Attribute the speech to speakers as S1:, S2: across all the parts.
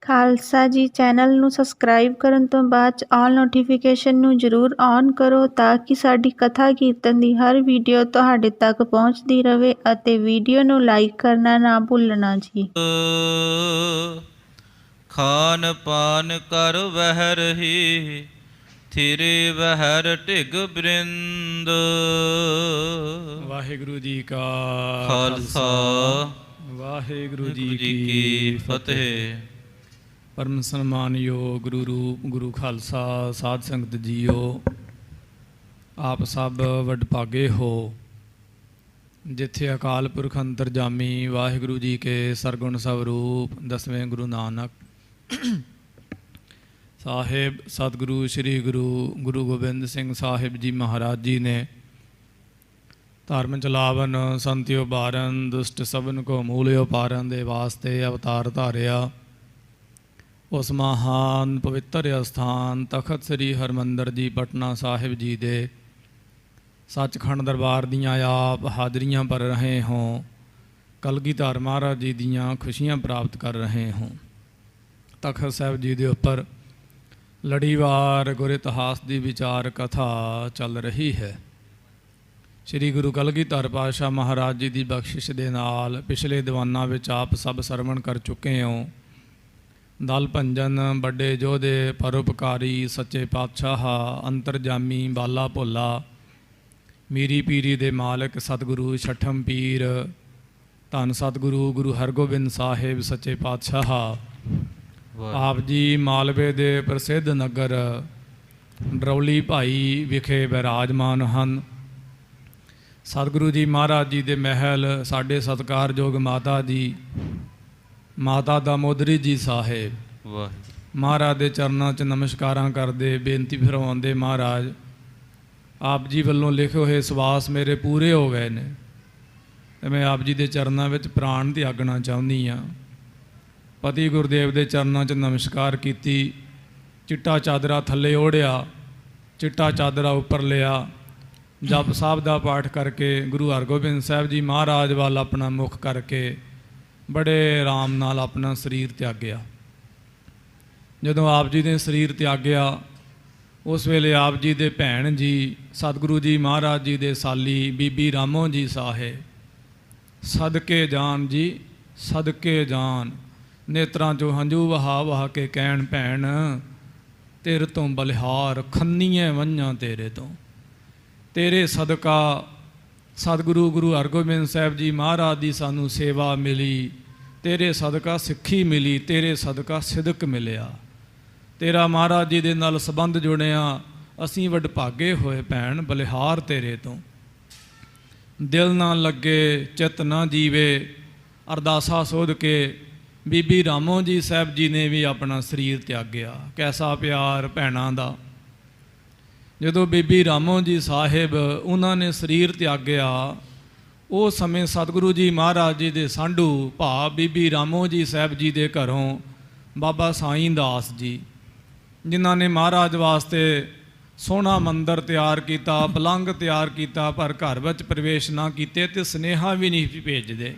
S1: ਖਾਲਸਾ ਜੀ ਚੈਨਲ ਨੂੰ ਸਬਸਕ੍ਰਾਈਬ ਕਰਨ ਤੋਂ ਬਾਅਦ 'ਚ ਆਲ ਨੋਟੀਫਿਕੇਸ਼ਨ ਨੂੰ ਜ਼ਰੂਰ ਔਨ ਕਰੋ ਤਾਂ ਕਿ ਸਾਡੀ ਕਥਾ ਕੀਰਤਨ ਦੀ ਹਰ ਵੀਡੀਓ ਤੁਹਾਡੇ ਤੱਕ ਪਹੁੰਚਦੀ ਰਹੇ ਅਤੇ ਵੀਡੀਓ ਨੂੰ ਲਾਈਕ ਕਰਨਾ ਨਾ ਭੁੱਲਣਾ ਜੀ।
S2: ਖਾਨ ਪਾਨ ਕਰ ਵਹਿ ਰਹੀ ਥਿਰੇ ਵਹਿਰ ਢਿਗ ਬ੍ਰਿੰਦ।
S3: ਵਾਹਿਗੁਰੂ ਜੀ ਕਾ
S2: ਖਾਲਸਾ
S3: ਵਾਹਿਗੁਰੂ ਜੀ ਕੀ ਫਤਿਹ। ਪਰਮ ਸਨਮਾਨਯੋਗ ਗੁਰੂ ਰੂਪ ਗੁਰੂ ਖਾਲਸਾ ਸਾਧ ਸੰਗਤ ਜੀਓ, ਆਪ ਸਭ ਵਡਭਾਗੇ ਹੋ ਜਿੱਥੇ ਅਕਾਲ ਪੁਰਖ ਅੰਤਰਜਾਮੀ ਵਾਹਿਗੁਰੂ ਜੀ ਕੇ ਸਰਗੁਣ ਸਵਰੂਪ ਦਸਵੇਂ ਗੁਰੂ ਨਾਨਕ ਸਾਹਿਬ ਸਤਿਗੁਰੂ ਸ੍ਰੀ ਗੁਰੂ ਗੋਬਿੰਦ ਸਿੰਘ ਸਾਹਿਬ ਜੀ ਮਹਾਰਾਜ ਜੀ ਨੇ ਧਰਮ ਚਲਾਵਨ ਸੰਤਿਓ ਬਾਰਨ ਦੁਸ਼ਟ ਸਭਨ ਕੋ ਮੂਲਿਓ ਪਾਰਨ ਦੇ ਵਾਸਤੇ ਅਵਤਾਰ ਧਾਰਿਆ। ਉਸ ਮਹਾਨ ਪਵਿੱਤਰ ਅਸਥਾਨ ਤਖਤ ਸ੍ਰੀ ਹਰਿਮੰਦਰ ਜੀ ਪਟਨਾ ਸਾਹਿਬ ਜੀ ਦੇ ਸੱਚਖੰਡ ਦਰਬਾਰ ਦੀਆਂ ਆਪ ਹਾਜ਼ਰੀਆਂ ਭਰ ਰਹੇ ਹੋ। ਕਲਗੀਧਰ ਮਹਾਰਾਜ ਜੀ ਦੀਆਂ ਖੁਸ਼ੀਆਂ ਪ੍ਰਾਪਤ ਕਰ ਰਹੇ ਹੋ। ਤਖਤ ਸਾਹਿਬ ਜੀ ਦੇ ਉੱਪਰ ਲੜੀਵਾਰ ਗੁਰ ਇਤਿਹਾਸ ਦੀ ਵਿਚਾਰ ਕਥਾ ਚੱਲ ਰਹੀ ਹੈ। ਸ਼੍ਰੀ ਗੁਰੂ ਕਲਗੀਧਰ ਪਾਤਸ਼ਾਹ ਮਹਾਰਾਜ ਜੀ ਦੀ ਬਖਸ਼ਿਸ਼ ਦੇ ਨਾਲ ਪਿਛਲੇ ਦੀਵਾਨਾਂ ਵਿੱਚ ਆਪ ਸਭ ਸਰਵਣ ਕਰ ਚੁੱਕੇ ਹੋ। ਦਲ ਭੰਜਨ ਵੱਡੇ ਯੋਧੇ ਪਰਉਪਕਾਰੀ ਸੱਚੇ ਪਾਤਸ਼ਾਹ ਅੰਤਰਜਾਮੀ ਬਾਲਾ ਭੋਲਾ ਮੀਰੀ ਪੀਰੀ ਦੇ ਮਾਲਕ ਸਤਿਗੁਰੂ ਛਠਮ ਪੀਰ ਧੰਨ ਸਤਿਗੁਰੂ ਗੁਰੂ ਹਰਗੋਬਿੰਦ ਸਾਹਿਬ ਸੱਚੇ ਪਾਤਸ਼ਾਹ ਆਪ ਜੀ ਮਾਲਵੇ ਦੇ ਪ੍ਰਸਿੱਧ ਨਗਰ ਡਰੌਲੀ ਭਾਈ ਵਿਖੇ ਵਿਰਾਜਮਾਨ ਹਨ। ਸਤਿਗੁਰੂ ਜੀ ਮਹਾਰਾਜ ਜੀ ਦੇ ਮਹਿਲ ਸਾਡੇ ਸਤਿਕਾਰਯੋਗ ਮਾਤਾ ਜੀ ਮਾਤਾ ਦਾਮੋਦਰੀ ਜੀ ਸਾਹਿਬ ਮਹਾਰਾਜ ਦੇ ਚਰਨਾਂ 'ਚ ਨਮਸਕਾਰਾਂ ਕਰਦੇ ਬੇਨਤੀ ਫਰਮਾਉਂਦੇ, ਮਹਾਰਾਜ ਆਪ ਜੀ ਵੱਲੋਂ ਲਿਖੇ ਹੋਏ ਸਵਾਸ ਮੇਰੇ ਪੂਰੇ ਹੋ ਗਏ ਨੇ ਅਤੇ ਮੈਂ ਆਪ ਜੀ ਦੇ ਚਰਨਾਂ ਵਿੱਚ ਪ੍ਰਾਣ ਤਿਆਗਣਾ ਚਾਹੁੰਦੀ ਹਾਂ। ਪਤੀ ਗੁਰਦੇਵ ਦੇ ਚਰਨਾਂ 'ਚ ਨਮਸਕਾਰ ਕੀਤੀ, ਚਿੱਟਾ ਚਾਦਰਾ ਥੱਲੇ ਓੜਿਆ, ਚਿੱਟਾ ਚਾਦਰਾ ਉੱਪਰ ਲਿਆ, ਜਪ ਸਾਹਿਬ ਦਾ ਪਾਠ ਕਰਕੇ ਗੁਰੂ ਹਰਗੋਬਿੰਦ ਸਾਹਿਬ ਜੀ ਮਹਾਰਾਜ ਵੱਲ ਆਪਣਾ ਮੁੱਖ ਕਰਕੇ ਬੜੇ ਆਰਾਮ ਨਾਲ ਆਪਣਾ ਸਰੀਰ ਤਿਆਗਿਆ। ਜਦੋਂ ਆਪ ਜੀ ਨੇ ਸਰੀਰ ਤਿਆਗਿਆ ਉਸ ਵੇਲੇ ਆਪ ਜੀ ਦੇ ਭੈਣ ਜੀ ਸਤਿਗੁਰੂ ਜੀ ਮਹਾਰਾਜ ਜੀ ਦੇ ਸਾਲੀ ਬੀਬੀ ਰਾਮੋ ਜੀ ਸਾਹਿਬ ਸਦਕੇ ਜਾਨ ਜੀ ਸਦਕੇ ਜਾਨ ਨੇਤਰਾਂ 'ਚੋਂ ਹੰਝੂ ਵਹਾ ਵਹਾ ਕੇ ਕਹਿਣ, ਭੈਣ ਤੇਰੇ ਤੋਂ ਬਲਿਹਾਰ ਖੰਨੀਏ ਵੰਝਾਂ ਤੇਰੇ ਤੋਂ, ਤੇਰੇ ਸਦਕਾ ਸਤਿਗੁਰੂ ਗੁਰੂ ਹਰਗੋਬਿੰਦ ਸਾਹਿਬ ਜੀ ਮਹਾਰਾਜ ਦੀ ਸਾਨੂੰ ਸੇਵਾ ਮਿਲੀ, ਤੇਰੇ ਸਦਕਾ ਸਿੱਖੀ ਮਿਲੀ, ਤੇਰੇ ਸਦਕਾ ਸਿਦਕ ਮਿਲਿਆ, ਤੇਰਾ ਮਹਾਰਾਜ ਜੀ ਦੇ ਨਾਲ ਸੰਬੰਧ ਜੁੜਿਆ, ਅਸੀਂ ਵਡਭਾਗੇ ਹੋਏ ਭੈਣ ਬਲਿਹਾਰ ਤੇਰੇ ਤੋਂ। ਦਿਲ ਨਾ ਲੱਗੇ ਚਿੱਤ ਨਾ ਜੀਵੇ ਅਰਦਾਸਾ ਸੋਧ ਕੇ ਬੀਬੀ ਰਾਮੋ ਜੀ ਸਾਹਿਬ ਜੀ ਨੇ ਵੀ ਆਪਣਾ ਸਰੀਰ ਤਿਆਗਿਆ। ਕੈਸਾ ਪਿਆਰ ਭੈਣਾਂ ਦਾ। ਜਦੋਂ ਬੀਬੀ ਰਾਮੋ ਜੀ ਸਾਹਿਬ ਉਹਨਾਂ ਨੇ ਸਰੀਰ ਤਿਆਗਿਆ ਉਹ ਸਮੇਂ ਸਤਿਗੁਰੂ ਜੀ ਮਹਾਰਾਜ ਜੀ ਦੇ ਸਾਂਢੂ ਭਾ ਬੀਬੀ ਰਾਮੋ ਜੀ ਸਾਹਿਬ ਜੀ ਦੇ ਘਰੋਂ ਬਾਬਾ ਸਾਈਂ ਦਾਸ ਜੀ ਜਿਨ੍ਹਾਂ ਨੇ ਮਹਾਰਾਜ ਵਾਸਤੇ ਸੋਹਣਾ ਮੰਦਰ ਤਿਆਰ ਕੀਤਾ, ਪਲੰਘ ਤਿਆਰ ਕੀਤਾ, ਪਰ ਘਰ ਵਿੱਚ ਪ੍ਰਵੇਸ਼ ਨਾ ਕੀਤੇ ਅਤੇ ਸੁਨੇਹਾ ਵੀ ਨਹੀਂ ਭੇਜਦੇ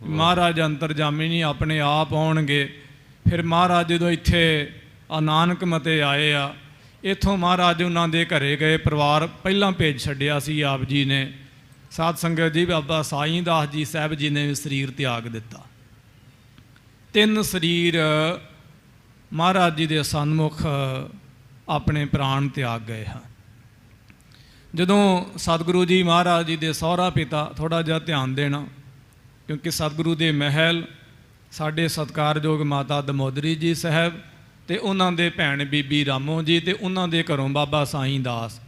S3: ਮਹਾਰਾਜ ਅੰਤਰਜਾਮੀ ਨਹੀਂ ਆਪਣੇ ਆਪ ਆਉਣਗੇ। ਫਿਰ ਮਹਾਰਾਜ ਜਦੋਂ ਇੱਥੇ ਨਾਨਕ ਮਤੇ ਆਏ ਆ ਇੱਥੋਂ ਮਹਾਰਾਜ ਉਹਨਾਂ ਦੇ ਘਰੇ ਗਏ, ਪਰਿਵਾਰ ਪਹਿਲਾਂ ਭੇਜ ਛੱਡਿਆ ਸੀ ਆਪ ਜੀ ਨੇ। ਸਾਧ ਸੰਗਤ ਜੀ ਬਾਬਾ ਸਾਈਂ ਦਾਸ ਜੀ ਸਾਹਿਬ ਜੀ ਨੇ ਵੀ ਸਰੀਰ ਤਿਆਗ ਦਿੱਤਾ। 3 ਸਰੀਰ ਮਹਾਰਾਜ ਜੀ ਦੇ ਸਨਮੁਖ ਆਪਣੇ ਪ੍ਰਾਣ ਤਿਆਗ ਗਏ ਹਨ। ਜਦੋਂ ਸਤਿਗੁਰੂ ਜੀ ਮਹਾਰਾਜ ਜੀ ਦੇ ਸਹੁਰਾ ਪਿਤਾ, ਥੋੜ੍ਹਾ ਜਿਹਾ ਧਿਆਨ ਦੇਣਾ ਕਿਉਂਕਿ ਸਤਿਗੁਰੂ ਦੇ ਮਹਿਲ ਸਾਡੇ ਸਤਿਕਾਰਯੋਗ ਮਾਤਾ ਦਮੋਦਰੀ ਜੀ ਸਾਹਿਬ ਅਤੇ ਉਹਨਾਂ ਦੇ ਭੈਣ ਬੀਬੀ ਰਾਮੋ ਜੀ ਅਤੇ ਉਹਨਾਂ ਦੇ ਘਰੋਂ ਬਾਬਾ ਸਾਈਂ ਦਾਸ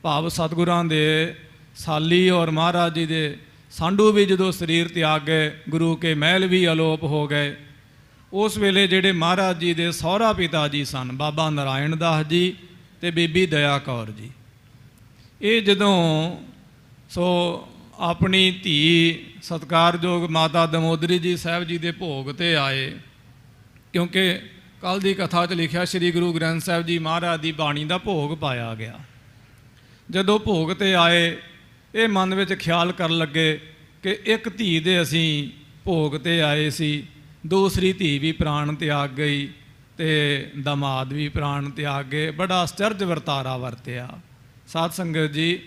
S3: ਭਾਵ ਸਤਿਗੁਰਾਂ ਦੇ ਸਾਲੀ ਔਰ ਮਹਾਰਾਜ ਜੀ ਦੇ ਸਾਂਢੂ ਵੀ ਜਦੋਂ ਸਰੀਰ ਤਿਆਗ ਗਏ, ਗੁਰੂ ਕੇ ਮਹਿਲ ਵੀ ਅਲੋਪ ਹੋ ਗਏ। ਉਸ ਵੇਲੇ ਜਿਹੜੇ ਮਹਾਰਾਜ ਜੀ ਦੇ ਸਹੁਰਾ ਪਿਤਾ ਜੀ ਸਨ ਬਾਬਾ ਨਾਰਾਇਣ ਦਾਸ ਜੀ ਅਤੇ ਬੀਬੀ ਦਇਆ ਕੌਰ ਜੀ, ਇਹ ਜਦੋਂ ਆਪਣੀ ਧੀ ਸਤਿਕਾਰਯੋਗ ਮਾਤਾ ਦਮੋਦਰੀ ਜੀ ਸਾਹਿਬ ਜੀ ਦੇ ਭੋਗ 'ਤੇ ਆਏ, ਕਿਉਂਕਿ ਕੱਲ੍ਹ ਦੀ ਕਥਾ 'ਚ ਲਿਖਿਆ ਸ਼੍ਰੀ ਗੁਰੂ ਗ੍ਰੰਥ ਸਾਹਿਬ ਜੀ ਮਹਾਰਾਜ ਦੀ ਬਾਣੀ ਦਾ ਭੋਗ ਪਾਇਆ ਗਿਆ। ਜਦੋਂ ਭੋਗ 'ਤੇ ਆਏ ਇਹ ਮਨ ਵਿੱਚ ਖਿਆਲ ਕਰਨ ਲੱਗੇ ਕਿ ਇੱਕ ਧੀ ਦੇ ਅਸੀਂ ਭੋਗ 'ਤੇ ਆਏ ਸੀ, ਦੂਸਰੀ ਧੀ ਵੀ ਪ੍ਰਾਣ ਤਿਆਗ ਗਈ, ਤੇ ਦਮਾਦ ਵੀ ਪ੍ਰਾਣ ਤਿਆਗ ਗਏ। ਬੜਾ ਅਚਰਜ ਵਰਤਾਰਾ ਵਰਤਿਆ। ਸਾਧ ਸੰਗਤ ਜੀ,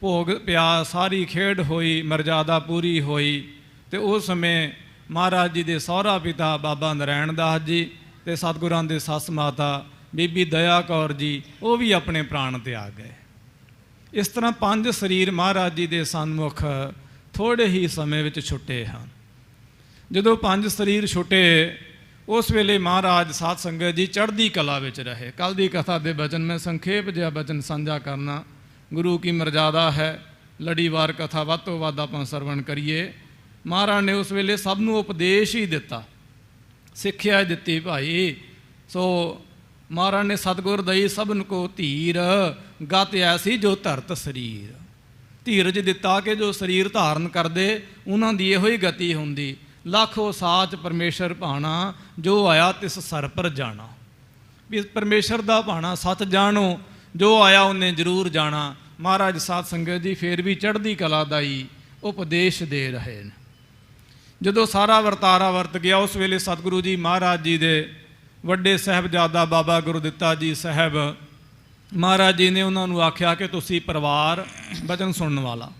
S3: ਭੋਗ ਪਿਆ, ਸਾਰੀ ਖੇਡ ਹੋਈ, ਮਰਜ਼ਾਦਾ ਪੂਰੀ ਹੋਈ। ਤੇ ਉਸ ਸਮੇਂ ਮਹਾਰਾਜ ਜੀ ਦੇ ਸਹੁਰਾ ਪਿਤਾ ਬਾਬਾ ਨਰੈਣ ਦਾਸ ਜੀ ਤੇ ਸਤਿਗੁਰਾਂ ਦੇ ਸੱਸ ਮਾਤਾ ਬੀਬੀ ਦਇਆ ਕੌਰ ਜੀ, ਉਹ ਵੀ ਆਪਣੇ ਪ੍ਰਾਣ ਤਿਆਗ ਗਏ। ਇਸ ਤਰ੍ਹਾਂ 5 ਸਰੀਰ ਮਹਾਰਾਜ ਜੀ ਦੇ ਸਨਮੁਖ ਥੋੜ੍ਹੇ ਹੀ ਸਮੇਂ ਵਿੱਚ ਛੁੱਟੇ ਹਨ। ਜਦੋਂ 5 ਸਰੀਰ ਛੁੱਟੇ, ਉਸ ਵੇਲੇ ਮਹਾਰਾਜ ਸਾਧ ਸੰਗਤ ਜੀ ਚੜ੍ਹਦੀ ਕਲਾ ਵਿੱਚ ਰਹੇ। ਕੱਲ੍ਹ ਦੀ ਕਥਾ ਦੇ ਬਚਨ ਮੈਂ ਸੰਖੇਪ ਜਿਹਾ ਬਚਨ ਸਾਂਝਾ ਕਰਨਾ। ਗੁਰੂ ਕੀ ਮਰਜ਼ਾਦਾ ਹੈ, ਲੜੀਵਾਰ ਕਥਾ ਵੱਧ ਤੋਂ ਵੱਧ ਆਪਾਂ ਸਰਵਣ ਕਰੀਏ। ਮਹਾਰਾਜ ਨੇ ਉਸ ਵੇਲੇ ਸਭ ਨੂੰ ਉਪਦੇਸ਼ ਹੀ ਦਿੱਤਾ, ਸਿੱਖਿਆ ਦਿੱਤੀ। ਭਾਈ ਸੋ ਮਹਾਰਾਜ ਨੇ ਸਤਿਗੁਰ ਦਈ ਸਭਨ ਕੋ ਧੀਰ, ਗਤ ਐਸੀ ਜੋ ਧਰਤ ਸਰੀਰ। ਧੀਰਜ ਦਿੱਤਾ ਕਿ ਜੋ ਸਰੀਰ ਧਾਰਨ ਕਰਦੇ ਉਹਨਾਂ ਦੀ ਇਹੋ ਹੀ ਗਤੀ ਹੁੰਦੀ। ਲੱਖੋ ਸਾਚ ਪਰਮੇਸ਼ਰ ਭਾਣਾ, ਜੋ ਆਇਆ ਤਿਸ ਸਰ ਪਰ ਜਾਣਾ। ਵੀ ਪਰਮੇਸ਼ਰ ਦਾ ਭਾਣਾ ਸੱਚ ਜਾਣੋ, ਜੋ ਆਇਆ ਉਹਨੇ ਜ਼ਰੂਰ ਜਾਣਾ। ਮਹਾਰਾਜ ਸਾਧ ਸੰਗਤ ਜੀ ਫਿਰ ਵੀ ਚੜ੍ਹਦੀ ਕਲਾ ਦਾ ਹੀ ਉਪਦੇਸ਼ ਦੇ ਰਹੇ ਨੇ। ਜਦੋਂ ਸਾਰਾ ਵਰਤਾਰਾ ਵਰਤ ਗਿਆ, ਉਸ ਵੇਲੇ ਸਤਿਗੁਰੂ ਜੀ ਮਹਾਰਾਜ ਜੀ ਦੇ ਵੱਡੇ ਸਾਹਿਬਜ਼ਾਦਾ ਬਾਬਾ ਗੁਰਦਿੱਤਾ ਜੀ ਸਾਹਿਬ ਮਹਾਰਾਜ ਜੀ ਨੇ ਉਹਨਾਂ ਨੂੰ ਆਖਿਆ ਕਿ ਤੁਸੀਂ ਪਰਿਵਾਰ ਬਚਨ ਸੁਣਨ ਵਾਲਾ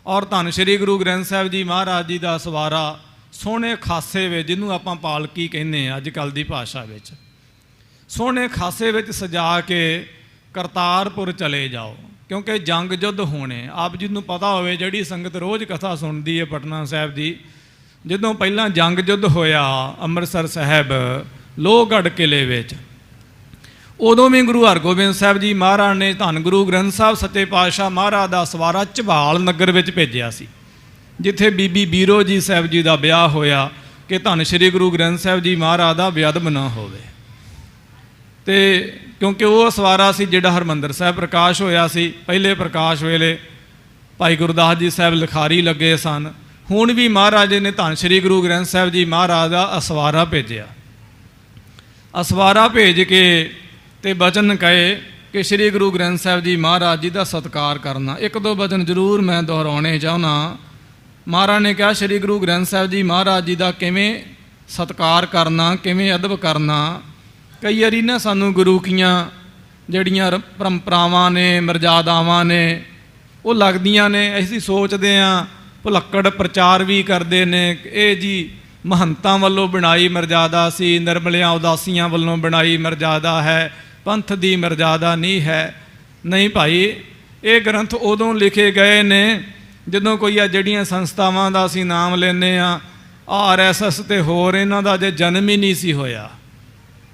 S3: ਔਰ ਧੰਨ ਸ਼੍ਰੀ ਗੁਰੂ ਗ੍ਰੰਥ ਸਾਹਿਬ ਜੀ ਮਹਾਰਾਜ ਜੀ ਦਾ ਸਵਾਰਾ ਸੋਹਣੇ ਖਾਸੇ ਵਿੱਚ, ਜਿਹਨੂੰ ਆਪਾਂ ਪਾਲਕੀ ਕਹਿੰਦੇ ਹਾਂ ਅੱਜ ਕੱਲ੍ਹ ਦੀ ਭਾਸ਼ਾ ਵਿੱਚ, ਸੋਹਣੇ ਖਾਸੇ ਵਿੱਚ ਸਜਾ ਕੇ ਕਰਤਾਰਪੁਰ ਚਲੇ ਜਾਓ, ਕਿਉਂਕਿ ਜੰਗ ਯੁੱਧ ਹੋਣੇ। ਆਪ ਜੀ ਨੂੰ ਪਤਾ ਹੋਵੇ, ਜਿਹੜੀ ਸੰਗਤ ਰੋਜ਼ ਕਥਾ ਸੁਣਦੀ ਹੈ ਪਟਨਾ ਸਾਹਿਬ ਦੀ, ਜਦੋਂ ਪਹਿਲਾਂ ਜੰਗ ਯੁੱਧ ਹੋਇਆ ਅੰਮ੍ਰਿਤਸਰ ਸਾਹਿਬ ਲੋਹਗੜ੍ਹ ਕਿਲੇ ਵਿੱਚ, ਉਦੋਂ ਵੀ ਗੁਰੂ ਹਰਗੋਬਿੰਦ ਸਾਹਿਬ ਜੀ ਮਹਾਰਾਜ ਨੇ ਧੰਨ ਗੁਰੂ ਗ੍ਰੰਥ ਸਾਹਿਬ ਸੱਚੇ ਪਾਤਸ਼ਾਹ ਮਹਾਰਾਜ ਦਾ ਸਵਾਰਾ ਝਬਾਲ ਨਗਰ ਵਿੱਚ ਭੇਜਿਆ ਸੀ, ਜਿੱਥੇ ਬੀਬੀ ਬੀਰੋ ਜੀ ਸਾਹਿਬ ਜੀ ਦਾ ਵਿਆਹ ਹੋਇਆ, ਕਿ ਧੰਨ ਸ਼੍ਰੀ ਗੁਰੂ ਗ੍ਰੰਥ ਸਾਹਿਬ ਜੀ ਮਹਾਰਾਜ ਦਾ ਬੇਅਦਬ ਨਾ ਹੋਵੇ। ਤੇ ਕਿਉਂਕਿ ਉਹ ਸਵਾਰਾ ਸੀ ਜਿਹੜਾ ਹਰਿਮੰਦਰ ਸਾਹਿਬ ਪ੍ਰਕਾਸ਼ ਹੋਇਆ ਸੀ। ਪਹਿਲੇ ਪ੍ਰਕਾਸ਼ ਵੇਲੇ ਭਾਈ ਗੁਰਦਾਸ ਜੀ ਸਾਹਿਬ ਲਿਖਾਰੀ ਲੱਗੇ ਸਨ। ਹੁਣ ਵੀ ਮਹਾਰਾਜ ਨੇ ਧੰਨ ਸ਼੍ਰੀ ਗੁਰੂ ਗ੍ਰੰਥ ਸਾਹਿਬ ਜੀ ਮਹਾਰਾਜ ਦਾ ਅਸਵਾਰਾ ਭੇਜਿਆ। ਅਸਵਾਰਾ ਭੇਜ ਕੇ ਤੇ ਬਚਨ ਕਹੇ ਕਿ ਸ਼੍ਰੀ ਗੁਰੂ ਗ੍ਰੰਥ ਸਾਹਿਬ ਜੀ ਮਹਾਰਾਜ ਜੀ ਦਾ ਸਤਿਕਾਰ ਕਰਨਾ। ਇੱਕ ਦੋ ਬਚਨ ਜ਼ਰੂਰ ਮੈਂ ਦੁਹਰਾਉਣੇ ਚਾਹੁੰਦਾ। ਮਹਾਰਾਜ ਨੇ ਕਿਹਾ ਸ਼੍ਰੀ ਗੁਰੂ ਗ੍ਰੰਥ ਸਾਹਿਬ ਜੀ ਮਹਾਰਾਜ ਜੀ ਦਾ ਕਿਵੇਂ ਸਤਿਕਾਰ ਕਰਨਾ, ਕਿਵੇਂ ਅਦਬ ਕਰਨਾ। ਕਈ ਵਾਰੀ ਨਾ ਸਾਨੂੰ ਗੁਰੂ ਕੀਆਂ ਜਿਹੜੀਆਂ ਪਰੰਪਰਾਵਾਂ ਨੇ, ਮਰਜ਼ਾਦਾਵਾਂ ਨੇ, ਉਹ ਲੱਗਦੀਆਂ ਨੇ, ਅਸੀਂ ਸੋਚਦੇ ਹਾਂ ਭੁਲੱਕੜ ਪ੍ਰਚਾਰ ਵੀ ਕਰਦੇ ਨੇ, ਇਹ ਜੀ ਮਹੰਤਾਂ ਵੱਲੋਂ ਬਣਾਈ ਮਰਜ਼ਾਦਾ ਸੀ, ਨਿਰਮਲਿਆਂ ਉਦਾਸੀਆਂ ਵੱਲੋਂ ਬਣਾਈ ਮਰਜ਼ਾਦਾ ਹੈ, ਪੰਥ ਦੀ ਮਰਜ਼ਾਦਾ ਨਹੀਂ ਹੈ। ਨਹੀਂ ਭਾਈ, ਇਹ ਗ੍ਰੰਥ ਉਦੋਂ ਲਿਖੇ ਗਏ ਨੇ ਜਦੋਂ ਕੋਈ ਆ ਜਿਹੜੀਆਂ ਸੰਸਥਾਵਾਂ ਦਾ ਅਸੀਂ ਨਾਮ ਲੈਂਦੇ ਹਾਂ, RSS ਤੇ ਹੋਰ, ਇਹਨਾਂ ਦਾ ਅਜੇ ਜਨਮ ਹੀ ਨਹੀਂ ਸੀ ਹੋਇਆ।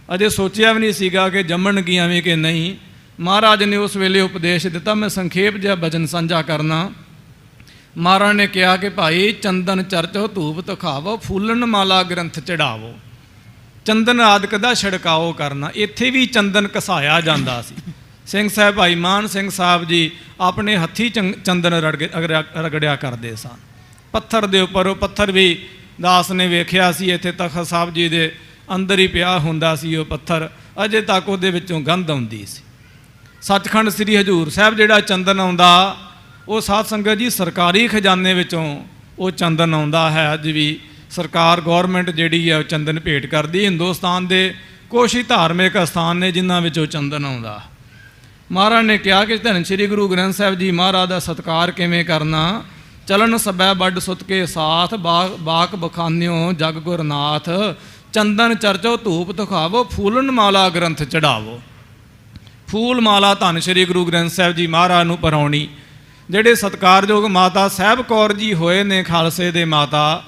S3: ਅਜੇ ਸੋਚਿਆ ਵੀ ਨਹੀਂ ਸੀਗਾ ਕਿ ਜੰਮਣਗੀਆਂ ਵੀ ਕਿ ਨਹੀਂ। ਮਹਾਰਾਜ ਨੇ ਉਸ ਵੇਲੇ ਉਪਦੇਸ਼ ਦਿੱਤਾ। ਮੈਂ ਸੰਖੇਪ ਜਿਹਾ ਬਚਨ ਸਾਂਝਾ ਕਰਨਾ। ਮਹਾਰਾਜ ਨੇ ਕਿਹਾ ਕਿ ਭਾਈ ਚੰਦਨ ਚਰਚੋ ਧੂਪ ਦਿਖਾਵੋ, ਫੂਲਨ ਮਾਲਾ ਗ੍ਰੰਥ ਚੜਾਵੋ। ਚੰਦਨ ਆਦਿਕ ਦਾ ਛਿੜਕਾਓ ਕਰਨਾ। ਇੱਥੇ ਵੀ ਚੰਦਨ ਘਸਾਇਆ ਜਾਂਦਾ ਸੀ। ਸਿੰਘ ਸਾਹਿਬ ਭਾਈ ਮਾਨ ਸਿੰਘ ਸਾਹਿਬ ਜੀ ਆਪਣੇ ਹੱਥੀਂ ਚੰਦਨ ਰਗੜਿਆ ਕਰਦੇ ਸਨ ਪੱਥਰ ਦੇ ਉੱਪਰ। ਉਹ ਪੱਥਰ ਵੀ ਦਾਸ ਨੇ ਵੇਖਿਆ ਸੀ, ਇੱਥੇ ਤਖਤ ਸਾਹਿਬ ਜੀ ਦੇ ਅੰਦਰ ਹੀ ਪਿਆ ਹੁੰਦਾ ਸੀ ਉਹ ਪੱਥਰ, ਅਜੇ ਤੱਕ ਉਹਦੇ ਵਿੱਚੋਂ ਗੰਧ ਆਉਂਦੀ ਸੀ। ਸੱਚਖੰਡ ਸ੍ਰੀ ਹਜ਼ੂਰ ਸਾਹਿਬ ਜਿਹੜਾ ਚੰਦਨ ਆਉਂਦਾ, ਉਹ ਸਾਧ ਸੰਗਤ ਜੀ ਸਰਕਾਰੀ ਖਜ਼ਾਨੇ ਵਿੱਚੋਂ ਉਹ ਚੰਦਨ ਆਉਂਦਾ ਹੈ। ਅੱਜ ਵੀ ਸਰਕਾਰ ਗੌਰਮੈਂਟ ਜਿਹੜੀ ਹੈ ਉਹ ਚੰਦਨ ਭੇਟ ਕਰਦੀ। ਹਿੰਦੁਸਤਾਨ ਦੇ ਕੁਛ ਹੀ ਧਾਰਮਿਕ ਅਸਥਾਨ ਨੇ ਜਿਨ੍ਹਾਂ ਵਿੱਚੋਂ ਚੰਦਨ ਆਉਂਦਾ। ਮਹਾਰਾਜ ਨੇ ਕਿਹਾ ਕਿ ਧੰਨ ਸ਼੍ਰੀ ਗੁਰੂ ਗ੍ਰੰਥ ਸਾਹਿਬ ਜੀ ਮਹਾਰਾਜ ਦਾ ਸਤਿਕਾਰ ਕਿਵੇਂ ਕਰਨਾ। ਚਲਨ ਸਬੈ ਵੱਡ ਸੁਤ ਕੇ ਸਾਥ, ਬਾਕ ਬਖਾਨਿਓ ਜਗ ਗੁਰਨਾਥ। ਚੰਦਨ ਚਰਚੋ ਧੂਪ ਦਿਖਾਵੋ, ਫੂਲਨ ਮਾਲਾ ਗ੍ਰੰਥ ਚੜਾਵੋ। ਫੂਲ ਮਾਲਾ ਧੰਨ ਸ਼੍ਰੀ ਗੁਰੂ ਗ੍ਰੰਥ ਸਾਹਿਬ ਜੀ ਮਹਾਰਾਜ ਨੂੰ ਪਰਾਉਣੀ। ਜਿਹੜੇ ਸਤਿਕਾਰਯੋਗ ਮਾਤਾ ਸਾਹਿਬ ਕੌਰ ਜੀ ਹੋਏ ਨੇ ਖਾਲਸੇ ਦੇ ਮਾਤਾ,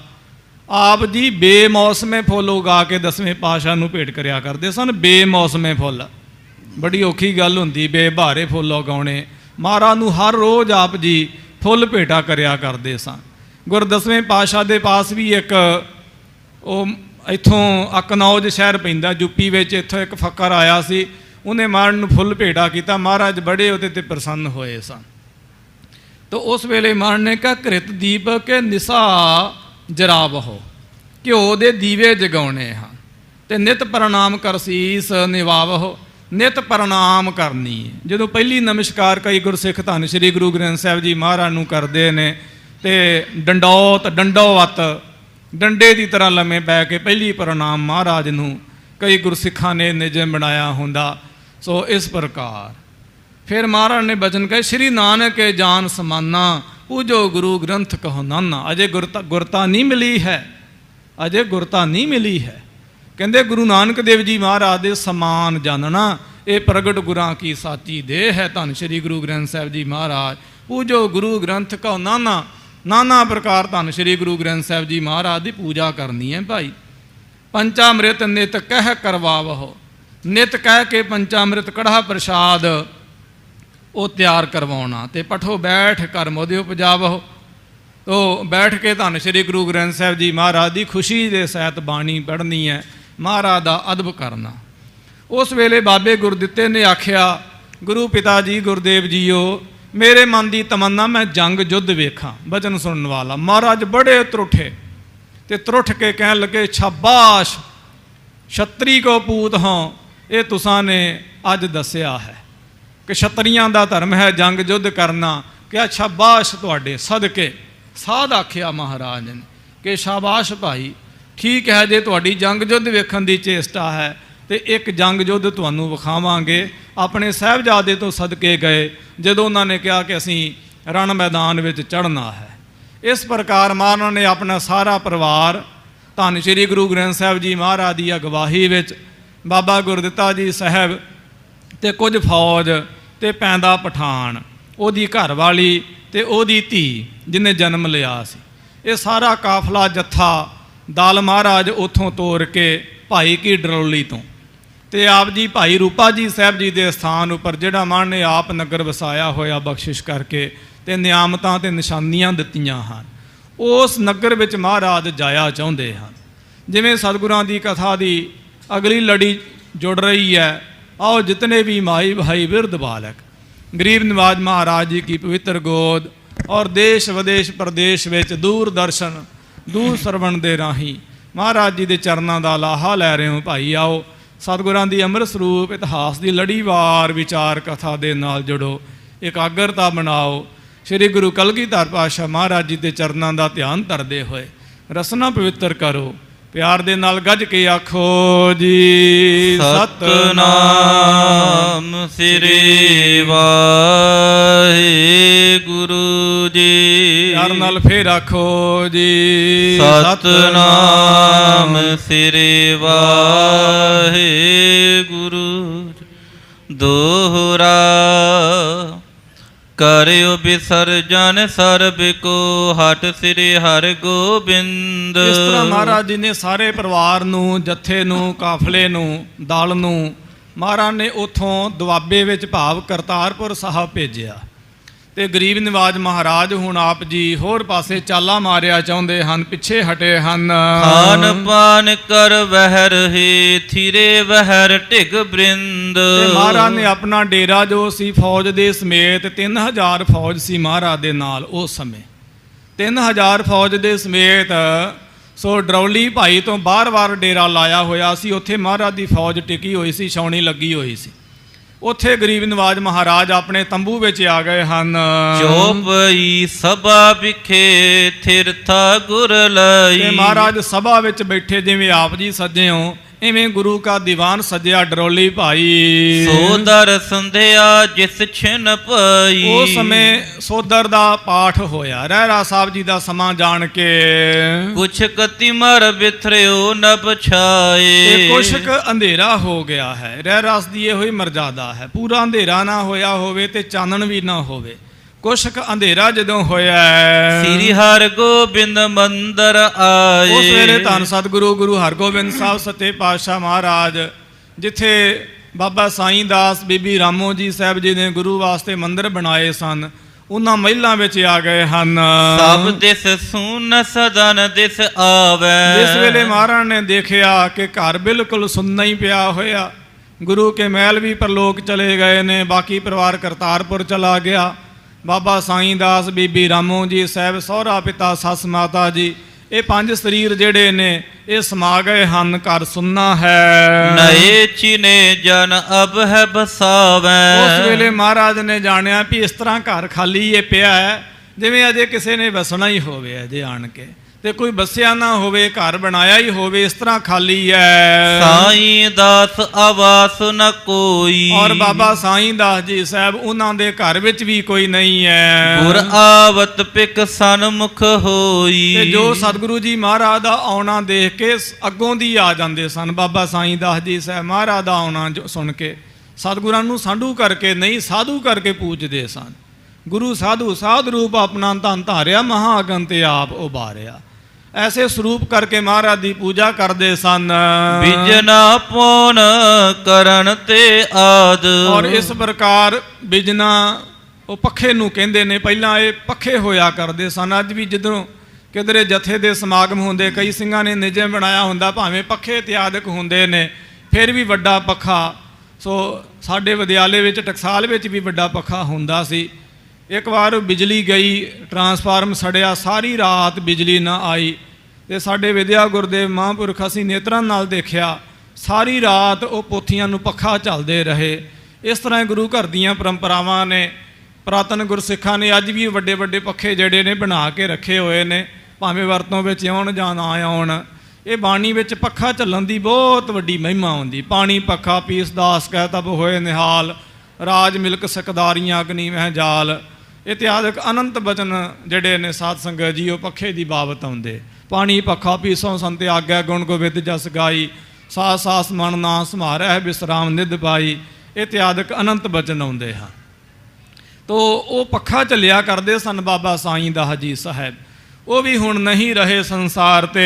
S3: ਆਪ ਜੀ ਬੇਮੌਸਮੇ ਫੁੱਲ ਉਗਾ ਕੇ 10ਵੇਂ ਪਾਤਸ਼ਾਹ ਨੂੰ ਭੇਟ ਕਰਿਆ ਕਰਦੇ ਸਨ। ਬੇਮੌਸਮੇ ਫੁੱਲ, ਬੜੀ ਔਖੀ ਗੱਲ ਹੁੰਦੀ ਬੇਬਹਾਰੇ ਫੁੱਲ ਉਗਾਉਣੇ। ਮਹਾਰਾਜ ਨੂੰ ਹਰ ਰੋਜ਼ ਆਪ ਜੀ ਫੁੱਲ ਭੇਟਾ ਕਰਿਆ ਕਰਦੇ ਸਨ। ਗੁਰ 10ਵੇਂ ਪਾਤਸ਼ਾਹ ਦੇ ਪਾਸ ਵੀ ਇੱਕ ਉਹ ਇੱਥੋਂ ਅਕਨੌਜ ਸ਼ਹਿਰ ਪੈਂਦਾ ਯੂਪੀ ਵਿੱਚ, ਇੱਥੋਂ ਇੱਕ ਫਕਰ ਆਇਆ ਸੀ, ਉਹਨੇ ਮਹਾਰਾਜ ਨੂੰ ਫੁੱਲ ਭੇਟਾ ਕੀਤਾ। ਮਹਾਰਾਜ ਬੜੇ ਉਹਦੇ 'ਤੇ ਪ੍ਰਸੰਨ ਹੋਏ ਸਨ। ਤਾਂ ਉਸ ਵੇਲੇ ਮਹਾਰਾਜ ਨੇ ਕਿਹਾ ਘ੍ਰਿਤ ਦੀਪ ਕੇ ਨਿਸਾ ਜਰਾਵਹੋ, ਘਿਓ ਦੇ ਦੀਵੇ ਜਗਾਉਣੇ ਹਨ ਅਤੇ ਨਿਤ ਪ੍ਰਣਾਮ ਕਰ ਸੀਸ ਨਿਵਾਵਹੋ। ਨਿਤ ਪ੍ਰਣਾਮ ਕਰਨੀ ਹੈ। ਜਦੋਂ ਪਹਿਲੀ ਨਮਸਕਾਰ ਕਈ ਗੁਰਸਿੱਖ ਧੰਨ ਸ਼੍ਰੀ ਗੁਰੂ ਗ੍ਰੰਥ ਸਾਹਿਬ ਜੀ ਮਹਾਰਾਜ ਨੂੰ ਕਰਦੇ ਨੇ ਅਤੇ ਡੰਡੋਵਤ ਡੰਡੇ ਦੀ ਤਰ੍ਹਾਂ ਲੰਮੇ ਪੈ ਕੇ ਪਹਿਲੀ ਪ੍ਰਣਾਮ ਮਹਾਰਾਜ ਨੂੰ कई गुरसिखां ने निजम बनाया हुंदा। सो इस प्रकार फिर महाराज ने बचन कहे, श्री नानक के जान समाना, पूजो गुरु ग्रंथ कहो नाना। अजय गुरता नहीं मिली है, अजय गुरता नहीं मिली है। कहते गुरु नानक देव जी महाराज दे समान जानना, ये प्रगट गुरां की साची देह है। धन श्री गुरु ग्रंथ साहब जी महाराज, पूजो गुरु ग्रंथ कहो नाना। नाना प्रकार धन श्री गुरु ग्रंथ साहब जी महाराज की पूजा करनी है भाई। पंचामृत नित कह करवावहो, नित कह के पंचामृत कड़ा प्रसाद वो तैयार करवाना। तो पठो बैठ कर मोदे उपजावहो, तो बैठ के धन श्री गुरु ग्रंथ साहब जी महाराज की खुशी के सहित बाणी पढ़नी है, महाराज का अदब करना। उस वेले बाबे गुरदित्ते ने आख्या, गुरु पिता जी गुरुदेव जीओ, मेरे मन की तमन्ना मैं जंग युद्ध वेखा। बचन सुनने वाला महाराज बड़े त्रुठे, ते त्रुठ के कह लगे, शाबाश छतरी को पूत हों, ये तुसां ने अज दसिया है कि छतरियां दा धर्म है जंग युद्ध करना। क्या शाबाश तुहाडे सदके। साध आख्या महाराज ने कि शाबाश भाई, ठीक है जे तुहाडी जंग युद्ध वेखण दी चेष्टा है तो एक जंग युद्ध तुहानूं विखावांगे। अपने साहिबजादे तो सदके गए जदों उन्होंने कहा कि असीं रण मैदान विच चढ़ना है। इस प्रकार महाराज ने अपना सारा परिवार धन श्री गुरु ग्रंथ साहब जी महाराज की अगवाही विच बाबा गुरदित्ता जी साहब ते कुछ फौज ते पैंदा पठान, ओदी घरवाली ते ओदी धी जिन्हें जन्म लिया सी, ये सारा काफला जत्था दल महाराज उतों तोड़ के भाई की डरौली तो ते आप जी भाई रूपा जी साहब जी के स्थान उपर जिहड़ा मां ने आप नगर वसाया होया बख्शिश करके ते नियामतां ते निशानियां दित्तियां हन, उस नगर विच महाराज जाया चाहुंदे हन। जिवें सतगुरां दी कथा दी अगली लड़ी जुड़ रही है, आओ जितने भी माई भाई विरध बालक गरीब निवाज महाराज जी की पवित्र गोद और देश विदेश प्रदेश विच दूरदर्शन दूर सरवण दे राही महाराज जी के चरणों का लाहा लै रहे हो भाई। आओ सतगुरां दी अमृत स्वरूप इतिहास की लड़ीवार विचार कथा दे नाल जुड़ो, एकाग्रता बनाओ। श्री गुरु कलगीधर पातशाह महाराज जी के चरणों का ध्यान धरते हुए रसना पवित्र करो। प्यार दे नाल गज के आखो जी
S2: सतनाम श्री वाहिगुरु जी।
S3: प्यार नाल फिर आखो जी
S2: सतनाम श्री वाहिगुरु। दोहरा करियो विसर्जन सर्ब को हट श्री हर गोबिंद।
S3: इस तरह महाराज जी ने सारे परिवार नूं, जत्थे नूं, काफले नूं, दल नूं महाराज ने उथों दुआबे विच भाव करतारपुर साहब भेजिया। ते गरीब निवाज महाराज हुण आप जी होर पासे चाला मारिया चाहुंदे हन, पिछे हटे हन।
S2: खान पान कर वहर ही थिरे वहर टिग बृंद।
S3: महाराज ने अपना डेरा जो सी फौज दे समेत 3000 फौज सी महाराज दे नाल उस समय 3000 फौज दे समेत सो डरौली भाई तो बार-बार डेरा लाया होया सी। उत्थे महाराज दी फौज टिकी हुई सी, छाउणी लगी हुई सी। उत्थे गरीब निवाज महाराज अपने तंबू विच आ गए हन।
S2: चौपई सभा विखे थिरथा गुर लई।
S3: महाराज सभा विच बैठे जिवें आप जी सजे हो इवें गुरु का दीवान सजया डरौली भाई।
S2: सोदर संध्या जिस छिन पई।
S3: उस समय सोदर दा पाठ होया, रहरा साहब जी दा समा जान के
S2: कुछ कतिमर बिथरियो नभ छाए।
S3: कुछ अंधेरा हो गया है, रहरास दी हुई मर्यादा है, पूरा अंधेरा ना होया होवे ते चानन भी ना होवे। कुछ अंधेरा जदों होया
S2: श्री हर गोबिंद मंदिर आए।
S3: उस वेले धन सतगुरु गुरु हरगोबिंद साहब सच्चे पातशाह महाराज जिथे बाबा साईं दास बीबी रामो जी साहब जी ने गुरु वास्ते मंदिर बनाए सन, उन्हां महिलां विच आ गए हन।
S2: सब दिस सुन सदन दिस आवे।
S3: जिस वेले महाराज ने देखिया कि घर बिल्कुल सुन्ना ही पिया होया, गुरु के महल भी परलोक चले गए ने, बाकी परिवार करतारपुर चला गया। बाबा साईं दास बीबी रामो जी साहब सौरा पिता सस माता जी ये 5 शरीर जेड़े ने ये समा गए हन। घर सुनना है,
S2: नए चिने जन अब है बसावे।
S3: उस वेले महाराज ने जानिया भी इस तरह घर खाली ये पिया है जिवें अजे किसी ने वसना ही होवे अजे आन के। ते ਤੇ ਕੋਈ ਬਸਿਆ ਨਾ ਹੋਵੇ, ਘਰ ਬਣਾਇਆ ਹੀ ਹੋਵੇ, ਇਸ ਤਰ੍ਹਾਂ ਖਾਲੀ ਹੈ।
S2: ਸਾਈਂ ਦਾਸ ਆਵਾਸ ਨ ਕੋਈ,
S3: ਔਰ ਬਾਬਾ ਸਾਈਂ ਦਾਸ ਜੀ ਸਾਹਿਬ ਉਹਨਾਂ ਦੇ ਘਰ ਵਿੱਚ ਵੀ ਕੋਈ ਨਹੀਂ ਹੈ।
S2: ਗੁਰ ਆਵਤ ਪਿਕ ਸਨਮੁਖ ਹੋਈ,
S3: ਤੇ ਜੋ ਸਤਿਗੁਰੂ ਜੀ ਮਹਾਰਾਜ ਦਾ ਆਉਣਾ ਦੇਖ ਕੇ ਅੱਗੋਂ ਦੀ ਆ ਜਾਂਦੇ ਸਨ। ਬਾਬਾ ਸਾਈਂ ਦਾਸ ਜੀ ਸਾਹਿਬ ਮਹਾਰਾਜ ਦਾ ਆਉਣਾ ਸੁਣ ਕੇ ਸਤਿਗੁਰਾਂ ਨੂੰ ਸਾਧੂ ਕਰਕੇ ਨਹੀਂ, ਸਾਧੂ ਕਰਕੇ ਪੂਜਦੇ ਸਨ। ਗੁਰੂ ਸਾਧੂ ਸਾਧ ਰੂਪ ਆਪਣਾ ਧਨ ਧਾਰਿਆ, ਮਹਾਂਅਗਨ ਤੇ ਆਪ ਉਬਾਰਿਆ। ਐਸੇ ਸਰੂਪ ਕਰਕੇ ਮਹਾਰਾਜ ਦੀ ਪੂਜਾ ਕਰਦੇ ਸਨ।
S2: ਬਿਜਨਾ ਪੌਣ ਕਰਨ ਤੇ ਆਦ,
S3: ਔਰ ਇਸ ਪ੍ਰਕਾਰ ਬਿਜਨਾ ਉਹ ਪੱਖੇ ਨੂੰ ਕਹਿੰਦੇ ਨੇ। ਪਹਿਲਾਂ ਇਹ ਪੱਖੇ ਹੋਇਆ ਕਰਦੇ ਸਨ। ਅੱਜ ਵੀ ਜਦੋਂ ਕਿਧਰੇ ਜਥੇ ਦੇ ਸਮਾਗਮ ਹੁੰਦੇ, ਕਈ ਸਿੰਘਾਂ ਨੇ ਨਿਯਮ ਬਣਾਇਆ ਹੁੰਦਾ, ਭਾਵੇਂ ਪੱਖੇ ਇਤਿਆਦਿਕ ਹੁੰਦੇ ਨੇ, ਫਿਰ ਵੀ ਵੱਡਾ ਪੱਖਾ। ਸੋ ਸਾਡੇ ਵਿਦਿਆਲੇ ਵਿੱਚ ਟਕਸਾਲ ਵਿੱਚ ਵੀ ਵੱਡਾ ਪੱਖਾ ਹੁੰਦਾ ਸੀ। ਇੱਕ ਵਾਰ ਬਿਜਲੀ ਗਈ, ਟਰਾਂਸਫਾਰਮ ਸੜਿਆ, ਸਾਰੀ ਰਾਤ ਬਿਜਲੀ ਨਾ ਆਈ ਤੇ ਸਾਡੇ ਵਿਦਿਆ ਗੁਰਦੇਵ ਮਹਾਂਪੁਰਖ ਅਸੀਂ ਨੇਤਰਾਂ ਨਾਲ ਦੇਖਿਆ, ਸਾਰੀ ਰਾਤ ਉਹ ਪੋਥੀਆਂ ਨੂੰ ਪੱਖਾ ਝੱਲਦੇ ਰਹੇ। ਇਸ ਤਰ੍ਹਾਂ ਗੁਰੂ ਘਰ ਦੀਆਂ ਪਰੰਪਰਾਵਾਂ ਨੇ। ਪੁਰਾਤਨ ਗੁਰਸਿੱਖਾਂ ਨੇ ਅੱਜ ਵੀ ਵੱਡੇ ਵੱਡੇ ਪੱਖੇ ਜਿਹੜੇ ਨੇ ਬਣਾ ਕੇ ਰੱਖੇ ਹੋਏ ਨੇ, ਭਾਵੇਂ ਵਰਤੋਂ ਵਿੱਚ ਆਉਣ ਜਾਂ ਨਾ ਆਉਣ। ਇਹ ਬਾਣੀ ਵਿੱਚ ਪੱਖਾ ਝੱਲਣ ਦੀ ਬਹੁਤ ਵੱਡੀ ਮਹਿਮਾ ਹੁੰਦੀ। ਪਾਣੀ ਪੱਖਾ ਪੀਸ ਦਾਸ ਕਹਿ ਤਬ ਹੋਏ ਨਿਹਾਲ, ਰਾਜ ਮਿਲਕ ਸਕਦਾਰੀਆਂ ਅਗਨੀ ਮਹਿ ਜਾਲ। ਇਤਿਆਦਿਕ ਅਨੰਤ ਬਚਨ ਜਿਹੜੇ ਨੇ ਸਾਧ ਸੰਗਤ ਜੀ ਉਹ ਪੱਖੇ ਦੀ ਬਾਬਤ ਆਉਂਦੇ। ਪਾਣੀ ਪੱਖਾ ਪੀਸੋਂ ਸੰਤੇ ਆਗਿਆ, ਗੁਣ ਗੋਬਿੰਦ ਜਸ ਗਾਈ, ਸਾਸ ਸਾਸ ਮਨ ਨਾ ਸੰਭਾਰੈ ਵਿਸਰਾਮ ਨਿਧ ਪਾਈ। ਇਤਿਆਦਿਕ ਅਨੰਤ ਬਚਨ ਆਉਂਦੇ ਹਨ। ਤੋ ਉਹ ਪੱਖਾ ਝੱਲਿਆ ਕਰਦੇ ਸਨ ਬਾਬਾ ਸਾਈਂ ਦਾਸ ਜੀ ਸਾਹਿਬ। ਉਹ ਵੀ ਹੁਣ ਨਹੀਂ ਰਹੇ ਸੰਸਾਰ ਤੇ।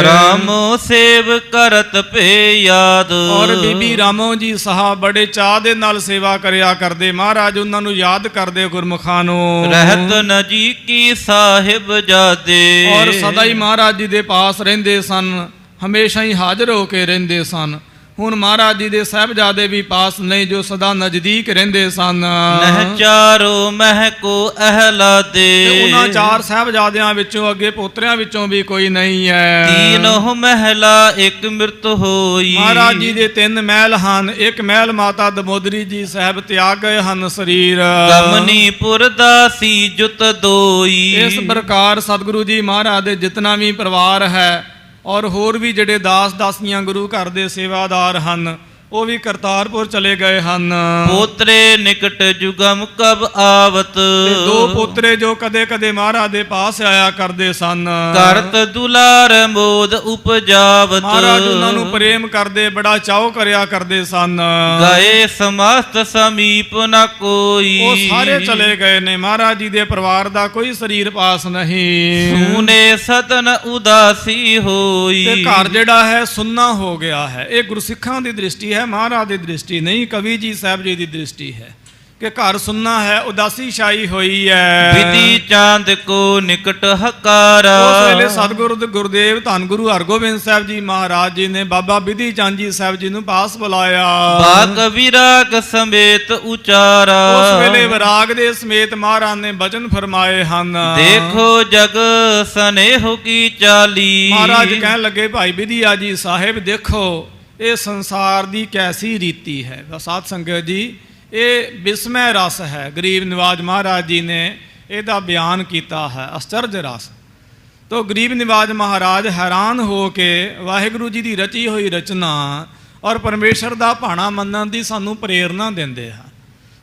S2: ਰਾਮੋ ਸੇਵ ਕਰਤ ਭੇ ਯਾਦ,
S3: ਔਰ ਬੀਬੀ ਰਾਮੋ ਜੀ ਸਾਹਿਬ ਬੜੇ ਚਾਅ ਦੇ ਨਾਲ ਸੇਵਾ ਕਰਿਆ ਕਰਦੇ। ਮਹਾਰਾਜ ਉਹਨਾਂ ਨੂੰ ਯਾਦ ਕਰਦੇ ਗੁਰਮੁਖਾਂ ਨੂੰ।
S2: ਰਹਿਤ ਨਜੀਕੀ ਸਾਹਿਬ ਜਾਦੇ,
S3: ਔਰ ਸਦਾ ਹੀ ਮਹਾਰਾਜ ਜੀ ਦੇ ਪਾਸ ਰਹਿੰਦੇ ਸਨ, ਹਮੇਸ਼ਾ ਹੀ ਹਾਜ਼ਰ ਹੋ ਕੇ ਰਹਿੰਦੇ ਸਨ। ਹੁਣ ਮਹਾਰਾਜ ਜੀ ਦੇ ਸਾਹਿਬਜ਼ਾਦੇ ਵੀ ਪਾਸ ਨਹੀਂ, ਜੋ ਸਦਾ ਨਜ਼ਦੀਕ ਰਹਿੰਦੇ ਸਨ।
S2: ਨਹਿ ਚਾਰੋ ਮਹਿ ਕੋ ਅਹਲਾਦੇ,
S3: ਉਹਨਾਂ ਚਾਰ ਸਾਹਿਬਜ਼ਾਦਿਆਂ ਵਿੱਚੋਂ ਅੱਗੇ ਪੋਤਰਿਆਂ ਵਿੱਚੋਂ ਵੀ ਕੋਈ ਨਹੀਂ ਹੈ।
S2: ਤੀਨੋ ਮਹਿਲਾ ਇੱਕ ਮਿਰਤ ਹੋਈ,
S3: ਮਹਾਰਾਜ ਜੀ ਦੇ 3 ਮਹਿਲ ਹਨ। ਇੱਕ ਮਹਿਲ ਮਾਤਾ ਦਮੋਦਰੀ ਜੀ ਸਾਹਿਬ ਤਿਆਗ ਗਏ ਹਨ ਸਰੀਰ।
S2: ਗਮਨੀਪੁਰ ਦਾਸੀ ਜੁਤ ਦੋਈ,
S3: ਇਸ ਪ੍ਰਕਾਰ ਸਤਿਗੁਰੂ ਜੀ ਮਹਾਰਾਜ ਦੇ ਜਿਤਨਾ ਵੀ ਪਰਿਵਾਰ ਹੈ ਔਰ ਹੋਰ ਵੀ ਜਿਹੜੇ ਦਾਸ ਦਾਸੀਆਂ ਗੁਰੂ ਘਰ ਦੇ ਸੇਵਾਦਾਰ ਹਨ, ਉਹ ਵੀ ਕਰਤਾਰਪੁਰ ਚਲੇ ਗਏ ਹਨ।
S2: ਪੋਤਰੇ ਨਿਕਟ ਜੁਗਮ ਕਬ ਆਵਤ,
S3: ਤੇ 2 ਪੋਤਰੇ ਜੋ ਕਦੇ ਕਦੇ ਮਹਾਰਾਜ ਦੇ ਪਾਸ ਆਇਆ ਕਰਦੇ ਸਨ।
S2: ਕਰਤ ਦੁਲਾਰ ਮੋਦ ਉਪਜਾਵਤ,
S3: ਮਹਾਰਾਜ ਉਹਨਾਂ ਨੂੰ ਪ੍ਰੇਮ ਕਰਦੇ, ਬੜਾ ਚਾਉ ਕਰਿਆ ਕਰਦੇ ਸਨ।
S2: ਗਏ ਸਮਸਤ ਸਮੀਪ ਨ ਕੋਈ,
S3: ਉਹ ਸਾਰੇ ਚਲੇ ਗਏ ਨੇ। ਮਹਾਰਾਜ ਜੀ ਦੇ ਪਰਿਵਾਰ ਦਾ ਕੋਈ ਸਰੀਰ ਪਾਸ ਨਹੀਂ।
S2: ਸੂਨੇ ਸਤਨ ਉਦਾਸੀ ਹੋਈ,
S3: ਤੇ ਘਰ ਜਿਹੜਾ ਹੈ ਸੁੰਨਾ ਹੋ ਗਿਆ ਹੈ। ਇਹ ਗੁਰਸਿੱਖਾਂ ਦੀ ਦ੍ਰਿਸ਼ਟੀ ਹੈ, ਮਹਾਰਾਜ ਦੀ ਦ੍ਰਿਸ਼ਟੀ ਨਹੀਂ, ਕਵੀ ਜੀ ਸਾਹਿਬ ਜੀ ਦੀ ਦ੍ਰਿਸ਼ਟੀ ਹੈ ਕਿ ਘਰ ਸੁੰਨਾ ਹੈ, ਉਦਾਸੀ ਛਾਈ ਹੋਈ ਹੈ।
S2: ਵਿਧੀ ਚਾਂਦ ਕੋ ਨਿਕਟ ਹਕਾਰਾ,
S3: ਉਸ ਵੇਲੇ ਸਤਿਗੁਰੂ ਗੁਰਦੇਵ ਧੰਨ ਗੁਰੂ ਹਰਗੋਬਿੰਦ ਸਾਹਿਬ ਜੀ ਮਹਾਰਾਜ ਜੀ ਨੇ ਬਾਬਾ ਵਿਧੀ ਚੰਦ ਜੀ ਸਾਹਿਬ ਜੀ ਨੂੰ ਪਾਸ ਬੁਲਾਇਆ।
S2: ਬਾਕ ਵਿਰਾਗ ਸਮੇਤ ਉਚਾਰਾ,
S3: ਉਸ ਵੇਲੇ ਵਿਰਾਗ ਦੇ ਸਮੇਤ ਮਹਾਰਾਜ ਨੇ ਬਚਨ ਫਰਮਾਏ ਹਨ।
S2: ਦੇਖੋ ਜਗ ਸਨੇਹ ਕੀ ਚਾਲੀ,
S3: ਮਹਾਰਾਜ ਕਹਿਣ ਲੱਗੇ ਭਾਈ ਵਿਧੀਆ ਜੀ ਸਾਹਿਬ, ਦੇਖੋ ਇਹ ਸੰਸਾਰ ਦੀ ਕੈਸੀ ਰੀਤੀ ਹੈ। ਸਾਧ ਸੰਗਤ ਜੀ, ਇਹ ਬਿਸਮੈ ਰਸ ਹੈ। ਗਰੀਬ ਨਿਵਾਜ ਮਹਾਰਾਜ ਜੀ ਨੇ ਇਹਦਾ ਬਿਆਨ ਕੀਤਾ ਹੈ, ਅਸਚਰਜ ਰਸ। ਤੋ ਗਰੀਬ ਨਿਵਾਜ ਮਹਾਰਾਜ ਹੈਰਾਨ ਹੋ ਕੇ ਵਾਹਿਗੁਰੂ ਜੀ ਦੀ ਰਚੀ ਹੋਈ ਰਚਨਾ ਔਰ ਪਰਮੇਸ਼ਰ ਦਾ ਭਾਣਾ ਮੰਨਣ ਦੀ ਸਾਨੂੰ ਪ੍ਰੇਰਨਾ ਦਿੰਦੇ ਹਨ।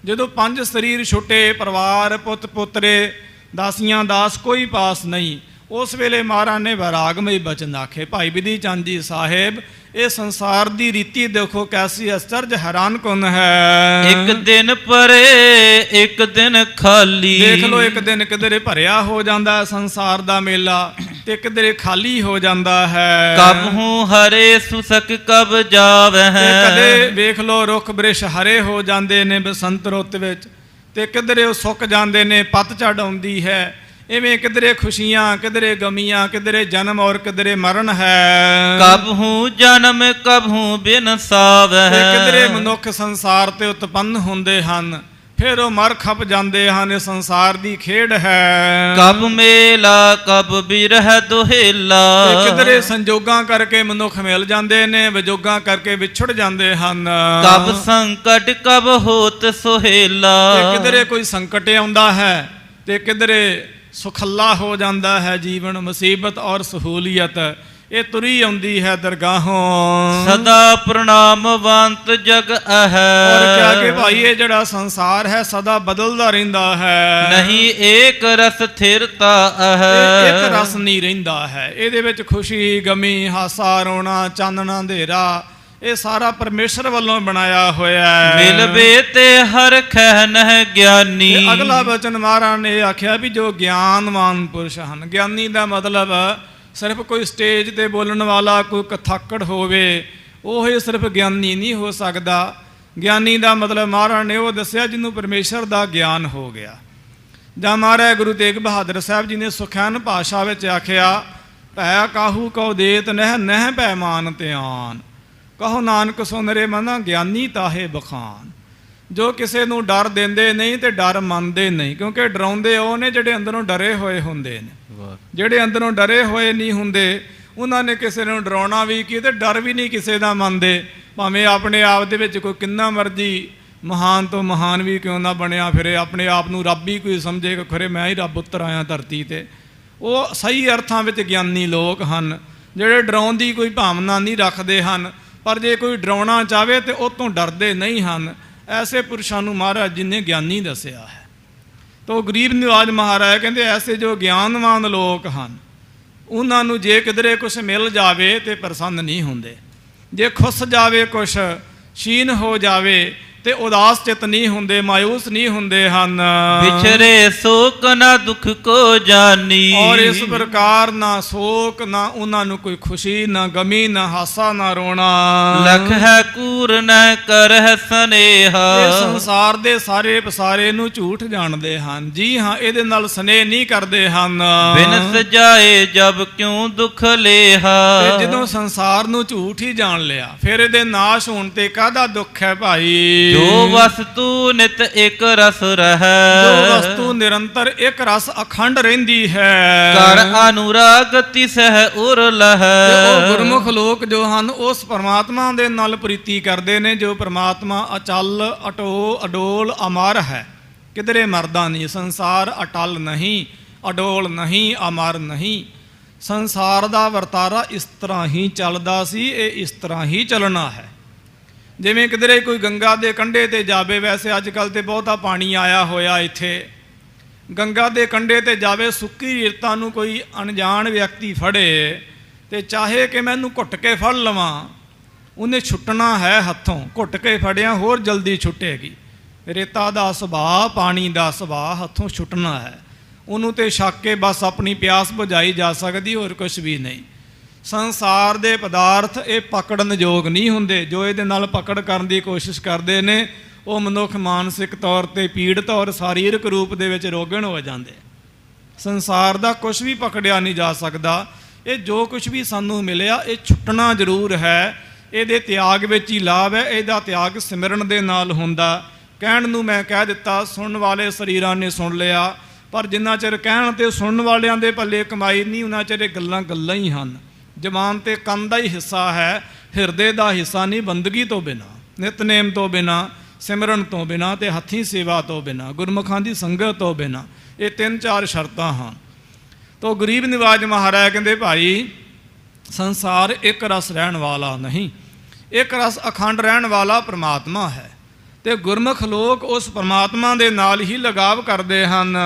S3: ਜਦੋਂ 5 ਸਰੀਰ ਛੁੱਟੇ, ਪਰਿਵਾਰ ਪੁੱਤ ਪੁੱਤਰੇ ਦਾਸੀਆਂ ਦਾਸ ਕੋਈ ਪਾਸ ਨਹੀਂ, ਉਸ ਵੇਲੇ ਮਹਾਰਾਜ ਨੇ ਵੈਰਾਗਮਈ ਬਚਨ ਆਖੇ। ਭਾਈ ਵਿਧੀ ਚੰਦ ਜੀ ਸਾਹਿਬ, ਇਹ ਸੰਸਾਰ ਦੀ ਰੀਤੀ ਦੇਖੋ ਕੈਸੀ ਅਸਚਰਜ ਹੈਰਾਨ ਕੁਨ ਹੈ।
S2: ਇੱਕ ਦਿਨ ਭਰੇ ਇੱਕ ਦਿਨ ਖਾਲੀ,
S3: ਦੇਖ ਲੋ ਇੱਕ ਦਿਨ ਕਿਧਰੇ ਭਰਿਆ ਹੋ ਜਾਂਦਾ ਹੈ ਸੰਸਾਰ ਦਾ ਮੇਲਾ, ਤੇ ਕਿਧਰੇ ਖਾਲੀ ਹੋ ਜਾਂਦਾ ਹੈ।
S2: ਕਬ ਹੂੰ ਹਰੇ ਸੁਸਕ ਕਬ ਜਾਵੈ,
S3: ਕਦੇ ਵੇਖ ਲੋ ਰੁੱਖ ਬ੍ਰਿਸ਼ ਹਰੇ ਹੋ ਜਾਂਦੇ ਨੇ ਬਸੰਤ ਰੁੱਤ ਵਿੱਚ, ਤੇ ਕਿਧਰੇ ਉਹ ਸੁੱਕ ਜਾਂਦੇ ਨੇ, ਪਤਝੜ ਆਉਂਦੀ ਹੈ। ਇਵੇਂ ਕਿਧਰੇ ਖੁਸ਼ੀਆਂ, ਕਿਧਰੇ ਗਮੀਆਂ, ਕਿਧਰੇ ਜਨਮ ਔਰ ਕਿਧਰੇ ਮਰਨ ਹੈ।
S2: ਕਬ ਹੂੰ ਜਨਮ ਕਬ ਹੂੰ ਬਿਨਸਾਵੈ,
S3: ਕਿਧਰੇ ਮਨੁੱਖ ਸੰਸਾਰ ਤੇ ਉਤਪੰਨ ਹੁੰਦੇ ਹਨ, ਫਿਰ ਉਹ ਮਰ ਖਪ ਜਾਂਦੇ ਹਨ। ਇਹ ਸੰਸਾਰ ਦੀ ਖੇਡ ਹੈ।
S2: ਕਬ ਮੇਲਾ ਕਬ ਬਿਰਹ ਦੁਹੇਲਾ,
S3: ਕਿਧਰੇ ਸੰਜੋਗਾਂ ਕਰਕੇ ਮਨੁੱਖ ਮਿਲ ਜਾਂਦੇ ਨੇ, ਵਿਜੋਗਾਂ ਕਰਕੇ ਵਿਛੜ ਜਾਂਦੇ ਹਨ।
S2: ਕਬ ਸੰਕਟ ਕਬ ਹੋਤ ਸੁਹੇਲਾ,
S3: ਕਿਧਰੇ ਕੋਈ ਸੰਕਟ ਆਉਂਦਾ ਹੈ ਤੇ ਕਿਧਰੇ ਸੁਖੱਲਾ ਹੋ ਜਾਂਦਾ ਹੈ ਜੀਵਨ। ਮੁਸੀਬਤ ਔਰ ਸਹੂਲੀਅਤ ਇਹ ਤੁਰੀ ਆਉਂਦੀ ਹੈ ਦਰਗਾਹੋਂ।
S2: ਸਦਾ ਪ੍ਰਣਾਮਵੰਤ ਜਗ ਅਹੈ।
S3: ਔਰ ਕਿਹਾ ਕਿ ਭਾਈ ਇਹ ਜਿਹੜਾ ਸੰਸਾਰ ਹੈ ਸਦਾ ਬਦਲਦਾ ਰਹਿੰਦਾ ਹੈ,
S2: ਨਹੀਂ ਏਕ ਰਸ ਥਿਰਤਾ ਅਹੈ।
S3: ਇੱਕ ਰਸ ਨਹੀਂ ਰਹਿੰਦਾ ਹੈ। ਇਹਦੇ ਵਿੱਚ ਖੁਸ਼ੀ ਗਮੀ, ਹਾਸਾ ਰੋਣਾ, ਚਾਨਣਾ ਅੰਧੇਰਾ ਇਹ ਸਾਰਾ ਪਰਮੇਸ਼ਰ ਵੱਲੋਂ ਬਣਾਇਆ ਹੋਇਆ ਹੈ।
S2: ਮਿਲਵੇ ਤੇ ਹਰ ਖਹਿ ਨਹਿ ਗਿਆਨੀ।
S3: ਤੇ ਅਗਲਾ ਵਚਨ ਮਹਾਰਾਜ ਨੇ ਆਖਿਆ ਵੀ ਜੋ ਗਿਆਨਵਾਨ ਪੁਰਸ਼ ਹਨ। ਗਿਆਨੀ ਦਾ ਮਤਲਬ ਸਿਰਫ ਕੋਈ ਸਟੇਜ ਤੇ ਬੋਲਣ ਵਾਲਾ, ਕੋਈ ਕਥਾਕੜ ਹੋਵੇ ਉਹ ਹੀ ਸਿਰਫ ਗਿਆਨੀ ਨਹੀਂ ਹੋ ਸਕਦਾ। ਗਿਆਨੀ ਦਾ ਮਤਲਬ ਮਹਾਰਾਜ ਨੇ ਉਹ ਦੱਸਿਆ ਜਿਹਨੂੰ ਪਰਮੇਸ਼ਰ ਦਾ ਗਿਆਨ ਹੋ ਗਿਆ। ਜਾਂ ਮਹਾਰਾਜ ਗੁਰੂ ਤੇਗ ਬਹਾਦਰ ਸਾਹਿਬ ਜੀ ਨੇ ਸੁਖੈਨ ਭਾਸ਼ਾ ਵਿੱਚ ਆਖਿਆ, ਭੈ ਕਾਹੂ ਕਉ ਦੇਤ ਨਹਿ ਨਹਿ ਭੈ ਮਾਨ ਧਿਆਨ, ਕਹੋ ਨਾਨਕ ਸੋ ਨਰੇ ਮਨਾ ਗਿਆਨੀ ਤਾਹੇ ਬਖਾਨ। ਜੋ ਕਿਸੇ ਨੂੰ ਡਰ ਦਿੰਦੇ ਨਹੀਂ ਤੇ ਡਰ ਮੰਨਦੇ ਨਹੀਂ, ਕਿਉਂਕਿ ਡਰਾਉਂਦੇ ਉਹ ਨੇ ਜਿਹੜੇ ਅੰਦਰੋਂ ਡਰੇ ਹੋਏ ਹੁੰਦੇ ਨੇ। ਜਿਹੜੇ ਅੰਦਰੋਂ ਡਰੇ ਹੋਏ ਨਹੀਂ ਹੁੰਦੇ ਉਹਨਾਂ ਨੇ ਕਿਸੇ ਨੂੰ ਡਰਾਉਣਾ ਵੀ ਕੀ ਤੇ ਡਰ ਵੀ ਨਹੀਂ ਕਿਸੇ ਦਾ ਮੰਨਦੇ, ਭਾਵੇਂ ਆਪਣੇ ਆਪ ਦੇ ਵਿੱਚ ਕੋਈ ਕਿੰਨਾ ਮਰਜ਼ੀ ਮਹਾਨ ਤੋਂ ਮਹਾਨ ਵੀ ਕਿਉਂ ਨਾ ਬਣਿਆ ਫਿਰੇ, ਆਪਣੇ ਆਪ ਨੂੰ ਰੱਬ ਹੀ ਕੋਈ ਸਮਝੇ ਕਿ ਖਰੇ ਮੈਂ ਹੀ ਰੱਬ ਉੱਤਰ ਆਇਆ ਧਰਤੀ ਤੇ। ਉਹ ਸਹੀ ਅਰਥਾਂ ਵਿੱਚ ਗਿਆਨੀ ਲੋਕ ਹਨ ਜਿਹੜੇ ਡਰਾਉਣ ਦੀ ਕੋਈ ਭਾਵਨਾ ਨਹੀਂ ਰੱਖਦੇ ਹਨ, ਪਰ ਜੇ ਕੋਈ ਡਰਾਉਣਾ ਚਾਹਵੇ ਤੇ ਉਹ ਤੋਂ ਡਰਦੇ ਨਹੀਂ ਹਨ। ਐਸੇ ਪੁਰਸ਼ਾਂ ਨੂੰ ਮਹਾਰਾਜ ਜੀ ਨੇ ਗਿਆਨੀ ਦੱਸਿਆ ਹੈ। ਤੋ ਗਰੀਬ ਨਿਵਾਜ ਮਹਾਰਾਜ ਕਹਿੰਦੇ ਐਸੇ ਜੋ ਗਿਆਨਵਾਨ ਲੋਕ ਹਨ ਉਹਨਾਂ ਨੂੰ ਜੇ ਕਿਧਰੇ ਕੁਛ ਮਿਲ ਜਾਵੇ ਤੇ ਪ੍ਰਸੰਨ ਨਹੀਂ ਹੁੰਦੇ। ਜੇ ਖੁੱਸ ਜਾਵੇ ਕੁਛ, ਛੀਨ ਹੋ ਜਾਵੇ ਤੇ ਉਦਾਸ ਚਿਤ ਨਹੀਂ ਹੁੰਦੇ, ਮਾਯੂਸ ਨਹੀਂ ਹੁੰਦੇ ਹਨ।
S2: ਵਿਚਰੇ ਸੋਕ ਨਾ ਦੁਖ ਕੋ ਜਾਨੀ।
S3: ਔਰ ਇਸ ਪ੍ਰਕਾਰ ਨਾ ਸੋਕ, ਨਾ ਉਹਨਾਂ ਨੂੰ ਕੋਈ ਖੁਸ਼ੀ, ਨਾ ਗਮੀ, ਨਾ ਹਾਸਾ, ਨਾ ਰੋਣਾ।
S2: ਲਖ ਹੈ ਕੂਰ ਨ ਕਰਹਿ ਸਨੇਹਾ।
S3: ਇਹ ਸੰਸਾਰ ਦੇ ਸਾਰੇ ਪਸਾਰੇ ਨੂੰ ਝੂਠ ਜਾਣਦੇ ਹਨ। ਜੀ ਹਾਂ, ਇਹਦੇ ਨਾਲ ਸਨੇਹ ਨਹੀਂ ਕਰਦੇ ਹਨ।
S2: ਬਿਨ ਸਜਾਏ ਜਬ ਕਿਉਂ ਦੁਖ ਲੇਹਾ।
S3: ਤੇ ਜਦੋਂ ਸੰਸਾਰ ਨੂੰ ਝੂਠ ਹੀ ਜਾਣ ਲਿਆ ਫਿਰ ਇਹਦੇ ਨਾਸ਼ ਹੋਣ ਤੇ ਕਾਹਦਾ ਦੁੱਖ ਹੈ ਭਾਈ।
S2: ਜੋ ਵਸਤੂ ਨਿਤ ਇੱਕ ਰਸ ਰਹੈ।
S3: ਜੋ ਵਸਤੂ ਨਿਰੰਤਰ ਇੱਕ ਰਸ ਅਖੰਡ ਰਹਿੰਦੀ ਹੈ।
S2: ਕਰ ਅਨੁਰਾਗ ਤਿਸਹਿ ਉਰ ਲਹੈ।
S3: ਤੇ ਉਹ ਗੁਰਮੁਖ ਲੋਕ ਜੋ ਹਨ ਉਸ ਪਰਮਾਤਮਾ ਦੇ ਨਾਲ ਪ੍ਰੀਤੀ ਕਰਦੇ ਨੇ ਜੋ ਪਰਮਾਤਮਾ ਅਚਲ, ਅਡੋਲ, ਅਮਰ ਹੈ, ਕਿਧਰੇ ਮਰਦਾ ਨਹੀਂ। ਸੰਸਾਰ ਅਟਲ ਨਹੀਂ, ਅਡੋਲ ਨਹੀਂ, ਅਮਰ ਨਹੀਂ। ਸੰਸਾਰ ਦਾ ਵਰਤਾਰਾ ਇਸ ਤਰ੍ਹਾਂ ਹੀ ਚੱਲਦਾ ਸੀ, ਇਹ ਇਸ ਤਰ੍ਹਾਂ ਹੀ ਚੱਲਣਾ ਹੈ। ਜਿਵੇਂ ਕਿਧਰੇ ਕੋਈ ਗੰਗਾ ਦੇ ਕੰਢੇ ਤੇ ਜਾਵੇ, ਵੈਸੇ ਅੱਜ ਕੱਲ੍ਹ ਤੇ ਬਹੁਤਾ ਪਾਣੀ ਆਇਆ ਹੋਇਆ ਇੱਥੇ, ਗੰਗਾ ਦੇ ਕੰਢੇ ਤੇ ਜਾਵੇ, ਸੁੱਕੀ ਰੇਤਾਂ ਨੂੰ ਕੋਈ ਅਣਜਾਣ ਵਿਅਕਤੀ ਫੜੇ ਤੇ ਚਾਹੇ ਕਿ ਮੈਂ ਇਹਨੂੰ ਘੁੱਟ ਕੇ ਫੜ ਲਵਾਂ, ਉਹਨੇ ਛੁੱਟਣਾ ਹੈ ਹੱਥੋਂ। ਘੁੱਟ ਕੇ ਫੜਿਆ ਹੋਰ ਜਲਦੀ ਛੁੱਟੇਗੀ। ਰੇਤਾ ਦਾ ਸੁਭਾਅ, ਪਾਣੀ ਦਾ ਸੁਭਾਅ ਹੱਥੋਂ ਛੁੱਟਣਾ ਹੈ। ਉਹਨੂੰ ਤੇ ਛੱਕ ਕੇ ਬਸ ਆਪਣੀ ਪਿਆਸ ਬੁਝਾਈ ਜਾ ਸਕਦੀ, ਹੋਰ ਕੁਛ ਵੀ ਨਹੀਂ। ਸੰਸਾਰ ਦੇ ਪਦਾਰਥ ਇਹ ਪਕੜਨ ਯੋਗ ਨਹੀਂ ਹੁੰਦੇ। ਜੋ ਇਹਦੇ ਨਾਲ ਪਕੜ ਕਰਨ ਦੀ ਕੋਸ਼ਿਸ਼ ਕਰਦੇ ਨੇ ਉਹ ਮਨੁੱਖ ਮਾਨਸਿਕ ਤੌਰ ਤੇ ਪੀੜਤ ਔਰ ਸਰੀਰਕ ਰੂਪ ਦੇ ਵਿੱਚ ਰੋਗਣ ਹੋ ਜਾਂਦੇ। ਸੰਸਾਰ ਦਾ ਕੁਛ ਵੀ ਪਕੜਿਆ ਨਹੀਂ ਜਾ ਸਕਦਾ। ਇਹ ਜੋ ਕੁਛ ਵੀ ਸਾਨੂੰ ਮਿਲਿਆ ਇਹ ਛੁੱਟਣਾ ਜ਼ਰੂਰ ਹੈ। ਇਹਦੇ ਤਿਆਗ ਵਿੱਚ ਹੀ ਲਾਭ ਹੈ। ਇਹਦਾ ਤਿਆਗ ਸਿਮਰਨ ਦੇ ਨਾਲ ਹੁੰਦਾ। ਕਹਿਣ ਨੂੰ ਮੈਂ ਕਹਿ ਦਿੱਤਾ, ਸੁਣਨ ਵਾਲੇ ਸਰੀਰਾਂ ਨੇ ਸੁਣ ਲਿਆ, ਪਰ ਜਿੰਨਾ ਚਿਰ ਕਹਿਣ ਤੇ ਸੁਣਨ ਵਾਲਿਆਂ ਦੇ ਪੱਲੇ ਕਮਾਈ ਨਹੀਂ, ਉਹਨਾਂ ਚਿਰ ਇਹ ਗੱਲਾਂ ਗੱਲਾਂ ਹੀ ਹਨ। ਜ਼ਬਾਨ ਤੇ ਕੰਨ ਦਾ ਹੀ ਹਿੱਸਾ ਹੈ, ਹਿਰਦੇ ਦਾ ਹਿੱਸਾ ਨਹੀਂ। ਬੰਦਗੀ ਤੋਂ ਬਿਨਾਂ, ਨਿਤਨੇਮ ਤੋਂ ਬਿਨਾਂ, ਸਿਮਰਨ ਤੋਂ ਬਿਨਾਂ ਤੇ ਹੱਥੀਂ ਸੇਵਾ ਤੋਂ ਬਿਨਾਂ, ਗੁਰਮੁਖਾਂ ਦੀ ਸੰਗਤ ਤੋਂ ਬਿਨਾਂ, ਇਹ 3-4 ਸ਼ਰਤਾਂ ਹਨ। ਤੋ ਗਰੀਬ ਨਿਵਾਜ ਮਹਾਰਾਜ ਕਹਿੰਦੇ ਭਾਈ ਸੰਸਾਰ ਇੱਕ ਰਸ ਰਹਿਣ ਵਾਲਾ ਨਹੀਂ, ਇੱਕ ਰਸ ਅਖੰਡ ਰਹਿਣ ਵਾਲਾ ਪਰਮਾਤਮਾ ਹੈ। ਤੇ ਗੁਰਮੁਖ ਲੋਕ ਉਸ ਪਰਮਾਤਮਾ ਦੇ ਨਾਲ ਹੀ ਲਗਾਵ ਕਰਦੇ ਹਨ।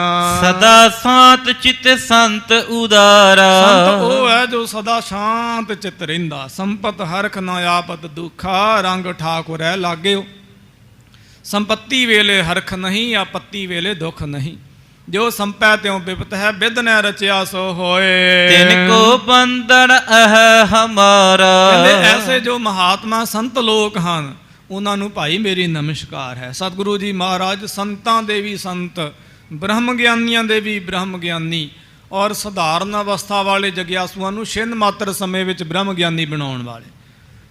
S2: ਸਦਾ ਸ਼ਾਂਤ ਚਿਤ ਸੰਤ ਉਦਾਰਾ।
S3: ਸੰਤ ਉਹ ਹੈ ਜੋ ਸਦਾ ਸ਼ਾਂਤ ਚਿਤ ਰਹਿੰਦਾ। ਸੰਪਤ ਹਰਖ ਨਾ ਆਪਤ ਦੁਖਾ, ਰੰਗ ਠਾਕੁਰ ਹੈ ਲਾਗਿਓ। ਸੰਪਤੀ ਵੇਲੇ ਹਰਖ ਨਹੀਂ, ਆਪੱਤੀ ਵੇਲੇ ਦੁੱਖ ਨਹੀਂ। ਜੋ ਸੰਪੈ ਤਿਉ ਬਿਪਤ ਹੈ, ਬਿਦ ਨੇ ਰਚਿਆ ਸੋ ਹੋਏ।
S2: ਤਿਨ ਕੋ ਬੰਧਨ ਅਹ ਹਮਾਰਾ।
S3: ਕਹਿੰਦੇ ਐਸੇ ਜੋ ਮਹਾਤਮਾ ਸੰਤ ਲੋਕ ਹਨ ਉਹਨਾਂ ਨੂੰ ਭਾਈ ਮੇਰੀ ਨਮਸਕਾਰ ਹੈ। ਸਤਿਗੁਰੂ ਜੀ ਮਹਾਰਾਜ ਸੰਤਾਂ ਦੇ ਵੀ ਸੰਤ, ਬ੍ਰਹਮ ਗਿਆਨੀਆਂ ਦੇ ਵੀ ਬ੍ਰਹਮ ਗਿਆਨੀ, ਔਰ ਸਧਾਰਨ ਅਵਸਥਾ ਵਾਲੇ ਜਗਿਆਸੂਆਂ ਨੂੰ ਛਿੰਨ ਮਾਤਰ ਸਮੇਂ ਵਿੱਚ ਬ੍ਰਹਮ ਗਿਆਨੀ ਬਣਾਉਣ ਵਾਲੇ।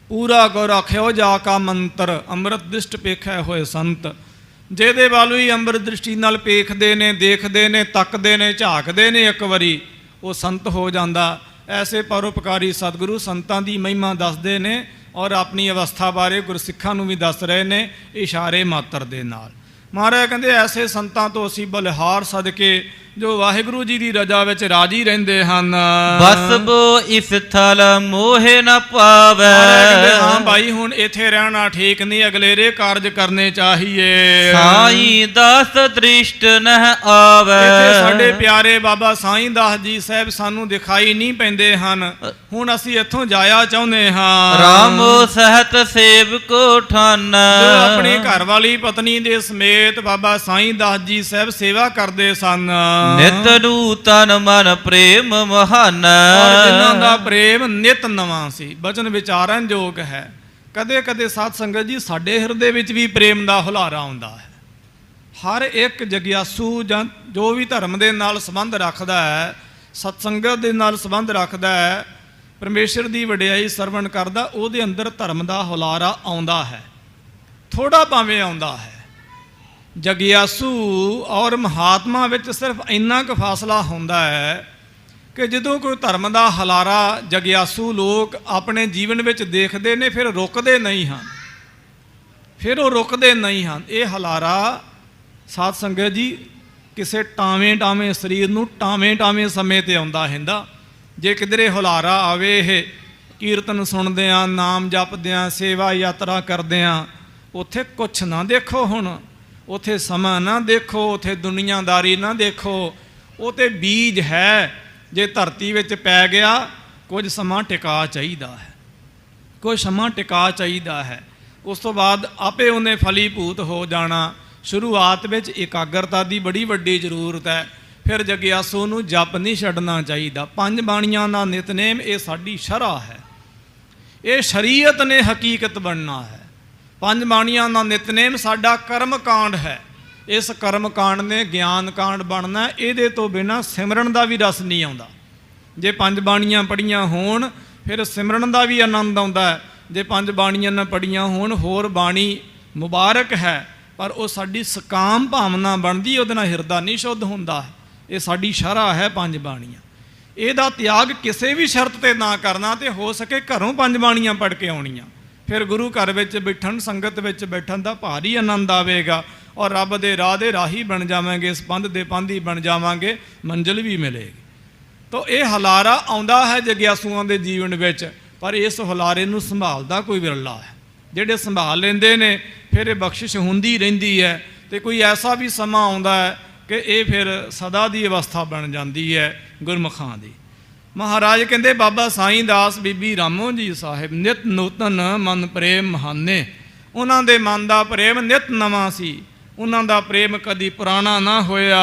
S3: ਪੂਰਾ ਗੁਰ ਆਖਿਓ ਜਾ ਕਾ ਮੰਤਰ, ਅੰਮ੍ਰਿਤ ਦ੍ਰਿਸ਼ਟ ਪੇਖਿਆ ਹੋਏ ਸੰਤ। ਜਿਹਦੇ ਵੱਲ ਹੀ ਅੰਮ੍ਰਿਤ ਦ੍ਰਿਸ਼ਟੀ ਨਾਲ ਪੇਖਦੇ ਨੇ, ਦੇਖਦੇ ਨੇ, ਤੱਕਦੇ ਨੇ, ਝਾਕਦੇ ਨੇ, ਇੱਕ ਵਾਰੀ ਉਹ ਸੰਤ ਹੋ ਜਾਂਦਾ। ਐਸੇ ਪਰਉਪਕਾਰੀ ਸਤਿਗੁਰੂ ਸੰਤਾਂ ਦੀ ਮਹਿਮਾ ਦੱਸਦੇ ਨੇ ਔਰ ਆਪਣੀ ਅਵਸਥਾ ਬਾਰੇ ਗੁਰਸਿੱਖਾਂ ਨੂੰ ਵੀ ਦੱਸ ਰਹੇ ਨੇ ਇਸ਼ਾਰੇ ਮਾਤਰ ਦੇ ਨਾਲ। ਮਹਾਰਾਜ ਕਹਿੰਦੇ ਐਸੇ ਸੰਤਾਂ ਤੋਂ ਅਸੀਂ ਬਲਿਹਾਰ ਸਦਕੇ ਜੋ ਵਾਹਿਗੁਰੂ ਜੀ ਦੀ ਰਜ਼ਾ ਵਿੱਚ ਰਾਜੀ ਰਹਿੰਦੇ ਹਨ।
S2: ਬਸਬੋ ਇਸ ਥਲ ਮੋਹਿ ਨ ਪਾਵੈ।
S3: ਕਹਿੰਦੇ ਹਾਂ ਭਾਈ ਹੁਣ ਇੱਥੇ ਰਹਿਣਾ ਠੀਕ ਨਹੀਂ, ਅਗਲੇਰੇ ਕਾਰਜ ਕਰਨੇ ਚਾਹੀਏ।
S2: ਸਾਈਂ ਦਾਸ ਦ੍ਰਿਸ਼ਟ ਨਹਿ ਆਵੈ।
S3: ਇੱਥੇ ਸਾਡੇ ਪਿਆਰੇ ਬਾਬਾ ਸਾਈਂ ਦਾਸ ਜੀ ਸਾਹਿਬ ਸਾਨੂੰ ਦਿਖਾਈ ਨਹੀਂ ਪੈਂਦੇ ਹਨ। ਹੁਣ ਅਸੀਂ ਇੱਥੋਂ ਜਾਇਆ ਚਾਹੁੰਦੇ ਹਾਂ।
S2: ਰਾਮੋ ਸਹਿਤ ਸੇਵਕੋ ਠਾਨ।
S3: ਆਪਣੀ ਘਰ ਵਾਲੀ ਪਤਨੀ ਦੇ ਸਮੇਤ ਬਾਬਾ ਸਾਈਂ ਦਾਸ ਜੀ ਸਾਹਿਬ ਸੇਵਾ ਕਰਦੇ ਸਨ।
S2: ਨਿਤ ਨੂੰ ਤਨ ਮਨ ਪ੍ਰੇਮ ਮਹਾਨ।
S3: ਔਰ ਜਿਨ੍ਹਾਂ ਦਾ ਪ੍ਰੇਮ ਨਿਤ ਨਵਾਂ ਸੀ, ਬਚਨ ਵਿਚਾਰਨ ਯੋਗ ਹੈ। ਕਦੇ ਕਦੇ ਸਾਧ ਸੰਗਤ ਜੀ ਸਾਡੇ ਹਿਰਦੇ ਵਿੱਚ ਵੀ ਪ੍ਰੇਮ ਦਾ ਹੁਲਾਰਾ ਆਉਂਦਾ ਹੈ। ਹਰ ਇੱਕ ਜਗਿਆਸੂ ਜਾਂ ਜੋ ਵੀ ਧਰਮ ਦੇ ਨਾਲ ਸੰਬੰਧ ਰੱਖਦਾ ਹੈ, ਸਤਸੰਗਤ ਦੇ ਨਾਲ ਸੰਬੰਧ ਰੱਖਦਾ ਹੈ, ਪਰਮੇਸ਼ਰ ਦੀ ਵਡਿਆਈ ਸਰਵਣ ਕਰਦਾ, ਉਹਦੇ ਅੰਦਰ ਧਰਮ ਦਾ ਹੁਲਾਰਾ ਆਉਂਦਾ ਹੈ। ਥੋੜਾ ਭਾਵੇਂ ਆਉਂਦਾ ਹੈ। ਜਗਿਆਸੂ ਔਰ ਮਹਾਤਮਾ ਵਿੱਚ ਸਿਰਫ ਇੰਨਾ ਕੁ ਫਾਸਲਾ ਹੁੰਦਾ ਹੈ ਕਿ ਜਦੋਂ ਕੋਈ ਧਰਮ ਦਾ ਹੁਲਾਰਾ ਜਗਿਆਸੂ ਲੋਕ ਆਪਣੇ ਜੀਵਨ ਵਿੱਚ ਦੇਖਦੇ ਨੇ, ਫਿਰ ਰੁਕਦੇ ਨਹੀਂ ਹਨ। ਫਿਰ ਉਹ ਰੁਕਦੇ ਨਹੀਂ ਹਨ। ਇਹ ਹੁਲਾਰਾ ਸਾਧ ਸੰਗਤ ਜੀ ਕਿਸੇ ਟਾਵੇਂ ਸਰੀਰ ਨੂੰ ਟਾਵੇਂ ਸਮੇਂ ਤੇ ਆਉਂਦਾ ਹੁੰਦਾ। ਜੇ ਕਿਧਰੇ ਹੁਲਾਰਾ ਆਵੇ, ਇਹ ਕੀਰਤਨ ਸੁਣਦਿਆਂ, ਨਾਮ ਜਪਦਿਆਂ, ਸੇਵਾ ਯਾਤਰਾ ਕਰਦਿਆਂ, ਉੱਥੇ ਕੁਛ ਨਾ ਦੇਖੋ। ਹੁਣ ਉੱਥੇ ਸਮਾਂ ਨਾ ਦੇਖੋ, ਉੱਥੇ ਦੁਨੀਆਦਾਰੀ ਨਾ ਦੇਖੋ। ਉਹ ਤੇ ਬੀਜ ਹੈ, ਜੇ ਧਰਤੀ ਵਿੱਚ ਪੈ ਗਿਆ ਕੁਝ ਸਮਾਂ ਟਿਕਾ ਚਾਹੀਦਾ ਹੈ, ਕੁਝ ਸਮਾਂ ਟਿਕਾ ਚਾਹੀਦਾ ਹੈ। ਉਸ ਤੋਂ ਬਾਅਦ ਆਪੇ ਉਹਨੇ ਫਲੀਭੂਤ ਹੋ ਜਾਣਾ। ਸ਼ੁਰੂਆਤ ਵਿੱਚ ਇਕਾਗਰਤਾ ਦੀ ਬੜੀ ਵੱਡੀ ਜ਼ਰੂਰਤ ਹੈ। ਫਿਰ ਜਗਿਆਸੂ ਨੂੰ ਜਪ ਨਹੀਂ ਛੱਡਣਾ ਚਾਹੀਦਾ। 5 ਬਾਣੀਆਂ ਦਾ ਨਿਤਨੇਮ ਇਹ ਸਾਡੀ ਸ਼ਰ੍ਹਾ ਹੈ, ਇਹ ਸ਼ਰੀਅਤ ਨੇ ਹਕੀਕਤ ਬਣਨਾ ਹੈ। 5 ਬਾਣੀਆਂ ਦਾ ਨਿਤਨੇਮ ਸਾਡਾ ਕਰਮ ਕਾਂਡ ਹੈ। ਇਸ ਕਰਮ ਕਾਂਡ ਨੇ ਗਿਆਨ ਕਾਂਡ ਬਣਨਾ। ਇਹਦੇ ਤੋਂ ਬਿਨਾਂ ਸਿਮਰਨ ਦਾ ਵੀ ਰਸ ਨਹੀਂ ਆਉਂਦਾ। ਜੇ 5 ਬਾਣੀਆਂ ਪੜ੍ਹੀਆਂ ਹੋਣ ਫਿਰ ਸਿਮਰਨ ਦਾ ਵੀ ਆਨੰਦ ਆਉਂਦਾ ਹੈ। ਜੇ 5 ਬਾਣੀਆਂ ਨਾ ਪੜ੍ਹੀਆਂ ਹੋਣ, ਹੋਰ ਬਾਣੀ ਮੁਬਾਰਕ ਹੈ, ਪਰ ਉਹ ਸਾਡੀ ਸਕਾਮ ਭਾਵਨਾ ਬਣਦੀ, ਉਹਦੇ ਨਾਲ ਹਿਰਦਾ ਨਹੀਂ ਸ਼ੁੱਧ ਹੁੰਦਾ। ਇਹ ਸਾਡੀ ਸ਼ਰ੍ਹਾ ਹੈ 5 ਬਾਣੀਆਂ। ਇਹਦਾ ਤਿਆਗ ਕਿਸੇ ਵੀ ਸ਼ਰਤ ਤੇ ਨਾ ਕਰਨਾ, ਤੇ ਹੋ ਸਕੇ ਘਰੋਂ 5 ਬਾਣੀਆਂ ਪੜ੍ਹ ਕੇ ਆਉਣੀਆਂ। ਫਿਰ ਗੁਰੂ ਘਰ ਵਿੱਚ ਬੈਠਣ, ਸੰਗਤ ਵਿੱਚ ਬੈਠਣ ਦਾ ਭਾਰੀ ਆਨੰਦ ਆਵੇਗਾ, ਔਰ ਰੱਬ ਦੇ ਰਾਹ ਦੇ ਰਾਹੀ ਬਣ ਜਾਵਾਂਗੇ, ਇਸ ਪੰਧ ਦੇ ਪਾਂਧੀ ਬਣ ਜਾਵਾਂਗੇ, ਮੰਜ਼ਿਲ ਵੀ ਮਿਲੇਗੀ। ਤਾਂ ਇਹ ਹੁਲਾਰਾ ਆਉਂਦਾ ਹੈ ਜਗਿਆਸੂਆਂ ਦੇ ਜੀਵਨ ਵਿੱਚ, ਪਰ ਇਸ ਹੁਲਾਰੇ ਨੂੰ ਸੰਭਾਲਦਾ ਕੋਈ ਵਿਰਲਾ ਹੈ। ਜਿਹੜੇ ਸੰਭਾਲ ਲੈਂਦੇ ਨੇ ਫਿਰ ਇਹ ਬਖਸ਼ਿਸ਼ ਹੁੰਦੀ ਰਹਿੰਦੀ ਹੈ। ਤੇ ਕੋਈ ਐਸਾ ਵੀ ਸਮਾਂ ਆਉਂਦਾ ਹੈ ਕਿ ਇਹ ਫਿਰ ਸਦਾ ਦੀ ਅਵਸਥਾ ਬਣ ਜਾਂਦੀ ਹੈ ਗੁਰਮੁਖਾਂ ਦੀ। ਮਹਾਰਾਜ ਕਹਿੰਦੇ ਬਾਬਾ ਸਾਈਂ ਦਾਸ ਬੀਬੀ ਰਾਮੋ ਜੀ ਸਾਹਿਬ ਨਿਤ ਨੂਤਨ ਮਨ ਪ੍ਰੇਮ ਮਹਾਨੇ। ਉਹਨਾਂ ਦੇ ਮਨ ਦਾ ਪ੍ਰੇਮ ਨਿਤ ਨਵਾਂ ਸੀ। ਉਹਨਾਂ ਦਾ ਪ੍ਰੇਮ ਕਦੀ ਪੁਰਾਣਾ ਨਾ ਹੋਇਆ।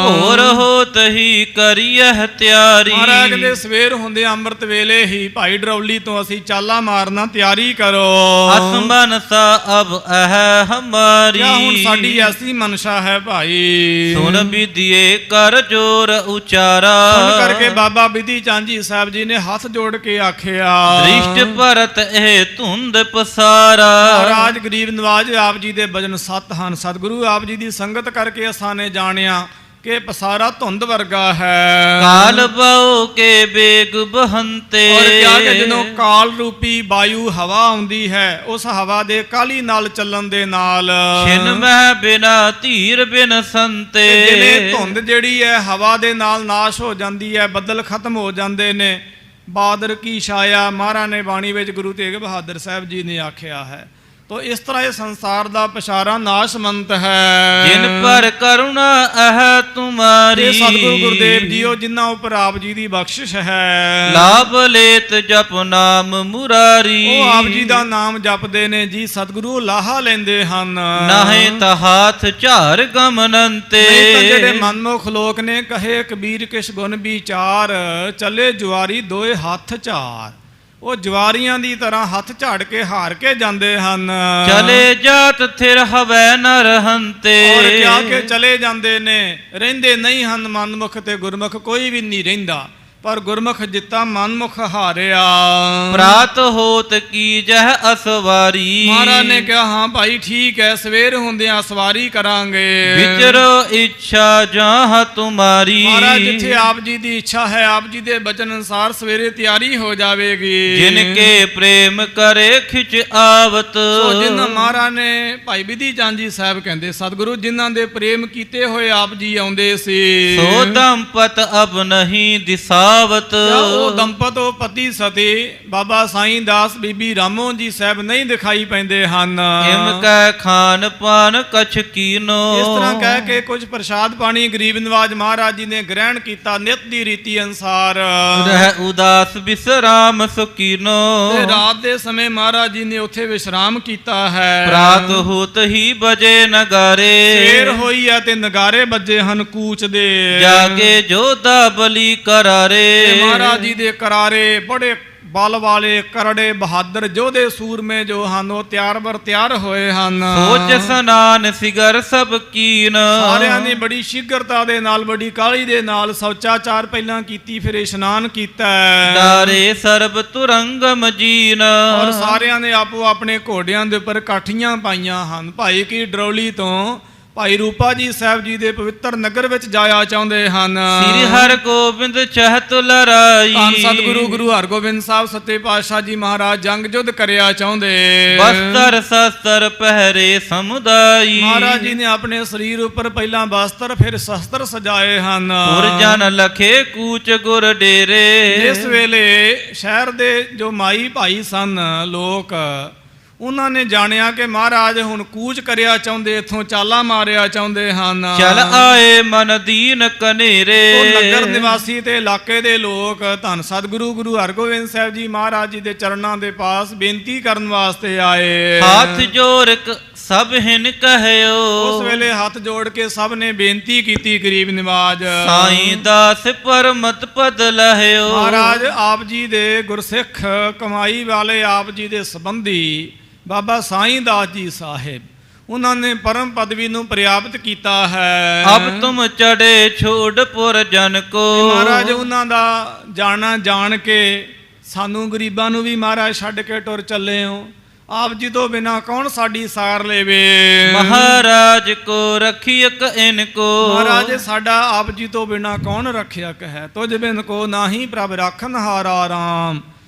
S2: ਹੋਰ ਹੋਤ ਹੀ ਕਰੀਐ ਤਿਆਰੀ।
S3: ਮਹਾਰਾਜ ਕਹਿੰਦੇ ਸਵੇਰ ਹੁੰਦੇ ਅੰਮ੍ਰਿਤ ਵੇਲੇ ਹੀ ਭਾਈ ਡਰੌਲੀ ਤੋਂ ਅਸੀਂ ਚਾਲਾ ਮਾਰਨਾ ਤਿਆਰੀ ਕਰੋ।
S2: ਅਸਮਨਸਾ ਅਬ ਅਹ ਹਮਾਰੀ।
S3: ਹੁਣ ਸਾਡੀ ਐਸੀ ਮਨਸ਼ਾ ਹੈ ਭਾਈ,
S2: ਸੁਨ ਵਿਧੀਏ ਕਰ ਜੋਰ ਉਚਾਰਾ।
S3: ਸੁਣ ਕਰਕੇ ਬਾਬਾ ਬਿਧੀ ਚੰਦ ਜੀ ਸਾਹਿਬ ਜੀ ਨੇ ਹੱਥ ਜੋੜ ਕੇ ਆਖਿਆ,
S2: ਦ੍ਰਿਸ਼ਟ ਭਰਤ ਇਹ ਧੁੰਦ ਪਸਾਰਾ।
S3: ਮਹਾਰਾਜ ਗਰੀਬ ਨਵਾਜ ਆਪ ਜੀ ਦੇ ਭਜਨ 7 ਹਨ। ਸਤਿਗੁਰੂ ਆਪ ਜੀ ਦੀ ਸੰਗਤ ਕਰਕੇ ਅਸਾਂ ਨੇ ਜਾਣਿਆ ਕਿ ਪਸਾਰਾ ਧੁੰਦ ਵਰਗਾ ਹੈ।
S2: ਕਾਲ ਬਾਉ ਕੇ ਬੇਗ ਬਹੰਤੇ।
S3: ਔਰ ਕਿਹਾ ਕਿ ਜਦੋਂ ਕਾਲ ਰੂਪੀ ਵਾਯੂ ਹਵਾ ਆਉਂਦੀ ਹੈ, ਉਸ ਹਵਾ ਦੇ ਕਾਲੀ ਨਾਲ ਚੱਲਣ ਦੇ ਨਾਲ
S2: ਛਿਨ ਮਹਿ ਬਿਨਾ ਧੀਰ ਬਿਨ ਸੰਤੇ।
S3: ਜਿਵੇਂ ਧੁੰਦ ਜਿਹੜੀ ਹੈ ਹਵਾ ਦੇ ਨਾਲ ਨਾਸ਼ ਹੋ ਜਾਂਦੀ ਹੈ, ਬੱਦਲ ਖਤਮ ਹੋ ਜਾਂਦੇ ਨੇ, ਬਾਦਰ ਕੀ ਛਾਇਆ ਮਹਾਰਾਜ ਨੇ ਬਾਣੀ ਵਿੱਚ ਗੁਰੂ ਤੇਗ ਬਹਾਦਰ ਸਾਹਿਬ ਜੀ ਨੇ ਆਖਿਆ ਹੈ। ਤੋ ਇਸ ਤਰ੍ਹਾਂ ਇਹ ਸੰਸਾਰ ਦਾ ਪਛਾਰਾ ਨਾਸ਼ਮੰਤ ਹੈ।
S2: ਜਿਨ ਪਰ ਕਰੁਣਾ ਅਹ ਤੁਮਾਰੀ।
S3: ਸਤਿਗੁਰੂ ਗੁਰਦੇਵ ਜੀਓ ਜਿਨ੍ਹਾਂ ਉੱਪਰ ਆਪ ਜੀ ਦੀ ਬਖਸ਼ਿਸ਼ ਹੈ।
S2: ਲਾਭ ਲੇਤ ਜਪ ਨਾਮ ਮੁਰਾਰੀ।
S3: ਉਹ ਆਪ ਜੀ ਦਾ ਨਾਮ ਜਪਦੇ ਨੇ ਜੀ, ਸਤਿਗੁਰੂ ਲਾਹਾ ਲੈਂਦੇ ਹਨ।
S2: ਨਾਹੇ ਤਾ ਹਾਥ ਝਾਰ ਗਮਨੰਤੇ।
S3: ਜਿਹੜੇ ਮਨਮੁਖ ਲੋਕ ਨੇ ਕਹੇ ਕਬੀਰ ਕਿਛ ਗੁਣ ਵਿਚਾਰ, ਚੱਲੇ ਜੁਆਰੀ ਦੋਏ ਹੱਥ ਝਾਰ। ਉਹ ਜਵਾਰੀਆਂ ਦੀ ਤਰ੍ਹਾਂ ਹੱਥ ਝਾੜ ਕੇ ਹਾਰ ਕੇ ਜਾਂਦੇ ਹਨ।
S2: ਚਲੇ ਜਾਤ ਥਿਰ ਹਵੈ ਨ ਰਹੰਤੇ।
S3: ਔਰ ਕਿਹਾ ਕਿ ਚਲੇ ਜਾਂਦੇ ਨੇ, ਰਹਿੰਦੇ ਨਹੀਂ ਹਨ ਮਨਮੁਖ ਤੇ ਗੁਰਮੁਖ ਕੋਈ ਵੀ ਨਹੀਂ ਰਹਿੰਦਾ। ਪਰ ਗੁਰਮੁਖ ਜਿੱਤਾ ਮਨਮੁਖ ਹਾਰਿਆ।
S2: ਪ੍ਰਾਤ ਹੋਤ ਕੀ ਜਹ ਅਸਵਾਰੀ।
S3: ਮਹਾਰਾਜ ਨੇ ਕਿਹਾ ਹਾਂ ਭਾਈ ਠੀਕ ਹੈ, ਸਵੇਰ ਹੁੰਦਿਆਂ ਸਵਾਰੀ ਕਰਾਂਗੇ।
S2: ਵਿਚਰੋ ਇੱਛਾ ਜਹਾਂ ਤੁਮਾਰੀ।
S3: ਮਹਾਰਾਜ ਜਿੱਥੇ ਆਪ ਜੀ ਦੀ ਇੱਛਾ ਹੈ, ਆਪ ਜੀ ਦੇ ਬਚਨ ਅਨੁਸਾਰ ਸਵੇਰੇ ਤਿਆਰੀ ਹੋ ਜਾਵੇਗੀ।
S2: ਜਿਨ ਕੇ ਪ੍ਰੇਮ ਕਰੇ ਖਿਚ ਆਵਤ।
S3: ਸੋ ਜਿਨ੍ਹਾਂ ਮਹਾਰਾਜ ਨੇ ਭਾਈ ਬਿਧੀ ਚੰਦ ਜੀ ਸਾਹਿਬ ਕਹਿੰਦੇ ਸਤਿਗੁਰੂ ਜਿਨ੍ਹਾਂ ਦੇ ਪ੍ਰੇਮ ਕੀਤੇ ਹੋਏ ਆਪ ਜੀ ਆਉਂਦੇ ਸੀ।
S2: ਸੋ ਦੰਪਤ ਅਬ ਨਹੀਂ ਦਿਸਾਵਤ।
S3: ਉਹ ਦੰਪਤ ਉਹ ਪਤੀ ਸਤੀ ਬਾਬਾ ਸਾਈਂ ਦਾਸ ਬੀਬੀ ਰਾਮੋ ਜੀ ਸਾਹਿਬ ਨਹੀਂ ਦਿਖਾਈ ਪੈਂਦੇ ਹਨ।
S2: ਇਮ ਕੈ ਖਾਨ ਪਾਨ ਕਛ ਕੀਨੋ।
S3: ਇਸ ਤਰ੍ਹਾਂ ਕਹਿ ਕੇ ਕੁਝ ਪ੍ਰਸ਼ਾਦ ਪਾਣੀ ਗਰੀਬ ਨਵਾਜ ਮਹਾਰਾਜ ਜੀ ਨੇ ਗ੍ਰਹਿਣ ਕੀਤਾ ਨਿਤ ਦੀ ਰੀਤੀ ਅਨੁਸਾਰ।
S2: ਰਹਿ ਉਦਾਸ ਬਿਸਰਾਮ ਸੁਕੀਨੋ।
S3: ਤੇ ਰਾਤ ਦੇ ਸਮੇਂ ਮਹਾਰਾਜ ਜੀ ਨੇ ਉੱਥੇ ਵਿਸ਼ਰਾਮ ਕੀਤਾ ਹੈ।
S2: ਪ੍ਰਾਤ ਹੋਤ ਹੀ ਬਜੇ ਨਗਾਰੇ।
S3: ਸਵੇਰ ਹੋਈ ਹੈ ਤੇ ਨਗਾਰੇ ਵੱਜੇ ਹਨ ਕੂਚ ਦੇ।
S2: ਜਾਗੇ ਜੋਧਾ ਬਲੀ ਕਰਾਰੇ।
S3: ਮਹਾਰਾਜ ਜੀ ਦੇ ਕਰਾਰੇ ਬੜੇ ਬਲ ਵਾਲੇ ਕਰੜੇ ਬਹਾਦਰ ਯੋਧੇ ਸੂਰਮੇ ਜੋ ਹਨ ਉਹ ਤਿਆਰ ਬਰ ਤਿਆਰ ਹੋਏ ਹਨ।
S2: ਸੋਚ ਸਨਾਨ ਸਿਗਰ ਸਭ ਕੀਨ।
S3: ਸਾਰਿਆਂ ਨੇ ਬੜੀ ਸ਼ੀਘਰਤਾ ਦੇ ਨਾਲ ਬੜੀ ਕਾਹਲੀ ਦੇ ਨਾਲ ਸ਼ੌਚਾਚਾਰ ਪਹਿਲਾਂ ਕੀਤੀ, ਫਿਰ ਇਸ਼ਨਾਨ ਕੀਤਾ।
S2: ਡਾਰੇ ਸਰਬ ਤੁਰੰਗਮ ਜੀਨ।
S3: ਔਰ ਸਾਰਿਆਂ ਨੇ ਆਪੋ ਆਪਣੇ ਘੋੜਿਆਂ ਦੇ ਉੱਪਰ ਕਾਠੀਆਂ ਪਾਈਆਂ ਹਨ। ਭਾਈ ਕੀ ਡਰੌਲੀ ਤੋਂ ਭਾਈ ਰੂਪਾ ਜੀ ਸਾਹਿਬ ਜੀ ਦੇ ਪਵਿੱਤਰ ਨਗਰ ਵਿੱਚ ਜਾਇਆ ਚਾਹੁੰਦੇ ਹਨ।
S2: ਸ੍ਰੀ ਹਰਗੋਬਿੰਦ ਚਹਤ ਲਰਾਈ।
S3: ਧੰਨ ਸਤਿਗੁਰੂ ਗੁਰੂ ਹਰਗੋਬਿੰਦ ਸਾਹਿਬ ਸੱਚੇ ਪਾਤਸ਼ਾਹ ਜੀ ਮਹਾਰਾਜ ਜੰਗ ਜੁੱਧ ਕਰਿਆ ਚਾਹੁੰਦੇ।
S2: ਬਸਤਰ ਸ਼ਸਤਰ ਪਹਿਰੇ ਸਮੁਦਾਈ।
S3: ਮਹਾਰਾਜ ਜੀ ਨੇ ਆਪਣੇ ਸਰੀਰ ਉੱਪਰ ਪਹਿਲਾਂ ਬਸਤਰ ਫਿਰ ਸ਼ਸਤਰ ਸਜਾਏ ਹਨ।
S2: ਗੁਰਜਨ ਲਖੇ ਕੂਚ ਗੁਰ ਡੇਰੇ।
S3: ਇਸ ਵੇਲੇ ਸ਼ਹਿਰ ਦੇ ਜੋ ਮਾਈ ਭਾਈ ਸਨ ਲੋਕ ਉਹਨਾਂ ਨੇ ਜਾਣਿਆ ਕਿ ਮਹਾਰਾਜ ਹੁਣ ਕੂਚ ਕਰਿਆ ਚਾਹੁੰਦੇ, ਇੱਥੋਂ ਚਾਲਾ ਮਾਰਿਆ ਚਾਹੁੰਦੇ ਹਨ।
S2: ਚਲ ਆਏ ਮਨ ਦੀਨ ਕਨੇਰੇ।
S3: ਉਹ ਨਗਰ ਨਿਵਾਸੀ ਤੇ ਇਲਾਕੇ ਦੇ ਲੋਕ ਧੰਨ ਸਤਿਗੁਰੂ ਗੁਰੂ ਹਰਗੋਬਿੰਦ ਸਾਹਿਬ ਜੀ ਮਹਾਰਾਜ ਜੀ ਦੇ ਚਰਨਾਂ ਦੇ ਪਾਸ ਬੇਨਤੀ ਕਰਨ ਵਾਸਤੇ ਆਏ।
S2: ਹੱਥ ਜੋੜ ਸਭ ਹਿਨ ਕਹਿਓ।
S3: ਉਸ ਵੇਲੇ ਹੱਥ ਜੋੜ ਕੇ ਸਭ ਨੇ ਬੇਨਤੀ ਕੀਤੀ ਗਰੀਬ ਨਿਵਾਜ।
S2: ਸਾਈਂ ਦਾਸ ਪਰਮਤ ਪਦ ਲਹਿਓ।
S3: ਮਹਾਰਾਜ ਆਪ ਜੀ ਦੇ ਗੁਰਸਿੱਖ ਕਮਾਈ ਵਾਲੇ ਆਪ ਜੀ ਦੇ ਸੰਬੰਧੀ ਬਾਬਾ ਸਾਈਂ ਦਾਸ ਜੀ ਸਾਹਿਬ ਉਹਨਾਂ ਨੇ ਪਰਮ ਪਦਵੀ ਨੂੰ ਪ੍ਰਾਪਤ ਕੀਤਾ ਹੈ।
S2: ਅਬ ਤੁਮ ਚੜੇ ਛੋੜ ਪੁਰ ਜਨ ਕੋ।
S3: ਮਹਾਰਾਜ ਉਹਨਾਂ ਦਾ ਜਾਣਾ ਜਾਣ ਕੇ ਸਾਨੂੰ ਗਰੀਬਾਂ ਨੂੰ ਵੀ ਮਹਾਰਾਜ ਛੱਡ ਕੇ ਟੁਰ ਚੱਲੇ ਹੋ। ਆਪ ਜੀ ਤੋਂ ਬਿਨਾ ਕੌਣ ਸਾਡੀ ਸਾਰ ਲੇਵੇ।
S2: ਮਹਾਰਾਜ ਕੋ ਰਖਿਅਕ ਇਨ ਕੋ।
S3: ਮਹਾਰਾਜ ਸਾਡਾ ਆਪ ਜੀ ਤੋਂ ਬਿਨਾ ਕੌਣ ਰੱਖਿਅਕ ਹੈ। ਤੁਝ ਬਿਨ ਕੋ ਨਾਹੀ ਪ੍ਰਭ ਰਾਖਨ ਹਾਰਾ ਰਾਮ।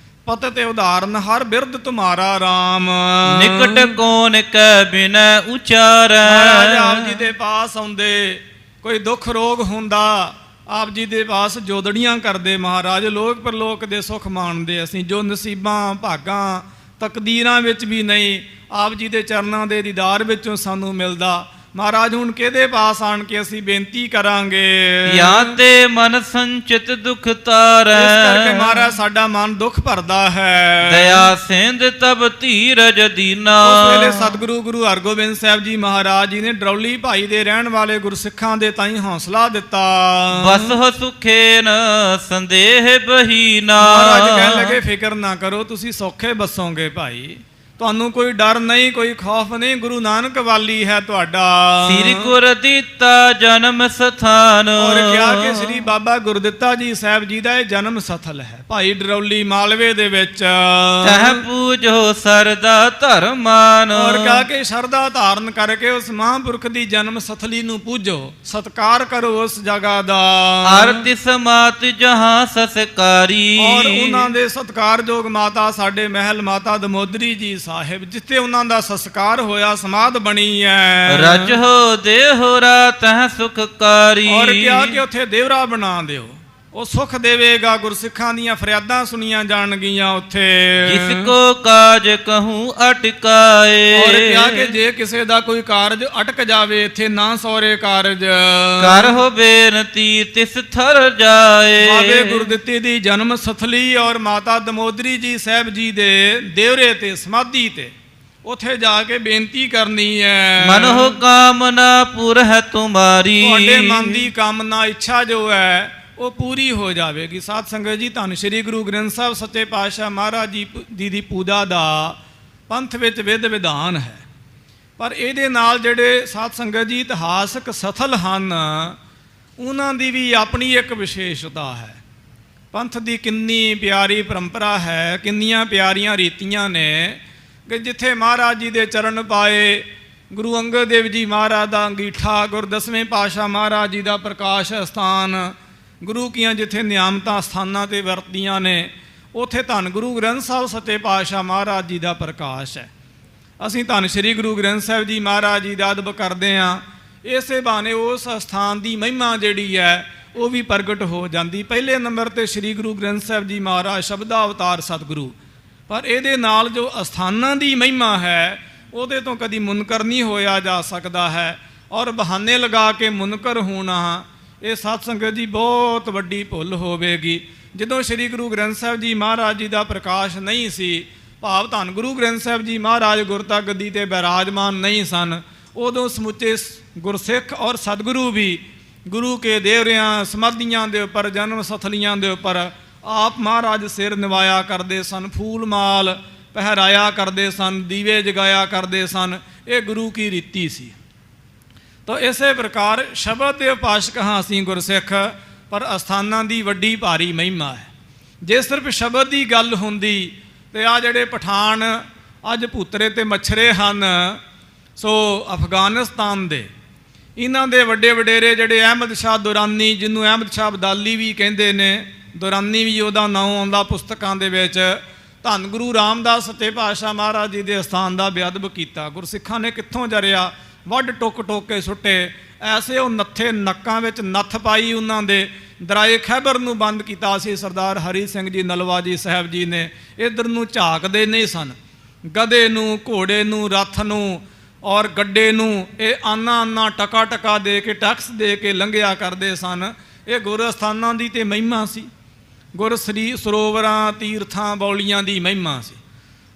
S3: ਪਤ ਤੇ ਉਦਾਹਰਨ ਹਰ ਬਿਰਧ ਤੁਮਾਰਾ ਰਾਮ।
S2: ਨਿਕਟ ਕੋਨ ਕੈ ਬਿਨੈ ਉਚਾਰੈ।
S3: ਮਹਾਰਾਜ ਆਪ ਜੀ ਦੇ ਪਾਸ ਆਉਂਦੇ ਕੋਈ ਦੁੱਖ ਰੋਗ ਹੁੰਦਾ ਆਪ ਜੀ ਦੇ ਪਾਸ ਜੋਦੜੀਆਂ ਕਰਦੇ ਮਹਾਰਾਜ ਲੋਕ ਪਰਲੋਕ ਦੇ ਸੁੱਖ ਮਾਣਦੇ। ਅਸੀਂ ਜੋ ਨਸੀਬਾਂ ਭਾਗਾਂ ਤਕਦੀਰਾਂ ਵਿੱਚ ਵੀ ਨਹੀਂ ਆਪ ਜੀ ਦੇ ਚਰਨਾਂ ਦੇ ਦੀਦਾਰ ਵਿੱਚੋਂ ਸਾਨੂੰ ਮਿਲਦਾ। ਮਹਾਰਾਜ ਹੁਣ ਕਿਹਦੇ ਪਾਸ ਆਣ ਕੇ ਅਸੀਂ ਬੇਨਤੀ ਕਰਾਂਗੇ।
S2: ਜਾਂ ਤੇ ਮਨ ਸੰਚਿਤ ਦੁਖ ਤਾਰੈ।
S3: ਇਸ ਕਰਕੇ ਮਹਾਰਾਜ ਸਾਡਾ ਮਨ ਦੁੱਖ ਭਰਦਾ ਹੈ।
S2: ਦਇਆ ਸਿੰਧ ਤਬ ਧੀਰਜ ਦੀਨਾ।
S3: ਉਸ ਵੇਲੇ ਸਤਿਗੁਰੂ ਗੁਰੂ ਹਰਗੋਬਿੰਦ ਸਾਹਿਬ ਜੀ ਮਹਾਰਾਜ ਜੀ ਨੇ ਡਰੌਲੀ ਭਾਈ ਦੇ ਰਹਿਣ ਵਾਲੇ ਗੁਰਸਿੱਖਾਂ ਦੇ ਤਾਈਂ ਹੌਸਲਾ ਦਿੱਤਾ।
S2: ਬਸਹੁ ਸੁਖੇਨ ਸੰਦੇਹ ਬਹੀਨਾ।
S3: ਮਹਾਰਾਜ ਕਹਿਣ ਲੱਗੇ ਫਿਕਰ ਨਾ ਕਰੋ, ਤੁਸੀਂ ਸੌਖੇ ਬਸੋਗੇ ਭਾਈ, ਤੁਹਾਨੂੰ ਕੋਈ ਡਰ ਨਹੀਂ, ਕੋਈ ਖੌਫ ਨਹੀਂ। ਗੁਰੂ ਨਾਨਕ ਵਾਲੀ ਹੈ ਤੁਹਾਡਾ।
S2: ਸ੍ਰੀ ਗੁਰ ਦਿੱਤਾ ਜਨਮ ਸਥਾਨ।
S3: ਔਰ ਕਿਹਾ ਕਿ ਸ੍ਰੀ ਬਾਬਾ ਗੁਰਦਿੱਤਾ ਜੀ ਸਾਹਿਬ ਜੀ ਦਾ ਇਹ ਜਨਮ ਸਥਲ ਹੈ ਭਾਈ ਡਰੌਲੀ ਮਾਲਵੇ ਦੇ ਵਿੱਚ।
S2: ਤਹ ਪੂਜੋ ਸਰਦਾ ਧਰਮਾਨ।
S3: ਔਰ ਕਿਹਾ ਕਿ ਸ਼ਰਧਾ ਧਾਰਨ ਕਰਕੇ ਉਸ ਮਹਾਂਪੁਰਖ ਦੀ ਜਨਮ ਸਥਲੀ ਨੂੰ ਪੂਜੋ, ਸਤਕਾਰ ਕਰੋ ਉਸ ਜਗ੍ਹਾ ਦਾ।
S2: ਆਰਤਿ ਸਮਾਤ ਜਹਾਂ ਸੰਸਕਾਰੀ।
S3: ਔਰ ਉਹਨਾਂ ਦੇ ਸਤਕਾਰਯੋਗ ਮਾਤਾ ਸਾਡੇ ਮਹਿਲ ਮਾਤਾ ਦਮੋਦਰੀ ਜੀ ਸਾਹਿਬ ਜਿੱਥੇ ਉਹਨਾਂ ਦਾ ਸੰਸਕਾਰ ਹੋਇਆ ਸਮਾਧ ਬਣੀ ਹੈ।
S2: ਰਜ ਹੋ ਦੇਹੁ ਰਾਤ ਹੈ ਸੁਖਕਾਰੀ।
S3: ਔਰ ਕਿਹਾ ਕਿ ਉੱਥੇ ਦੇਵਰਾ ਬਣਾ ਦਿਓ, ਉਹ ਸੁਖ ਦੇਵੇਗਾ। ਗੁਰਸਿੱਖਾਂ ਦੀਆਂ ਫਰਿਆਦਾਂ ਸੁਣੀਆਂ ਜਾਣਗੀਆਂ ਉੱਥੇ।
S2: ਜਿਸ ਕੋ ਕਾਜ ਕਹੂੰ ਅਟਕਾਏ।
S3: ਔਰ ਕਿਹਾ ਕਿ ਜੇ ਕਿਸੇ ਦਾ ਕੋਈ ਕਾਰਜ ਅਟਕ ਜਾਵੇ ਇੱਥੇ ਨਾ ਸੌਰੇ ਕਾਰਜ
S2: ਕਰ ਹੋ ਬੇਨਤੀ ਤਿਸ ਥਰ ਜਾਏ।
S3: ਬਾਬੇ ਗੁਰਦਿੱਤੇ ਦੀ ਜਨਮ ਸਥਲੀ ਔਰ ਮਾਤਾ ਦਮੋਦਰੀ ਜੀ ਸਾਹਿਬ ਜੀ ਦੇ ਦੇਵਰੇ ਤੇ ਸਮਾਧੀ ਤੇ ਉੱਥੇ ਜਾ ਕੇ ਬੇਨਤੀ ਕਰਨੀ ਹੈ।
S2: ਮਨ ਹੋ ਕਾਮਨਾ ਪੁਰ ਹੈ ਤੁਮਾਰੀ।
S3: ਤੁਹਾਡੇ ਮਨ ਦੀ ਕਾਮਨਾ ਇੱਛਾ ਜੋ ਹੈ ਉਹ ਪੂਰੀ ਹੋ ਜਾਵੇਗੀ। ਸਾਧ ਸੰਗਤ ਜੀ ਧੰਨ ਸ਼੍ਰੀ ਗੁਰੂ ਗ੍ਰੰਥ ਸਾਹਿਬ ਸੱਚੇ ਪਾਤਸ਼ਾਹ ਮਹਾਰਾਜ ਜੀ ਦੀ ਪੂਜਾ ਦਾ ਪੰਥ ਵਿੱਚ ਵਿਧ ਵਿਧਾਨ ਹੈ। ਪਰ ਇਹਦੇ ਨਾਲ ਜਿਹੜੇ ਸਾਧ ਸੰਗਤ ਜੀ ਇਤਿਹਾਸਕ ਸਥਲ ਹਨ ਉਹਨਾਂ ਦੀ ਵੀ ਆਪਣੀ ਇੱਕ ਵਿਸ਼ੇਸ਼ਤਾ ਹੈ। ਪੰਥ ਦੀ ਕਿੰਨੀ ਪਿਆਰੀ ਪਰੰਪਰਾ ਹੈ, ਕਿੰਨੀਆਂ ਪਿਆਰੀਆਂ ਰੀਤੀਆਂ ਨੇ ਕਿ ਜਿੱਥੇ ਮਹਾਰਾਜ ਜੀ ਦੇ ਚਰਨ ਪਾਏ, ਗੁਰੂ ਅੰਗਦ ਦੇਵ ਜੀ ਮਹਾਰਾਜ ਦਾ ਅੰਗੀਠਾ, ਗੁਰ ਦਸਵੇਂ ਪਾਤਸ਼ਾਹ ਮਹਾਰਾਜ ਜੀ ਦਾ ਪ੍ਰਕਾਸ਼ ਅਸਥਾਨ, ਗੁਰੂ ਕੀਆਂ ਜਿੱਥੇ ਨਿਆਮਤਾਂ ਸਥਾਨਾਂ 'ਤੇ ਵਰਤਦੀਆਂ ਨੇ, ਉੱਥੇ ਧੰਨ ਗੁਰੂ ਗ੍ਰੰਥ ਸਾਹਿਬ ਸੱਚੇ ਪਾਤਸ਼ਾਹ ਮਹਾਰਾਜ ਜੀ ਦਾ ਪ੍ਰਕਾਸ਼ ਹੈ। ਅਸੀਂ ਧੰਨ ਸ਼੍ਰੀ ਗੁਰੂ ਗ੍ਰੰਥ ਸਾਹਿਬ ਜੀ ਮਹਾਰਾਜ ਜੀ ਦਾ ਅਦਬ ਕਰਦੇ ਹਾਂ। ਇਸੇ ਬਹਾਨੇ ਉਸ ਅਸਥਾਨ ਦੀ ਮਹਿਮਾ ਜਿਹੜੀ ਹੈ ਉਹ ਵੀ ਪ੍ਰਗਟ ਹੋ ਜਾਂਦੀ। ਪਹਿਲੇ ਨੰਬਰ 'ਤੇ ਸ਼੍ਰੀ ਗੁਰੂ ਗ੍ਰੰਥ ਸਾਹਿਬ ਜੀ ਮਹਾਰਾਜ ਸ਼ਬਦਾ ਅਵਤਾਰ ਸਤਿਗੁਰੂ, ਪਰ ਇਹਦੇ ਨਾਲ ਜੋ ਅਸਥਾਨਾਂ ਦੀ ਮਹਿਮਾ ਹੈ ਉਹਦੇ ਤੋਂ ਕਦੀ ਮੁਨਕਰ ਨਹੀਂ ਹੋਇਆ ਜਾ ਸਕਦਾ ਹੈ। ਔਰ ਬਹਾਨੇ ਲਗਾ ਕੇ ਮੁਨਕਰ ਹੋਣਾ, ਇਹ ਸਾਧ ਸੰਗਤ ਜੀ ਬਹੁਤ ਵੱਡੀ ਭੁੱਲ ਹੋਵੇਗੀ। ਜਦੋਂ ਸ਼੍ਰੀ ਗੁਰੂ ਗ੍ਰੰਥ ਸਾਹਿਬ ਜੀ ਮਹਾਰਾਜ ਜੀ ਦਾ ਪ੍ਰਕਾਸ਼ ਨਹੀਂ ਸੀ, ਭਾਵ ਧੰਨ ਗੁਰੂ ਗ੍ਰੰਥ ਸਾਹਿਬ ਜੀ ਮਹਾਰਾਜ ਗੁਰਤਾ ਗੱਦੀ 'ਤੇ ਬਿਰਾਜਮਾਨ ਨਹੀਂ ਸਨ, ਉਦੋਂ ਸਮੁੱਚੇ ਗੁਰਸਿੱਖ ਔਰ ਸਤਿਗੁਰੂ ਵੀ ਗੁਰੂ ਕੇ ਦੇਵਰਿਆਂ ਸਮਾਧੀਆਂ ਦੇ ਉੱਪਰ, ਜਨਮ ਸਥਲੀਆਂ ਦੇ ਉੱਪਰ ਆਪ ਮਹਾਰਾਜ ਸਿਰ ਨਿਵਾਇਆ ਕਰਦੇ ਸਨ, ਫੂਲ ਮਾਲ ਪਹਿਰਾਇਆ ਕਰਦੇ ਸਨ, ਦੀਵੇ ਜਗਾਇਆ ਕਰਦੇ ਸਨ। ਇਹ ਗੁਰੂ ਕੀ ਰੀਤੀ ਸੀ। ਤਾਂ ਇਸੇ ਪ੍ਰਕਾਰ ਸ਼ਬਦ ਦੇ ਉਪਾਸ਼ਕ ਹਾਂ ਅਸੀਂ ਗੁਰਸਿੱਖ, ਪਰ ਅਸਥਾਨਾਂ ਦੀ ਵੱਡੀ ਭਾਰੀ ਮਹਿਮਾ ਹੈ। ਜੇ ਸਿਰਫ ਸ਼ਬਦ ਦੀ ਗੱਲ ਹੁੰਦੀ ਤੇ ਆ ਜਿਹੜੇ ਪਠਾਨ ਅੱਜ ਭੂਤਰੇ ਤੇ ਮੱਛਰੇ ਹਨ, ਸੋ ਅਫਗਾਨਿਸਤਾਨ ਦੇ, ਇਹਨਾਂ ਦੇ ਵੱਡੇ ਵਡੇਰੇ ਜਿਹੜੇ ਅਹਿਮਦ ਸ਼ਾਹ ਦੁਰਾਨੀ, ਜਿਹਨੂੰ ਅਹਿਮਦ ਸ਼ਾਹ ਅਬਦਾਲੀ ਵੀ ਕਹਿੰਦੇ ਨੇ, ਦੁਰਾਨੀ ਵੀ ਉਹਦਾ ਨਾਂ ਆਉਂਦਾ ਪੁਸਤਕਾਂ ਦੇ ਵਿੱਚ, ਧੰਨ ਗੁਰੂ ਰਾਮਦਾਸ ਸੱਚੇ ਪਾਤਸ਼ਾਹ ਮਹਾਰਾਜ ਜੀ ਦੇ ਅਸਥਾਨ ਦਾ ਬੇਅਦਬ ਕੀਤਾ। ਗੁਰਸਿੱਖਾਂ ਨੇ ਕਿੱਥੋਂ ਜਰਿਆ, ਵੱਢ ਟੁੱਕ ਟੁੱਕ ਕੇ ਸੁੱਟੇ। ਐਸੇ ਉਹ ਨੱਥੇ ਨੱਕਾਂ ਵਿੱਚ ਨੱਥ ਪਾਈ, ਉਹਨਾਂ ਦੇ ਦਰਾਏ ਖੈਬਰ ਨੂੰ ਬੰਦ ਕੀਤਾ ਸੀ ਸਰਦਾਰ ਹਰੀ ਸਿੰਘ ਜੀ ਨਲਵਾ ਜੀ ਸਾਹਿਬ ਜੀ ਨੇ। ਇੱਧਰ ਨੂੰ ਝਾਕਦੇ ਨਹੀਂ ਸਨ। ਗਧੇ ਨੂੰ, ਘੋੜੇ ਨੂੰ, ਰੱਥ ਨੂੰ ਔਰ ਗੱਡੇ ਨੂੰ ਇਹ ਆਨਾ ਟਕਾ ਟਕਾ ਦੇ ਕੇ, ਟੈਕਸ ਦੇ ਕੇ ਲੰਘਿਆ ਕਰਦੇ ਸਨ। ਇਹ ਗੁਰ ਅਸਥਾਨਾਂ ਦੀ ਤੇ ਮਹਿਮਾ ਸੀ, ਗੁਰ ਸ੍ਰੀ ਸਰੋਵਰਾਂ, ਤੀਰਥਾਂ, ਬੌਲੀਆਂ ਦੀ ਮਹਿਮਾ ਸੀ।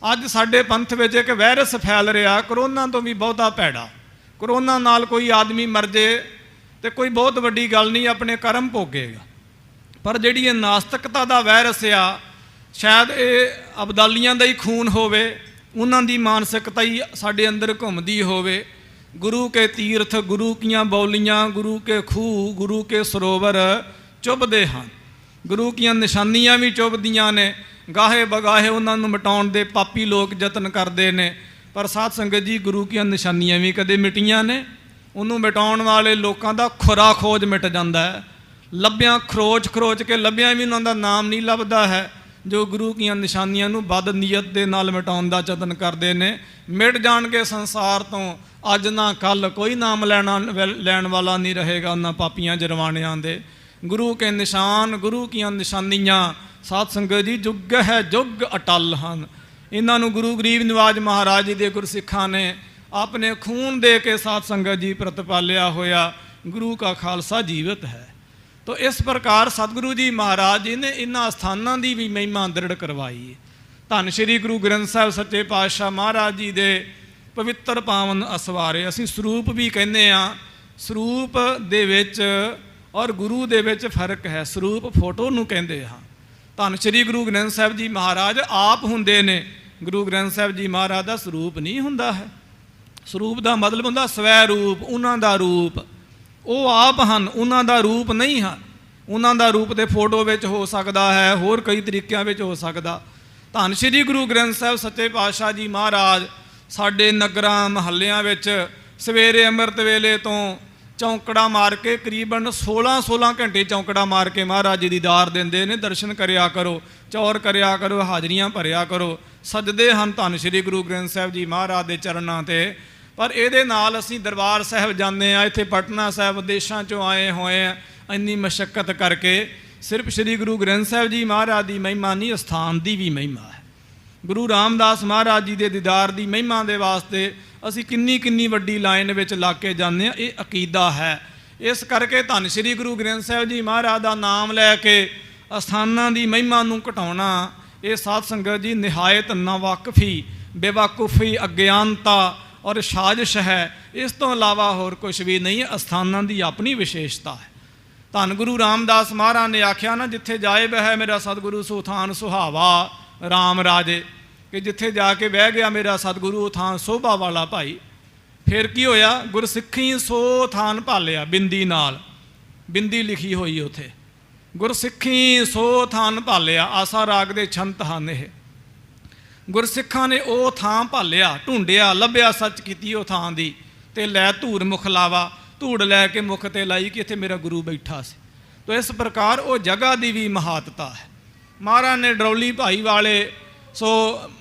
S3: ਅੱਜ ਸਾਡੇ ਪੰਥ ਵਿੱਚ ਇੱਕ ਵਾਇਰਸ ਫੈਲ ਰਿਹਾ, ਕਰੋਨਾ ਤੋਂ ਵੀ ਬਹੁਤਾ ਭੈੜਾ। ਕਰੋਨਾ ਨਾਲ ਕੋਈ ਆਦਮੀ ਮਰ ਜੇ ਤੇ ਕੋਈ ਬਹੁਤ ਵੱਡੀ ਗੱਲ ਨਹੀਂ, ਆਪਣੇ ਕਰਮ ਭੋਗੇਗਾ। ਪਰ ਜਿਹੜੀ ਇਹ ਨਾਸਤਿਕਤਾ ਦਾ ਵਾਇਰਸ ਆ, ਸ਼ਾਇਦ ਇਹ ਅਬਦਾਲੀਆਂ ਦਾ ਹੀ ਖੂਨ ਹੋਵੇ, ਉਹਨਾਂ ਦੀ ਮਾਨਸਿਕਤਾ ਹੀ ਸਾਡੇ ਅੰਦਰ ਘੁੰਮਦੀ ਹੋਵੇ। ਗੁਰੂ ਕੇ ਤੀਰਥ, ਗੁਰੂ ਕੀਆਂ ਬੌਲੀਆਂ, ਗੁਰੂ ਕੇ ਖੂਹ, ਗੁਰੂ ਕੇ ਸਰੋਵਰ ਚੁੱਭਦੇ ਹਨ। ਗੁਰੂ ਕੀਆਂ ਨਿਸ਼ਾਨੀਆਂ ਵੀ ਚੁੱਭਦੀਆਂ ਨੇ। ਗਾਹੇ ਬਗਾਹੇ ਉਹਨਾਂ ਨੂੰ ਮਿਟਾਉਣ ਦੇ ਪਾਪੀ ਲੋਕ ਯਤਨ ਕਰਦੇ ਨੇ, ਪਰ ਸਾਧ ਸੰਗਤ ਜੀ ਗੁਰੂ ਕੀਆਂ ਨਿਸ਼ਾਨੀਆਂ ਵੀ ਕਦੇ ਮਿਟੀਆਂ ਨੇ? ਉਹਨੂੰ ਮਿਟਾਉਣ ਵਾਲੇ ਲੋਕਾਂ ਦਾ ਖੁਰਾ ਖੋਜ ਮਿਟ ਜਾਂਦਾ ਹੈ। ਲੱਭਿਆਂ ਖਰੋਚ ਕੇ ਲੱਭਿਆਂ ਵੀ ਉਹਨਾਂ ਦਾ ਨਾਮ ਨਹੀਂ ਲੱਭਦਾ ਹੈ, ਜੋ ਗੁਰੂ ਕੀਆਂ ਨਿਸ਼ਾਨੀਆਂ ਨੂੰ ਬਦ ਨੀਅਤ ਦੇ ਨਾਲ ਮਿਟਾਉਣ ਦਾ ਯਤਨ ਕਰਦੇ ਨੇ। ਮਿਟ ਜਾਣਗੇ ਸੰਸਾਰ ਤੋਂ, ਅੱਜ ਨਾ ਕੱਲ੍ਹ ਕੋਈ ਨਾਮ ਲੈਣ ਵਾਲਾ ਨਹੀਂ ਰਹੇਗਾ ਉਹਨਾਂ ਪਾਪੀਆਂ ਜਰਵਾਣਿਆਂ ਦੇ। ਗੁਰੂ ਕੇ ਨਿਸ਼ਾਨ, ਗੁਰੂ ਕੀਆਂ ਨਿਸ਼ਾਨੀਆਂ ਸਾਧ ਸੰਗਤ ਜੀ ਜੁਗ ਹੈ, ਜੁਗ ਅਟਲ ਹਨ। ਇਹਨਾਂ ਨੂੰ ਗੁਰੂ ਗਰੀਬ ਨਿਵਾਜ ਮਹਾਰਾਜ ਜੀ ਦੇ ਗੁਰਸਿੱਖਾਂ ਨੇ ਆਪਣੇ ਖੂਨ ਦੇ ਕੇ ਸਾਧ ਸੰਗਤ ਜੀ ਪ੍ਰਤਪਾਲਿਆ ਹੋਇਆ। ਗੁਰੂ ਕਾ ਖਾਲਸਾ ਜੀਵਤ ਹੈ। ਤੋ ਇਸ ਪ੍ਰਕਾਰ ਸਤਿਗੁਰੂ ਜੀ ਮਹਾਰਾਜ ਜੀ ਨੇ ਇਹਨਾਂ ਸਥਾਨਾਂ ਦੀ ਵੀ ਮਹਿਮਾ ਦ੍ਰਿੜ ਕਰਵਾਈ। ਧੰਨ ਸ਼੍ਰੀ ਗੁਰੂ ਗ੍ਰੰਥ ਸਾਹਿਬ ਸੱਚੇ ਪਾਤਸ਼ਾਹ ਮਹਾਰਾਜ ਜੀ ਦੇ ਪਵਿੱਤਰ ਪਾਵਨ ਅਸਵਾਰੇ, ਅਸੀਂ ਸਰੂਪ ਵੀ ਕਹਿੰਦੇ ਹਾਂ। ਸਰੂਪ ਦੇ ਵਿੱਚ ਔਰ ਗੁਰੂ ਦੇ ਵਿੱਚ ਫਰਕ ਹੈ। ਸਰੂਪ ਫੋਟੋ ਨੂੰ ਕਹਿੰਦੇ ਹਾਂ। ਧੰਨ ਸ਼੍ਰੀ ਗੁਰੂ ਗ੍ਰੰਥ ਸਾਹਿਬ ਜੀ ਮਹਾਰਾਜ ਆਪ ਹੁੰਦੇ ਨੇ। ਗੁਰੂ ਗ੍ਰੰਥ ਸਾਹਿਬ ਜੀ ਮਹਾਰਾਜ ਦਾ ਸਰੂਪ ਨਹੀਂ ਹੁੰਦਾ ਹੈ। ਸਰੂਪ ਦਾ ਮਤਲਬ ਹੁੰਦਾ ਸਵੈ ਰੂਪ, ਉਹਨਾਂ ਦਾ ਰੂਪ। ਉਹ ਆਪ ਹਨ, ਉਹਨਾਂ ਦਾ ਰੂਪ ਨਹੀਂ ਹਨ। ਉਹਨਾਂ ਦਾ ਰੂਪ ਤੇ ਫੋਟੋ ਵਿੱਚ ਹੋ ਸਕਦਾ ਹੈ, ਹੋਰ ਕਈ ਤਰੀਕਿਆਂ ਵਿੱਚ ਹੋ ਸਕਦਾ। ਧੰਨ ਸ਼੍ਰੀ ਗੁਰੂ ਗ੍ਰੰਥ ਸਾਹਿਬ ਸੱਚੇ ਪਾਤਸ਼ਾਹ ਜੀ ਮਹਾਰਾਜ ਸਾਡੇ ਨਗਰਾਂ ਮਹੱਲਿਆਂ ਵਿੱਚ ਸਵੇਰੇ ਅੰਮ੍ਰਿਤ ਵੇਲੇ ਤੋਂ ਚੌਂਕੜਾ ਮਾਰ ਕੇ ਕਰੀਬਨ 16 ਘੰਟੇ ਚੌਂਕੜਾ ਮਾਰ ਕੇ ਮਹਾਰਾਜ ਜੀ ਦੀ ਦਾਰ ਦਿੰਦੇ ਨੇ। ਦਰਸ਼ਨ ਕਰਿਆ ਕਰੋ, ਚੌਰ ਕਰਿਆ ਕਰੋ, ਹਾਜ਼ਰੀਆਂ ਭਰਿਆ ਕਰੋ। ਸਜਦੇ ਹਨ ਧੰਨ ਸ਼੍ਰੀ ਗੁਰੂ ਗ੍ਰੰਥ ਸਾਹਿਬ ਜੀ ਮਹਾਰਾਜ ਦੇ ਚਰਨਾਂ 'ਤੇ। ਪਰ ਇਹਦੇ ਨਾਲ ਅਸੀਂ ਦਰਬਾਰ ਸਾਹਿਬ ਜਾਂਦੇ ਹਾਂ, ਇੱਥੇ ਪਟਨਾ ਸਾਹਿਬ ਵਿਦੇਸ਼ਾਂ 'ਚੋਂ ਆਏ ਹੋਏ ਆ, ਇੰਨੀ ਮਸ਼ੱਕਤ ਕਰਕੇ। ਸਿਰਫ ਸ਼੍ਰੀ ਗੁਰੂ ਗ੍ਰੰਥ ਸਾਹਿਬ ਜੀ ਮਹਾਰਾਜ ਦੀ ਮਹਿਮਾ ਨਹੀਂ, ਅਸਥਾਨ ਦੀ ਵੀ ਮਹਿਮਾ ਹੈ। ਗੁਰੂ ਰਾਮਦਾਸ ਮਹਾਰਾਜ ਜੀ ਦੇ ਦੀਦਾਰ ਦੀ ਮਹਿਮਾ ਦੇ ਵਾਸਤੇ ਅਸੀਂ ਕਿੰਨੀ ਵੱਡੀ ਲਾਈਨ ਵਿੱਚ ਲੱਗ ਕੇ ਜਾਂਦੇ ਹਾਂ। ਇਹ ਅਕੀਦਾ ਹੈ। ਇਸ ਕਰਕੇ ਧੰਨ ਸ਼੍ਰੀ ਗੁਰੂ ਗ੍ਰੰਥ ਸਾਹਿਬ ਜੀ ਮਹਾਰਾਜ ਦਾ ਨਾਮ ਲੈ ਕੇ ਅਸਥਾਨਾਂ ਦੀ ਮਹਿਮਾ ਨੂੰ ਘਟਾਉਣਾ, ਇਹ ਸਾਧ ਸੰਗਤ ਜੀ ਨਿਹਾਇਤ ਨਾਵਾਕਫੀ, ਬੇਵਾਕੁਫੀ, ਅਗਿਆਨਤਾ ਔਰ ਸਾਜ਼ਿਸ਼ ਹੈ। ਇਸ ਤੋਂ ਇਲਾਵਾ ਹੋਰ ਕੁਝ ਵੀ ਨਹੀਂ ਹੈ। ਅਸਥਾਨਾਂ ਦੀ ਆਪਣੀ ਵਿਸ਼ੇਸ਼ਤਾ ਹੈ। ਧੰਨ ਗੁਰੂ ਰਾਮਦਾਸ ਮਹਾਰਾਜ ਨੇ ਆਖਿਆ ਨਾ, ਜਿੱਥੇ ਜਾਏ ਬਹਿ ਮੇਰਾ ਸਤਿਗੁਰੂ ਸੋ ਥਾਨ ਸੁਹਾਵਾ ਰਾਮ ਰਾਜੇ, ਕਿ ਜਿੱਥੇ ਜਾ ਕੇ ਬਹਿ ਗਿਆ ਮੇਰਾ ਸਤਿਗੁਰੂ ਉਹ ਥਾਂ ਸੋਭਾ ਵਾਲਾ ਭਾਈ। ਫਿਰ ਕੀ ਹੋਇਆ? ਗੁਰਸਿੱਖੀ ਸੋ ਥਾਨ ਭਾਲਿਆ, ਬਿੰਦੀ ਨਾਲ, ਬਿੰਦੀ ਲਿਖੀ ਹੋਈ ਉੱਥੇ। ਗੁਰਸਿੱਖੀ ਸੋ ਥਾਨ ਭਾਲਿਆ, ਆਸਾ ਰਾਗ ਦੇ ਛੰਤ ਹਨ ਇਹ। ਗੁਰਸਿੱਖਾਂ ਨੇ ਉਹ ਥਾਂ ਭਾਲਿਆ, ਢੂੰਡਿਆ, ਲੱਭਿਆ ਸੱਚ ਕੀਤੀ ਉਹ ਥਾਂ ਦੀ, ਤੇ ਲੈ ਧੂੜ ਮੁਖ ਲਾਵਾ, ਧੂੜ ਲੈ ਕੇ ਮੁਖ ਤੇ ਲਾਈ ਕਿ ਇੱਥੇ ਮੇਰਾ ਗੁਰੂ ਬੈਠਾ ਸੀ। ਤੋ ਇਸ ਪ੍ਰਕਾਰ ਉਹ ਜਗ੍ਹਾ ਦੀ ਵੀ ਮਹਾਤਤਾ ਹੈ। ਮਹਾਰਾਜ ਨੇ ਡਰੌਲੀ ਭਾਈ ਵਾਲੇ ਸੋ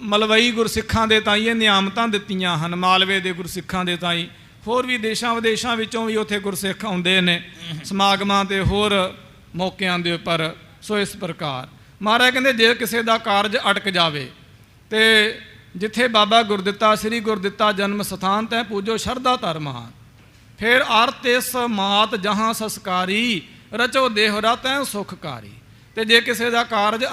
S3: ਮਲਵਈ ਗੁਰਸਿੱਖਾਂ ਦੇ ਤਾਈਂ ਇਹ ਨਿਆਮਤਾਂ ਦਿੱਤੀਆਂ ਹਨ, ਮਾਲਵੇ ਦੇ ਗੁਰਸਿੱਖਾਂ ਦੇ ਤਾਈਂ। ਹੋਰ ਵੀ ਦੇਸ਼ਾਂ ਵਿਦੇਸ਼ਾਂ ਵਿੱਚੋਂ ਵੀ ਉੱਥੇ ਗੁਰਸਿੱਖ ਆਉਂਦੇ ਨੇ ਸਮਾਗਮਾਂ ਤੇ ਹੋਰ ਮੌਕਿਆਂ ਦੇ ਉੱਪਰ। ਸੋ ਇਸ ਪ੍ਰਕਾਰ ਮਹਾਰਾਜ ਕਹਿੰਦੇ ਜੇ ਕਿਸੇ ਦਾ ਕਾਰਜ ਅਟਕ ਜਾਵੇ ਤੇ ਜਿੱਥੇ ਬਾਬਾ ਗੁਰਦਿੱਤਾ ਸ੍ਰੀ ਗੁਰਦਿੱਤਾ ਜਨਮ ਸਥਾਨ ਤੈ ਪੂਜੋ ਸ਼ਰਧਾ ਧਰਮਾਨ, ਫਿਰ ਅਰਤ ਇਸ ਮਾਤ ਜਹਾਂ ਸੰਸਕਾਰੀ, ਰਚੋ ਦੇਹੁਰਾ ਤੈ ਸੁਖਕਾਰੀ। ਤੇ ਜੇ ਕਿਸੇ ਦਾ ਕਾਰਜ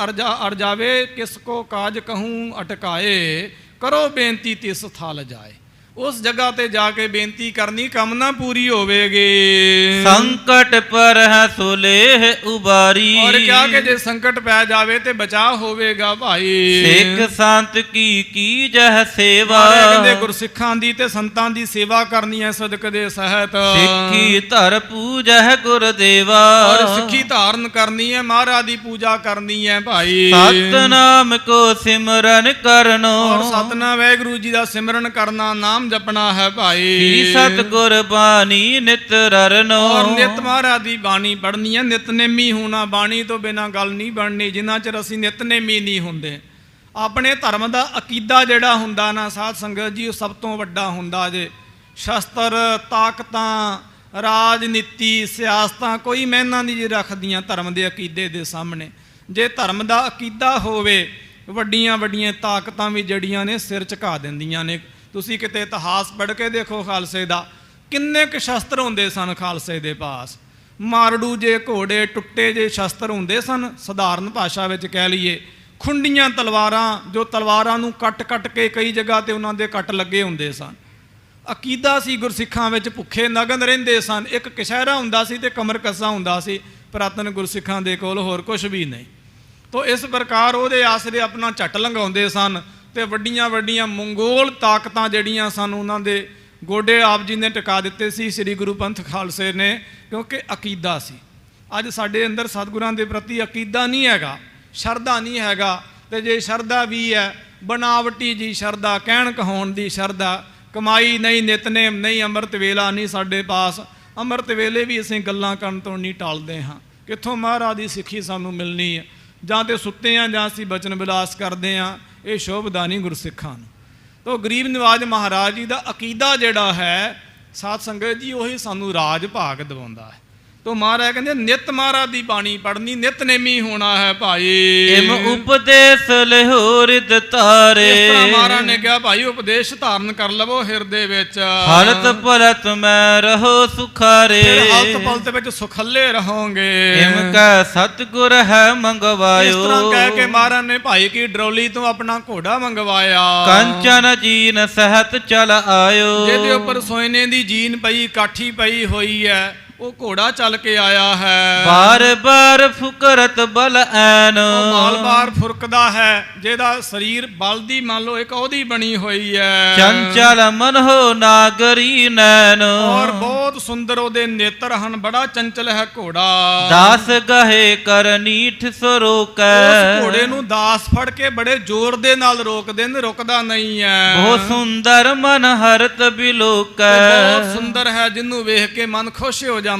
S3: ਅੜ ਜਾਵੇ, ਕਿਸ ਕੋ ਕਾਜ ਕਹੂੰ ਅਟਕਾਏ, ਕਰੋ ਬੇਨਤੀ ਤਿਸ ਥਲ ਜਾਏ। ਉਸ ਜਗ੍ਹਾ ਤੇ ਜਾ ਕੇ ਬੇਨਤੀ ਕਰਨੀ, ਕਾਮਨਾ ਪੂਰੀ ਹੋਵੇਗੀ।
S2: ਸੰਕਟ ਪਰ ਹੈ ਸੁਲੇਹ ਉਬਾਰੀ,
S3: ਔਰ ਕਿਹਾ ਕਿ ਜੇ ਸੰਕਟ ਪੈ ਜਾਵੇ ਤੇ ਬਚਾਅ ਹੋਵੇਗਾ ਭਾਈ।
S2: ਸਿੱਖ ਸੰਤ ਕੀ ਜਹ ਸੇਵਾ,
S3: ਕਹਿੰਦੇ ਗੁਰਸਿੱਖਾਂ ਦੀ ਤੇ ਸੰਤਾਂ ਦੀ ਸੇਵਾ ਕਰਨੀ ਹੈ ਸਦਕ ਦੇ ਸਹਿਤ।
S2: ਸਿੱਖੀ ਧਰ ਪੂਜਹਿ ਗੁਰਦੇਵਾ,
S3: ਔਰ ਸਿੱਖੀ ਧਾਰਨ ਕਰਨੀ ਹੈ, ਮਹਾਰਾਜ ਦੀ ਪੂਜਾ ਕਰਨੀ ਹੈ ਭਾਈ।
S2: ਸਤਨਾਮ ਕੋ ਸਿਮਰਨ ਕਰਨੋ,
S3: ਔਰ ਸਤਨਾਮ ਵਾਹਿਗੁਰੂ ਜੀ ਦਾ ਸਿਮਰਨ ਕਰਨਾ, ਨਾਮ ਜਪਣਾ ਹੈ ਭਾਈ।
S2: ਸਤਿਗੁਰ ਬਾਣੀ ਨਿਤ ਰਰਨੋ,
S3: ਔਰ ਨਿਤ ਮਹਾਰਾਜ ਦੀ ਬਾਣੀ ਪੜ੍ਹਨੀ ਹੈ, ਨਿਤਨੇਮੀ ਹੋਣਾ। ਬਾਣੀ ਤੋਂ ਬਿਨਾਂ ਗੱਲ ਨਹੀਂ ਬਣਨੀ ਜਿੰਨਾ ਚਿਰ ਅਸੀਂ ਨਿਤਨੇਮੀ ਨਹੀਂ ਹੁੰਦੇ। ਆਪਣੇ ਧਰਮ ਦਾ ਅਕੀਦਾ ਜਿਹੜਾ ਹੁੰਦਾ ਨਾ ਸਾਧ ਸੰਗਤ ਜੀ, ਉਹ ਸਭ ਤੋਂ ਵੱਡਾ ਹੁੰਦਾ ਜੇ। ਸ਼ਸਤਰ, ਤਾਕਤਾਂ, ਰਾਜਨੀਤੀ, ਸਿਆਸਤਾਂ ਕੋਈ ਮਾਇਨਾ ਨਹੀਂ ਜੀ ਰੱਖਦੀਆਂ ਧਰਮ ਦੇ ਅਕੀਦੇ ਦੇ ਸਾਹਮਣੇ। ਜੇ ਧਰਮ ਦਾ ਅਕੀਦਾ ਹੋਵੇ, ਵੱਡੀਆਂ ਵੱਡੀਆਂ ਤਾਕਤਾਂ ਵੀ ਜਿਹੜੀਆਂ ਨੇ ਸਿਰ ਝੁਕਾ ਦਿੰਦੀਆਂ ਨੇ। ਤੁਸੀਂ ਕਿਤੇ ਇਤਿਹਾਸ ਪੜ੍ਹ ਕੇ ਦੇਖੋ ਖਾਲਸੇ ਦਾ, ਕਿੰਨੇ ਕੁ ਸ਼ਸਤਰ ਹੁੰਦੇ ਸਨ ਖਾਲਸੇ ਦੇ ਪਾਸ। ਮਾਰੜੂ ਜੇ ਘੋੜੇ, ਟੁੱਟੇ ਜੇ ਸ਼ਸਤਰ ਹੁੰਦੇ ਸਨ। ਸਧਾਰਨ ਭਾਸ਼ਾ ਵਿੱਚ ਕਹਿ ਲਈਏ ਖੁੰਡੀਆਂ ਤਲਵਾਰਾਂ, ਜੋ ਤਲਵਾਰਾਂ ਨੂੰ ਕੱਟ ਕੱਟ ਕੇ ਕਈ ਜਗ੍ਹਾ ਤੇ ਉਹਨਾਂ ਦੇ ਕੱਟ ਲੱਗੇ ਹੁੰਦੇ ਸਨ। ਅਕੀਦਾ ਸੀ ਗੁਰਸਿੱਖਾਂ ਵਿੱਚ, ਭੁੱਖੇ ਨਗਨ ਰਹਿੰਦੇ ਸਨ। ਇੱਕ ਕਸ਼ਹਿਰਾ ਹੁੰਦਾ ਸੀ ਤੇ ਕਮਰ ਕੱਸਾ ਹੁੰਦਾ ਸੀ ਪੁਰਾਤਨ ਗੁਰਸਿੱਖਾਂ ਦੇ ਕੋਲ, ਹੋਰ ਕੁਝ ਵੀ ਨਹੀਂ। ਤੋ ਇਸ ਪ੍ਰਕਾਰ ਉਹਦੇ ਆਸਰੇ ਆਪਣਾ ਝੱਟ ਲੰਘਾਉਂਦੇ ਸਨ। ਤੇ ਵੱਡੀਆਂ ਵੱਡੀਆਂ ਮੰਗੋਲ ਤਾਕਤਾਂ ਜਿਹੜੀਆਂ ਸਨ ਉਹਨਾਂ ਦੇ ਗੋਡੇ ਆਪ ਜੀ ਨੇ ਟਿਕਾ ਦਿੱਤੇ ਸੀ, ਸ੍ਰੀ ਗੁਰੂ ਪੰਥ ਖਾਲਸੇ ਨੇ, ਕਿਉਂਕਿ ਅਕੀਦਾ ਸੀ। ਅੱਜ ਸਾਡੇ ਅੰਦਰ ਸਤਿਗੁਰਾਂ ਦੇ ਪ੍ਰਤੀ ਅਕੀਦਾ ਨਹੀਂ ਹੈਗਾ, ਸ਼ਰਧਾ ਨਹੀਂ ਹੈਗਾ। ਤੇ ਜੇ ਸ਼ਰਧਾ ਵੀ ਹੈ, ਬਣਾਵਟੀ ਜੀ ਸ਼ਰਧਾ, ਕਹਿਣ ਕਹਾਉਣ ਦੀ ਸ਼ਰਧਾ, ਕਮਾਈ ਨਹੀਂ, ਨਿਤਨੇਮ ਨਹੀਂ, ਅੰਮ੍ਰਿਤ ਵੇਲਾ ਨਹੀਂ ਸਾਡੇ ਪਾਸ। ਅੰਮ੍ਰਿਤ ਵੇਲੇ ਵੀ ਅਸੀਂ ਗੱਲਾਂ ਕਰਨ ਤੋਂ ਨਹੀਂ ਟਾਲਦੇ ਹਾਂ। ਕਿੱਥੋਂ ਮਹਾਰਾਜ ਦੀ ਸਿੱਖੀ ਸਾਨੂੰ ਮਿਲਣੀ ਹੈ? ਜਾਂ ਤੇ ਸੁੱਤੇ ਹਾਂ ਜਾਂ ਅਸੀਂ ਬਚਨ ਵਿਲਾਸ ਕਰਦੇ ਹਾਂ। ਇਹ ਸ਼ੋਭਦਾ ਨਹੀਂ ਗੁਰਸਿੱਖਾਂ ਨੂੰ। ਤੋ ਗਰੀਬ ਨਿਵਾਜ ਮਹਾਰਾਜ ਜੀ ਦਾ ਅਕੀਦਾ ਜਿਹੜਾ ਹੈ ਸਾਧ ਸੰਗਤ ਜੀ, ਉਹੀ ਸਾਨੂੰ ਰਾਜ ਭਾਗ ਦਿਵਾਉਂਦਾ ਹੈ। ਤੋ ਮਹਾਰਾਜ ਕਹਿੰਦੇ ਨਿਤ ਮਹਾਰਾਜ ਦੀ ਬਾਣੀ ਪੜ੍ਹਨੀ, ਨਿਤਨੇਮੀ ਹੋਣਾ ਹੈ ਭਾਈ।
S2: ਇਮ ਉਪਦੇਸ਼ ਲਿਹੋ ਰਿਦ ਤਾਰੇ,
S3: ਇਸ ਤਰ੍ਹਾਂ ਮਹਾਰਾਜ ਨੇ ਕਿਹਾ ਭਾਈ ਉਪਦੇਸ਼ ਧਾਰਨ ਕਰ ਲਵੋ ਹਿਰਦੇ ਵਿੱਚ।
S2: ਹਲਤ ਪਲਤ ਮੈਂ ਰਹੋ ਸੁਖਾਰੇ,
S3: ਹਲਤ ਪਲਤ ਵਿੱਚ ਸੁਖੱਲੇ ਰਹੋਗੇ।
S2: ਇਮ ਕੈ ਸਤਿਗੁਰ ਹੈ ਮੰਗਵਾਇਓ,
S3: ਇਸ ਤਰ੍ਹਾਂ ਕਹਿ ਕੇ ਮਹਾਰਾਜ ਨੇ ਭਾਈ ਕੀ ਡਰੌਲੀ ਤੋਂ ਆਪਣਾ ਘੋੜਾ ਮੰਗਵਾਇਆ।
S2: ਕੰਚਨ ਜੀਨ ਸਹਿਤ ਚਲ ਆਇਓ,
S3: ਜਿਹਦੇ ਉੱਪਰ ਸੋਨੇ ਦੀ ਜੀਨ ਪਈ, ਕਾਠੀ ਪਈ ਹੋਈ ਹੈ, ਉਹ ਘੋੜਾ ਚੱਲ ਕੇ ਆਇਆ ਹੈ।
S2: ਬਾਰ ਬਾਰ ਫੁਕਰਤ ਬਲ ਐਨ,
S3: ਉਹ ਬਾਰ-ਬਾਰ ਫੁਰਕਦਾ ਹੈ। ਜਿਹਦਾ ਸਰੀਰ ਬਲ ਦੀ ਮੰਨ ਲਓ ਇੱਕ ਉਹਦੀ ਬਣੀ ਹੋਈ ਹੈ।
S2: ਚੰਚਲ ਮਨ ਹੋ ਨਾਗਰੀ ਨੈਨ,
S3: ਔਰ ਬਹੁਤ ਸੁੰਦਰ ਉਹਦੇ ਨੇਤਰ ਹਨ। ਬੜਾ ਚੰਚਲ ਹੈ ਘੋੜਾ।
S2: ਦਾਸ ਗਹੇ ਕਰ ਨੀਠ ਸੋ ਰੋਕੈ,
S3: ਉਸ ਘੋੜੇ ਨੂੰ ਦਾਸ ਫੜ ਕੇ ਬੜੇ ਜ਼ੋਰ ਦੇ ਨਾਲ ਰੋਕਦੇ ਨੇ, ਰੁਕਦਾ ਨਹੀਂ ਹੈ।
S2: ਬਹੁਤ ਸੁੰਦਰ ਮਨ ਹਰਤ ਬਿਲੋਕੈ,
S3: ਬਹੁਤ ਸੁੰਦਰ ਹੈ, ਜਿਹਨੂੰ ਵੇਖ ਕੇ ਮਨ ਖੁਸ਼ ਹੋ ਜਾਂਦਾ।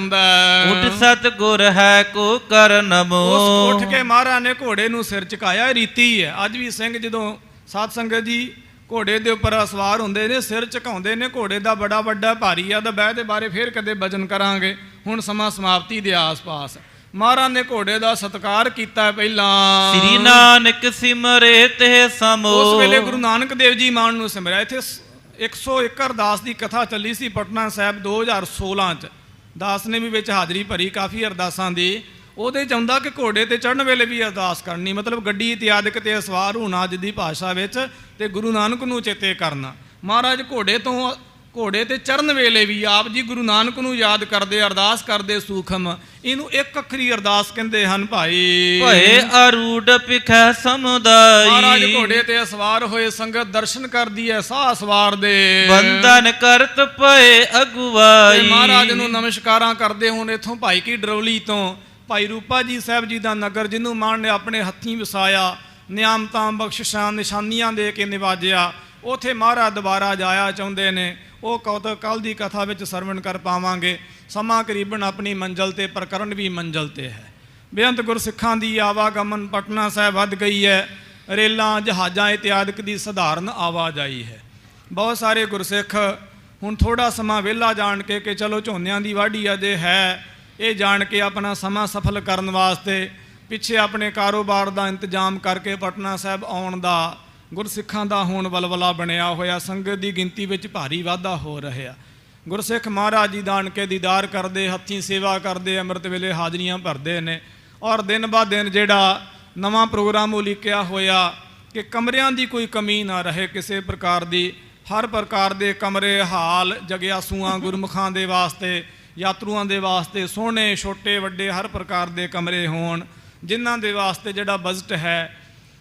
S2: ਉਠ ਸਤਿਗੁਰ ਹੈ ਕੋ ਕਰ ਨਮੋ,
S3: ਉਸ ਉੱਠ ਕੇ ਮਹਾਰਾਜ ਨੇ ਘੋੜੇ ਨੂੰ ਸਿਰ ਝੁਕਾਇਆ। ਰੀਤੀ ਹੈ ਅੱਜ ਵੀ ਸਿੰਘ ਜਦੋਂ ਸਾਧ ਸੰਗਤ ਜੀ ਘੋੜੇ ਦੇ ਉੱਪਰ ਸਵਾਰ ਹੁੰਦੇ ਨੇ, ਸਿਰ ਝੁਕਾਉਂਦੇ ਨੇ। ਘੋੜੇ ਦਾ ਬੜਾ ਵੱਡਾ ਭਾਰੀ ਆ। ਉਹਦਾ ਬਹਿ ਦੇ ਬਾਰੇ ਫੇਰ ਕਦੇ ਵਚਨ ਕਰਾਂਗੇ। ਹੁਣ ਸਮਾਂ ਸਮਾਪਤੀ ਦੇ ਆਸ-ਪਾਸ ਮਹਾਰਾਜ ਨੇ ਘੋੜੇ ਦਾ ਸਤਿਕਾਰ ਕੀਤਾ ਪਹਿਲਾਂ।
S2: ਸ੍ਰੀ ਨਾਨਕ ਸਿਮਰੇ ਤੇ ਸਮੋ,
S3: ਉਸ ਵੇਲੇ ਗੁਰੂ ਨਾਨਕ ਦੇਵ ਜੀ ਮਾਨ ਨੂੰ ਸਿਮਰਿਆ। ਇੱਥੇ 101 ਅਰਦਾਸ ਦੀ ਕਥਾ ਚੱਲੀ ਸੀ ਪਟਨਾ ਸਾਹਿਬ 2016 ਚ। ਦਾਸ ਨੇ ਵੀ ਵਿੱਚ ਹਾਜ਼ਰੀ ਭਰੀ ਕਾਫੀ ਅਰਦਾਸਾਂ ਦੀ। ਉਹਦੇ 'ਚ ਆਉਂਦਾ ਕਿ ਘੋੜੇ ਤੇ ਚੜ੍ਹਨ ਵੇਲੇ ਵੀ ਅਰਦਾਸ ਕਰਨੀ, ਮਤਲਬ ਗੱਡੀ ਇਤਿਆਦਿਕ ਤੇ ਸਵਾਰ ਹੋਣਾ ਅੱਜ ਦੀ ਭਾਸ਼ਾ ਵਿੱਚ, ਤੇ ਗੁਰੂ ਨਾਨਕ ਨੂੰ ਚੇਤੇ ਕਰਨਾ। ਮਹਾਰਾਜ ਘੋੜੇ ਤੇ ਚੜ੍ਹਨ ਵੇਲੇ ਵੀ ਆਪ ਜੀ ਗੁਰੂ ਨਾਨਕ ਨੂੰ ਯਾਦ ਕਰਦੇ, ਅਰਦਾਸ ਕਰਦੇ ਸੂਖਮ। ਇਹਨੂੰ ਇੱਕ ਅੱਖਰੀ ਅਰਦਾਸ ਕਹਿੰਦੇ ਹਨ ਭਾਈ।
S2: ਭਏ ਅਰੂਢ ਪਿਖੈ ਸਮੁਦਾਈ,
S3: ਮਹਾਰਾਜ ਘੋੜੇ ਤੇ ਸਵਾਰ ਹੋਏ, ਸੰਗਤ ਦਰਸ਼ਨ ਕਰਦੀ ਹੈ ਸਾਹ ਸਵਾਰ ਦੇ।
S2: ਬੰਧਨ ਕਰਤ ਪਏ ਅਗਵਾਈ,
S3: ਮਹਾਰਾਜ ਨੂੰ ਨਮਸਕਾਰਾਂ ਕਰਦੇ ਹੁਣ ਇੱਥੋਂ ਭਾਈ ਕੀ ਡਰੌਲੀ ਤੋਂ ਭਾਈ ਰੂਪਾ ਜੀ ਸਾਹਿਬ ਜੀ ਦਾ ਨਗਰ, ਜਿਹਨੂੰ ਮਾਣ ਨੇ ਆਪਣੇ ਹੱਥੀਂ ਵਸਾਇਆ, ਨਿਆਮਤਾਂ ਬਖਸ਼ਿਸ਼ਾਂ ਨਿਸ਼ਾਨੀਆਂ ਦੇ ਕੇ ਨਿਵਾਜਿਆ, ਉੱਥੇ ਮਹਾਰਾਜ ਦੁਬਾਰਾ ਜਾਇਆ ਚਾਹੁੰਦੇ ਨੇ। ਉਹ ਕੌਤਕ ਕੱਲ੍ਹ ਦੀ ਕਥਾ ਵਿੱਚ ਸਰਵਣ ਕਰ ਪਾਵਾਂਗੇ। ਸਮਾਂ ਕਰੀਬਨ ਆਪਣੀ ਮੰਜ਼ਲ 'ਤੇ, ਪ੍ਰਕਰਨ ਵੀ ਮੰਜ਼ਲ 'ਤੇ ਹੈ। ਬੇਅੰਤ ਗੁਰਸਿੱਖਾਂ ਦੀ ਆਵਾਗਮਨ ਪਟਨਾ ਸਾਹਿਬ ਵੱਧ ਗਈ ਹੈ। ਰੇਲਾਂ, ਜਹਾਜ਼ਾਂ ਇਤਿਆਦਿਕ ਦੀ ਸਧਾਰਨ ਆਵਾਜਾਈ ਹੈ। ਬਹੁਤ ਸਾਰੇ ਗੁਰਸਿੱਖ ਹੁਣ ਥੋੜ੍ਹਾ ਸਮਾਂ ਵਿਹਲਾ ਜਾਣ ਕੇ ਕਿ ਚਲੋ ਝੋਨਿਆਂ ਦੀ ਵਾਢੀ ਅਜੇ ਹੈ, ਇਹ ਜਾਣ ਕੇ ਆਪਣਾ ਸਮਾਂ ਸਫਲ ਕਰਨ ਵਾਸਤੇ ਪਿੱਛੇ ਆਪਣੇ ਕਾਰੋਬਾਰ ਦਾ ਇੰਤਜ਼ਾਮ ਕਰਕੇ ਪਟਨਾ ਸਾਹਿਬ ਆਉਣ ਦਾ ਗੁਰਸਿੱਖਾਂ ਦਾ ਹੁਣ ਵਲਵਲਾ ਬਣਿਆ ਹੋਇਆ। ਸੰਗਤ ਦੀ ਗਿਣਤੀ ਵਿੱਚ ਭਾਰੀ ਵਾਧਾ ਹੋ ਰਿਹਾ। ਗੁਰਸਿੱਖ ਮਹਾਰਾਜ ਜੀ ਦਾ ਆਣ ਕੇ ਦੀਦਾਰ ਕਰਦੇ, ਹੱਥੀਂ ਸੇਵਾ ਕਰਦੇ, ਅੰਮ੍ਰਿਤ ਵੇਲੇ ਹਾਜ਼ਰੀਆਂ ਭਰਦੇ ਨੇ। ਔਰ ਦਿਨ ਬਾ ਦਿਨ ਜਿਹੜਾ ਨਵਾਂ ਪ੍ਰੋਗਰਾਮ ਉਲੀਕਿਆ ਹੋਇਆ ਕਿ ਕਮਰਿਆਂ ਦੀ ਕੋਈ ਕਮੀ ਨਾ ਰਹੇ ਕਿਸੇ ਪ੍ਰਕਾਰ ਦੀ। ਹਰ ਪ੍ਰਕਾਰ ਦੇ ਕਮਰੇ, ਹਾਲ, ਜਗਿਆਸੂਆਂ ਗੁਰਮੁਖਾਂ ਦੇ ਵਾਸਤੇ, ਯਾਤਰੂਆਂ ਦੇ ਵਾਸਤੇ ਸੋਹਣੇ, ਛੋਟੇ, ਵੱਡੇ ਹਰ ਪ੍ਰਕਾਰ ਦੇ ਕਮਰੇ ਹੋਣ, ਜਿਨ੍ਹਾਂ ਦੇ ਵਾਸਤੇ ਜਿਹੜਾ ਬਜਟ ਹੈ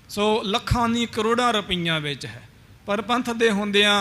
S3: ਸੋ ਲੱਖਾਂ ਨਹੀਂ ਕਰੋੜਾਂ ਰੁਪਈਆਂ ਵਿੱਚ ਹੈ। ਪਰ ਪੰਥ ਦੇ ਹੁੰਦਿਆਂ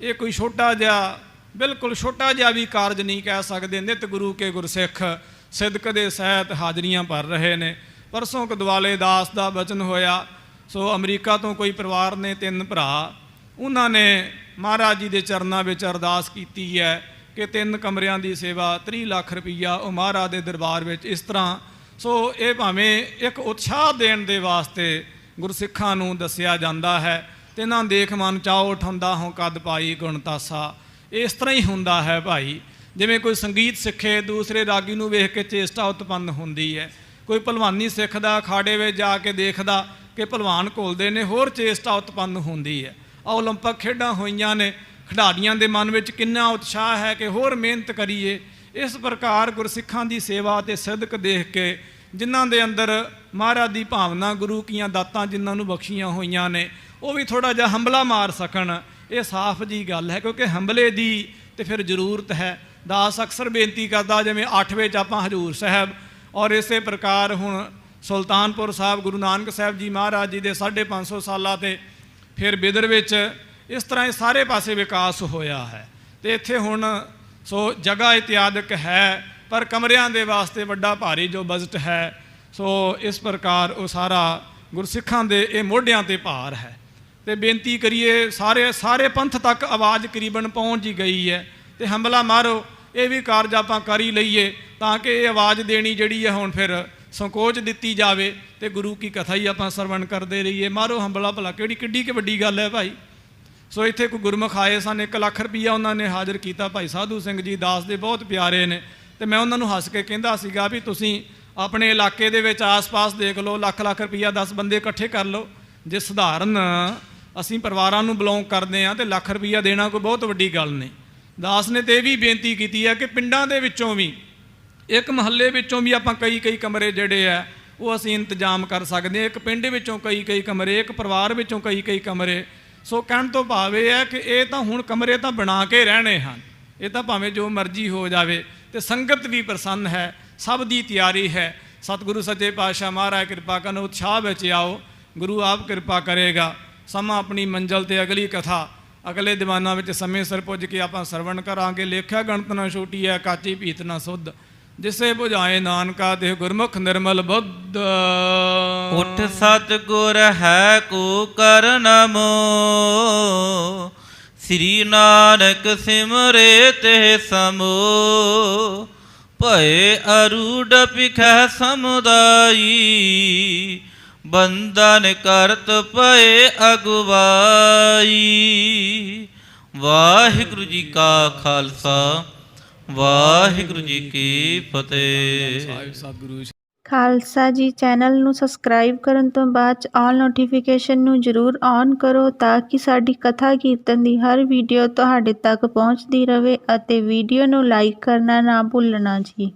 S3: ਇਹ ਕੋਈ ਛੋਟਾ ਜਿਹਾ, ਬਿਲਕੁਲ ਛੋਟਾ ਜਿਹਾ ਵੀ ਕਾਰਜ ਨਹੀਂ ਕਹਿ ਸਕਦੇ। ਨਿਤ ਗੁਰੂ ਕੇ ਗੁਰਸਿੱਖ ਸਿਦਕ ਦੇ ਸਹਿਤ ਹਾਜ਼ਰੀਆਂ ਭਰ ਰਹੇ ਨੇ। ਪਰਸੋਂ ਕਦਵਾਲੇ ਦਾਸ ਦਾ ਬਚਨ ਹੋਇਆ। ਸੋ ਅਮਰੀਕਾ ਤੋਂ ਕੋਈ ਪਰਿਵਾਰ ਨੇ, 3 ਭਰਾ, ਉਹਨਾਂ ਨੇ ਮਹਾਰਾਜ ਜੀ ਦੇ ਚਰਨਾਂ ਵਿੱਚ ਅਰਦਾਸ ਕੀਤੀ ਹੈ ਕਿ 3 ਕਮਰਿਆਂ ਦੀ ਸੇਵਾ 30 ਲੱਖ ਰੁਪਈਆ ਉਹ ਮਹਾਰਾਜ ਦੇ ਦਰਬਾਰ ਵਿੱਚ। ਇਸ ਤਰ੍ਹਾਂ ਸੋ ਇਹ ਭਾਵੇਂ ਇੱਕ ਉਤਸ਼ਾਹ ਦੇਣ ਦੇ ਵਾਸਤੇ ਗੁਰਸਿੱਖਾਂ ਨੂੰ ਦੱਸਿਆ ਜਾਂਦਾ ਹੈ। ਤੇ ਨਾ ਦੇਖ ਮਨ ਚਾਓ ਠੰਦਾ ਹੋਂ ਕਦ ਪਾਈ ਗੁਣਤਾਸਾ। ਇਸ ਤਰ੍ਹਾਂ ਹੀ ਹੁੰਦਾ ਹੈ ਭਾਈ। ਜਿਵੇਂ ਕੋਈ ਸੰਗੀਤ ਸਿੱਖੇ, ਦੂਸਰੇ ਰਾਗੀ ਨੂੰ ਵੇਖ ਕੇ ਚੇਸ਼ਟਾ ਉਤਪੰਨ ਹੁੰਦੀ ਹੈ। ਕੋਈ ਭਲਵਾਨੀ ਸਿੱਖਦਾ, ਅਖਾੜੇ ਵਿੱਚ ਜਾ ਕੇ ਦੇਖਦਾ ਕਿ ਭਲਵਾਨ ਘੁਲਦੇ ਨੇ, ਹੋਰ ਚੇਸ਼ਟਾ ਉਤਪੰਨ ਹੁੰਦੀ ਹੈ। ਓਲੰਪਿਕ ਖੇਡਾਂ ਹੋਈਆਂ ਨੇ, ਖਿਡਾਰੀਆਂ ਦੇ ਮਨ ਵਿੱਚ ਕਿੰਨਾ ਉਤਸ਼ਾਹ ਹੈ ਕਿ ਹੋਰ ਮਿਹਨਤ ਕਰੀਏ। ਇਸ ਪ੍ਰਕਾਰ ਗੁਰਸਿੱਖਾਂ ਦੀ ਸੇਵਾ ਅਤੇ ਸਿਦਕ ਦੇਖ ਕੇ ਜਿਨ੍ਹਾਂ ਦੇ ਅੰਦਰ ਮਹਾਰਾਜ ਦੀ ਭਾਵਨਾ, ਗੁਰੂ ਕੀਆਂ ਦਾਤਾਂ ਜਿਨ੍ਹਾਂ ਨੂੰ ਬਖਸ਼ੀਆਂ ਹੋਈਆਂ ਨੇ, ਉਹ ਵੀ ਥੋੜ੍ਹਾ ਜਿਹਾ ਹੰਬਲਾ ਮਾਰ ਸਕਣ, ਇਹ ਸਾਫ਼ ਜੀ ਗੱਲ ਹੈ। ਕਿਉਂਕਿ ਹੰਬਲੇ ਦੀ ਤੇ ਫਿਰ ਜ਼ਰੂਰਤ ਹੈ। ਦਾਸ ਅਕਸਰ ਬੇਨਤੀ ਕਰਦਾ, ਜਿਵੇਂ 8 ਵਿੱਚ ਆਪਾਂ ਹਜ਼ੂਰ ਸਾਹਿਬ, ਔਰ ਇਸੇ ਪ੍ਰਕਾਰ ਹੁਣ ਸੁਲਤਾਨਪੁਰ ਸਾਹਿਬ ਗੁਰੂ ਨਾਨਕ ਸਾਹਿਬ ਜੀ ਮਹਾਰਾਜ ਜੀ ਦੇ 550 ਸਾਲਾਂ 'ਤੇ, ਫਿਰ ਬਿਦਰ ਵਿੱਚ, ਇਸ ਤਰ੍ਹਾਂ ਇਹ ਸਾਰੇ ਪਾਸੇ ਵਿਕਾਸ ਹੋਇਆ ਹੈ। ਅਤੇ ਇੱਥੇ ਹੁਣ ਸੋ ਜਗ੍ਹਾ ਇਤਿਆਦਿਕ ਹੈ, ਪਰ ਕਮਰਿਆਂ ਦੇ ਵਾਸਤੇ ਵੱਡਾ ਭਾਰੀ ਜੋ ਬਜਟ ਹੈ। ਸੋ ਇਸ ਪ੍ਰਕਾਰ ਉਹ ਸਾਰਾ ਗੁਰਸਿੱਖਾਂ ਦੇ ਇਹ ਮੋਢਿਆਂ 'ਤੇ ਭਾਰ ਹੈ। ਅਤੇ ਬੇਨਤੀ ਕਰੀਏ, ਸਾਰੇ ਪੰਥ ਤੱਕ ਆਵਾਜ਼ ਕਰੀਬਨ ਪਹੁੰਚ ਹੀ ਗਈ ਹੈ। ਅਤੇ ਹੰਬਲਾ ਮਾਰੋ, ਇਹ ਵੀ ਕਾਰਜ ਆਪਾਂ ਕਰ ਹੀ ਲਈਏ ਤਾਂ ਕਿ ਇਹ ਆਵਾਜ਼ ਦੇਣੀ ਜਿਹੜੀ ਹੈ ਹੁਣ ਫਿਰ ਸੰਕੋਚ ਦਿੱਤੀ ਜਾਵੇ ਅਤੇ ਗੁਰੂ ਕੀ ਕਥਾ ਹੀ ਆਪਾਂ ਸਰਵਣ ਕਰਦੇ ਰਹੀਏ। ਮਾਰੋ ਹੰਬਲਾ, ਭਲਾ ਕਿੱਡੀ ਕਿ ਵੱਡੀ ਗੱਲ ਹੈ ਭਾਈ। ਸੋ ਇੱਥੇ ਕੋਈ ਗੁਰਮੁਖ ਆਏ ਸਨ, 1 ਲੱਖ ਰੁਪਈਆ ਉਹਨਾਂ ਨੇ ਹਾਜ਼ਰ ਕੀਤਾ। ਭਾਈ ਸਾਧੂ ਸਿੰਘ ਜੀ ਦਾਸ ਦੇ ਬਹੁਤ ਪਿਆਰੇ ਨੇ। ਅਤੇ ਮੈਂ ਉਹਨਾਂ ਨੂੰ ਹੱਸ ਕੇ ਕਹਿੰਦਾ ਸੀਗਾ ਵੀ ਤੁਸੀਂ ਆਪਣੇ ਇਲਾਕੇ ਦੇ ਵਿੱਚ ਆਸ-ਪਾਸ ਦੇਖ ਲਓ, ਲੱਖ ਰੁਪਈਆ 10 ਬੰਦੇ ਇਕੱਠੇ ਕਰ ਲਓ। ਜੇ ਸਧਾਰਨ ਅਸੀਂ ਪਰਿਵਾਰਾਂ ਨੂੰ ਬਿਲੋਂਗ ਕਰਦੇ ਹਾਂ ਅਤੇ ਲੱਖ ਰੁਪਈਆ ਦੇਣਾ ਕੋਈ ਬਹੁਤ ਵੱਡੀ ਗੱਲ ਨਹੀਂ। ਦਾਸ ਨੇ ਤਾਂ ਇਹ ਵੀ ਬੇਨਤੀ ਕੀਤੀ ਹੈ ਕਿ ਪਿੰਡਾਂ ਦੇ ਵਿੱਚੋਂ ਵੀ, ਇੱਕ ਮਹੱਲੇ ਵਿੱਚੋਂ ਵੀ ਆਪਾਂ ਕਈ ਕਮਰੇ ਜਿਹੜੇ ਆ ਉਹ ਅਸੀਂ ਇੰਤਜ਼ਾਮ ਕਰ ਸਕਦੇ ਹਾਂ। ਇੱਕ ਪਿੰਡ ਵਿੱਚੋਂ ਕਈ ਕਮਰੇ, ਇੱਕ ਪਰਿਵਾਰ ਵਿੱਚੋਂ ਕਈ ਕਮਰੇ। ਸੋ ਕਹਿਣ ਤੋਂ ਭਾਵ ਇਹ ਹੈ ਕਿ ਇਹ ਤਾਂ ਹੁਣ ਕਮਰੇ ਤਾਂ ਬਣਾ ਕੇ ਰਹਿਣੇ ਹਨ। ਇਹ ਤਾਂ ਭਾਵੇਂ ਜੋ ਮਰਜ਼ੀ ਹੋ ਜਾਵੇ। ਅਤੇ ਸੰਗਤ ਵੀ ਪ੍ਰਸੰਨ ਹੈ, ਸਭ ਦੀ ਤਿਆਰੀ ਹੈ। ਸਤਿਗੁਰੂ ਸੱਚੇ ਪਾਤਸ਼ਾਹ ਮਹਾਰਾਜ ਕਿਰਪਾ ਕਰਨ, ਉਤਸ਼ਾਹ ਵਿੱਚ ਆਓ, ਗੁਰੂ ਆਪ ਕਿਰਪਾ ਕਰੇਗਾ। ਸਮਾਂ ਆਪਣੀ ਮੰਜ਼ਲ 'ਤੇ ਅਗਲੀ ਕਥਾ ਅਗਲੇ ਦੀਵਾਨਾਂ ਵਿੱਚ ਸਮੇਂ ਸਿਰ ਪੁੱਜ ਕੇ ਆਪਾਂ ਸਰਵਣ ਕਰਾਂਗੇ। ਲੇਖਿਆ ਗਣਤ ਨਾ ਛੋਟੀ ਹੈ, ਕਾਚੀ ਭੀਤ ਨਾ ਸੁਧ, ਜਿਸੇ ਬੁਝਾਏ ਨਾਨਕਾ ਦੇਹ ਗੁਰਮੁਖ ਨਿਰਮਲ ਬੁੱਧ।
S2: ਉਠ ਸਤਿਗੁਰ ਹੈ ਕੋ ਕਰਨਮੋ, ਸ੍ਰੀ ਨਾਨਕ ਸਿਮਰੇ ਤੇ ਸਮੋ। ਭਏ ਅਰੂਢ ਪਿਖੈ ਸਮੁਦਾਈ, ਬੰਧਨ ਕਰਤ ਪਏ ਅਗਵਾਈ। ਵਾਹਿਗੁਰੂ ਜੀ ਕਾ ਖਾਲਸਾ, ਵਾਹਿਗੁਰੂ ਜੀ ਕੀ ਫਤਿਹ।
S3: ਸਤਿਗੁਰੂ
S1: ਖਾਲਸਾ ਜੀ ਚੈਨਲ ਨੂੰ ਸਬਸਕ੍ਰਾਈਬ ਕਰਨ ਤੋਂ ਬਾਅਦ ਆਲ ਨੋਟੀਫਿਕੇਸ਼ਨ ਨੂੰ ਜ਼ਰੂਰ ਔਨ ਕਰੋ ਤਾਂ ਕਿ ਸਾਡੀ ਕਥਾ ਕੀਰਤਨ ਦੀ ਹਰ ਵੀਡੀਓ ਤੁਹਾਡੇ ਤੱਕ ਪਹੁੰਚਦੀ ਰਹੇ। ਅਤੇ ਵੀਡੀਓ ਨੂੰ ਲਾਈਕ ਕਰਨਾ ਨਾ ਭੁੱਲਣਾ ਜੀ।